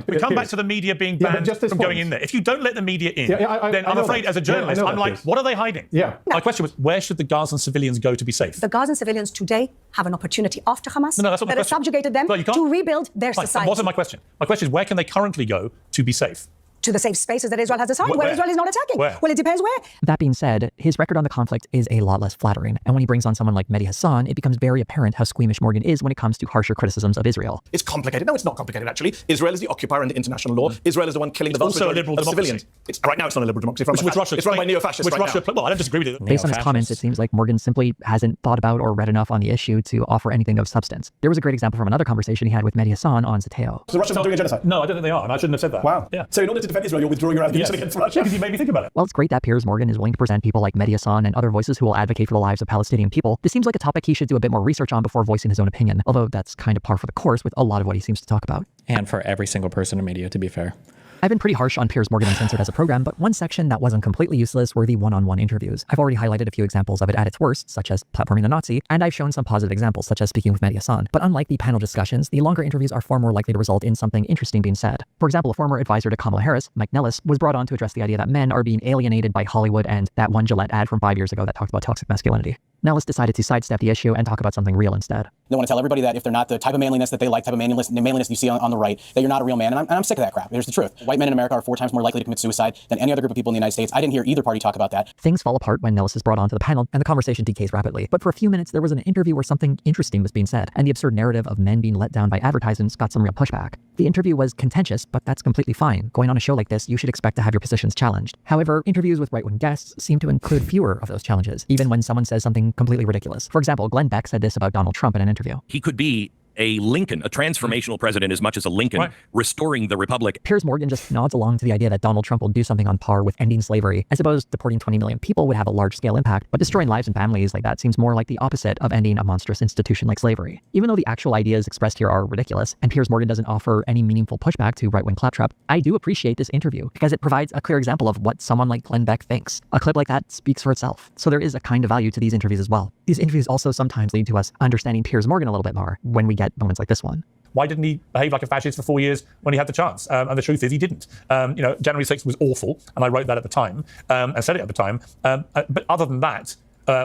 we come back to the media being banned from going in there. If you don't let the media in, then I'm afraid as a journalist, I'm like, what are they hiding? My question was, where should the Gazan civilians go to be safe? The Gazan civilians today have an opportunity after Hamas that's not my that has question. subjugated them to rebuild their society. That wasn't my question. My question is, where can they currently go to be safe? To the safe spaces that Israel has assigned, where Israel is not attacking. Where? Well, it depends where. That being said, his record on the conflict is a lot less flattering, and when he brings on someone like Mehdi Hassan, it becomes very apparent how squeamish Morgan is when it comes to harsher criticisms of Israel. It's complicated. No, it's not complicated, actually. Israel is the occupier under international law. Israel is the one killing the vast majority of civilians. Right now, it's not a liberal democracy. It's run by neo-fascists right now. Well, I don't disagree with it. Based on his comments, it seems like Morgan simply hasn't thought about or read enough on the issue to offer anything of substance. There was a great example from another conversation he had with Mehdi Hassan on Zateo. So the Russians are doing a genocide? No, I don't think they are, and I shouldn't have said that. Wow. Yeah. So in order to defend Israel, you're withdrawing your allegations against Russia? Because you made me think about it. Well, it's great that Piers Morgan is willing to present people like Mehdi Hassan and other voices who will advocate for the lives of Palestinian people. This seems like a topic he should do a bit more research on before voicing his own opinion, although that's kind of par for the course with a lot of what he seems to talk about. And for every single person in media, to be fair. I've been pretty harsh on Piers Morgan Uncensored as a program, but one section that wasn't completely useless were the one-on-one interviews. I've already highlighted a few examples of it at its worst, such as platforming a Nazi, and I've shown some positive examples, such as speaking with Mehdi Hassan. But unlike the panel discussions, the longer interviews are far more likely to result in something interesting being said. For example, a former advisor to Kamala Harris, Mike Nellis, was brought on to address the idea that men are being alienated by Hollywood and that one Gillette ad from 5 years ago that talked about toxic masculinity. Nellis decided to sidestep the issue and talk about something real instead. They want to tell everybody that if they're not the type of manliness that they like, type of manliness you see on the right, that you're not a real man. And I'm sick of that crap. Here's the truth. White men in America are 4 times more likely to commit suicide than any other group of people in the United States. I didn't hear either party talk about that. Things fall apart when Nellis is brought onto the panel and the conversation decays rapidly. But for a few minutes, there was an interview where something interesting was being said, and the absurd narrative of men being let down by advertisements got some real pushback. The interview was contentious, but that's completely fine. Going on a show like this, you should expect to have your positions challenged. However, interviews with right-wing guests seem to include fewer of those challenges, even when someone says something completely ridiculous. For example, Glenn Beck said this about Donald Trump in an interview. He could be a Lincoln, a transformational president as much as a Lincoln, restoring the republic. Piers Morgan just nods along to the idea that Donald Trump will do something on par with ending slavery. I suppose deporting 20 million people would have a large-scale impact, but destroying lives and families like that seems more like the opposite of ending a monstrous institution like slavery. Even though the actual ideas expressed here are ridiculous, and Piers Morgan doesn't offer any meaningful pushback to right-wing claptrap, I do appreciate this interview because it provides a clear example of what someone like Glenn Beck thinks. A clip like that speaks for itself. So there is a kind of value to these interviews as well. These interviews also sometimes lead to us understanding Piers Morgan a little bit more when we get moments like this one. Why didn't he behave like a fascist for 4 years when he had the chance? And the truth is he didn't. January 6th was awful, and I wrote that at the time, and said it at the time. But other than that,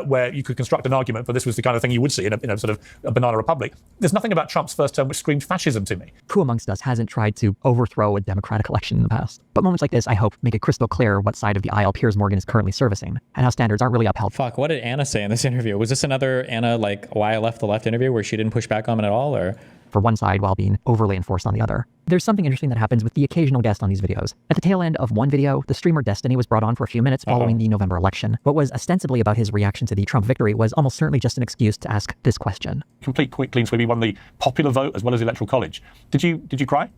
where you could construct an argument for this was the kind of thing you would see in a sort of a banana republic, there's nothing about Trump's first term which screamed fascism to me. Who amongst us hasn't tried to overthrow a democratic election in the past? But moments like this, I hope, make it crystal clear what side of the aisle Piers Morgan is currently servicing, and how standards aren't really upheld. Fuck, what did Anna say in this interview? Was this another Anna, like, why I left the left interview where she didn't push back on it at all, or...? For one side while being overly enforced on the other. There's something interesting that happens with the occasional guest on these videos. At the tail end of one video, the streamer Destiny was brought on for a few minutes following the November election. What was ostensibly about his reaction to the Trump victory was almost certainly just an excuse to ask this question. Complete quick clean sweep. He won the popular vote as well as the electoral college. Did you cry?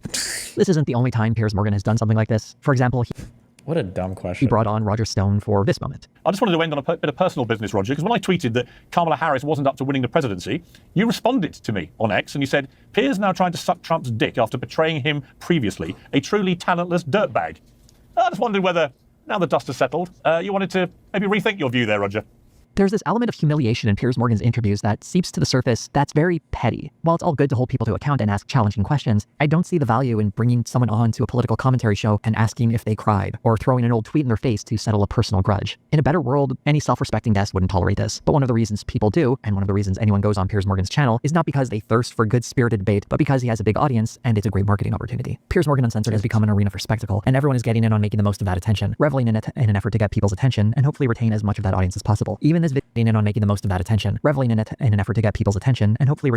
This isn't the only time Piers Morgan has done something like this. For example, what a dumb question. He brought on Roger Stone for this moment. I just wanted to end on a bit of personal business, Roger, because when I tweeted that Kamala Harris wasn't up to winning the presidency, you responded to me on X and you said, Piers now trying to suck Trump's dick after betraying him previously, a truly talentless dirtbag. I just wondered whether, now the dust has settled, you wanted to maybe rethink your view there, Roger. There's this element of humiliation in Piers Morgan's interviews that seeps to the surface that's very petty. While it's all good to hold people to account and ask challenging questions, I don't see the value in bringing someone on to a political commentary show and asking if they cried, or throwing an old tweet in their face to settle a personal grudge. In a better world, any self-respecting guest wouldn't tolerate this. But one of the reasons people do, and one of the reasons anyone goes on Piers Morgan's channel, is not because they thirst for good-spirited debate, but because he has a big audience and it's a great marketing opportunity. Piers Morgan Uncensored has become an arena for spectacle, and everyone is getting in on making the most of that attention, reveling in it in an effort to get people's attention, and hopefully retain as much of that audience as possible. Even this video getting in on making the most of that attention, reveling in it in an effort to get people's attention, and hopefully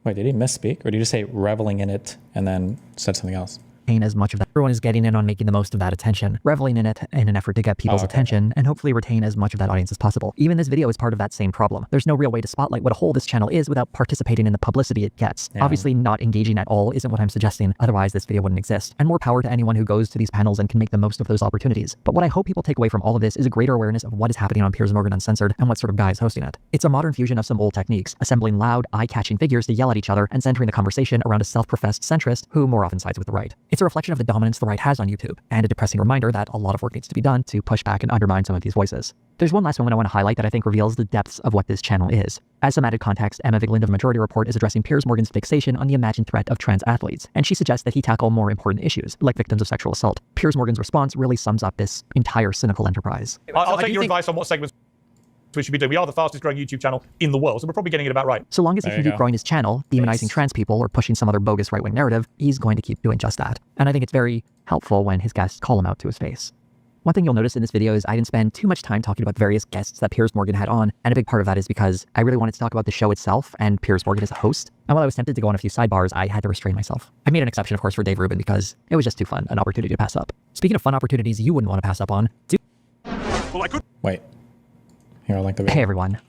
Wait, did he misspeak? Or did you just say reveling in it and then said something else? Retain as much of that Everyone is getting in on making the most of that attention, reveling in it in an effort to get people's attention and hopefully retain as much of that audience as possible. Even this video is part of that same problem. There's no real way to spotlight what a whole this channel is without participating in the publicity it gets. Obviously, not engaging at all isn't what I'm suggesting, otherwise this video wouldn't exist. And more power to anyone who goes to these panels and can make the most of those opportunities. But what I hope people take away from all of this is a greater awareness of what is happening on Piers Morgan Uncensored and what sort of guy is hosting it. It's a modern fusion of some old techniques, assembling loud, eye-catching figures to yell at each other and centering the conversation around a self-professed centrist who more often sides with the right. It's a reflection of the dominance the right has on YouTube, and a depressing reminder that a lot of work needs to be done to push back and undermine some of these voices. There's one last moment I want to highlight that I think reveals the depths of what this channel is. As some added context, Emma Vigeland of Majority Report is addressing Piers Morgan's fixation on the imagined threat of trans athletes, and she suggests that he tackle more important issues, like victims of sexual assault. Piers Morgan's response really sums up this entire cynical enterprise. I'll take your advice on what segments we should be doing. We are the fastest growing YouTube channel in the world, so we're probably getting it about right. So long as he can keep growing his channel, demonizing trans people or pushing some other bogus right-wing narrative, he's going to keep doing just that. And I think it's very helpful when his guests call him out to his face. One thing you'll notice in this video is I didn't spend too much time talking about various guests that Piers Morgan had on, and a big part of that is because I really wanted to talk about the show itself and Piers Morgan as a host. And while I was tempted to go on a few sidebars, I had to restrain myself. I made an exception, of course, for Dave Rubin because it was just too fun, an opportunity to pass up. Speaking of fun opportunities you wouldn't want to pass up on, Wait. Here, I like the video. Hey everyone.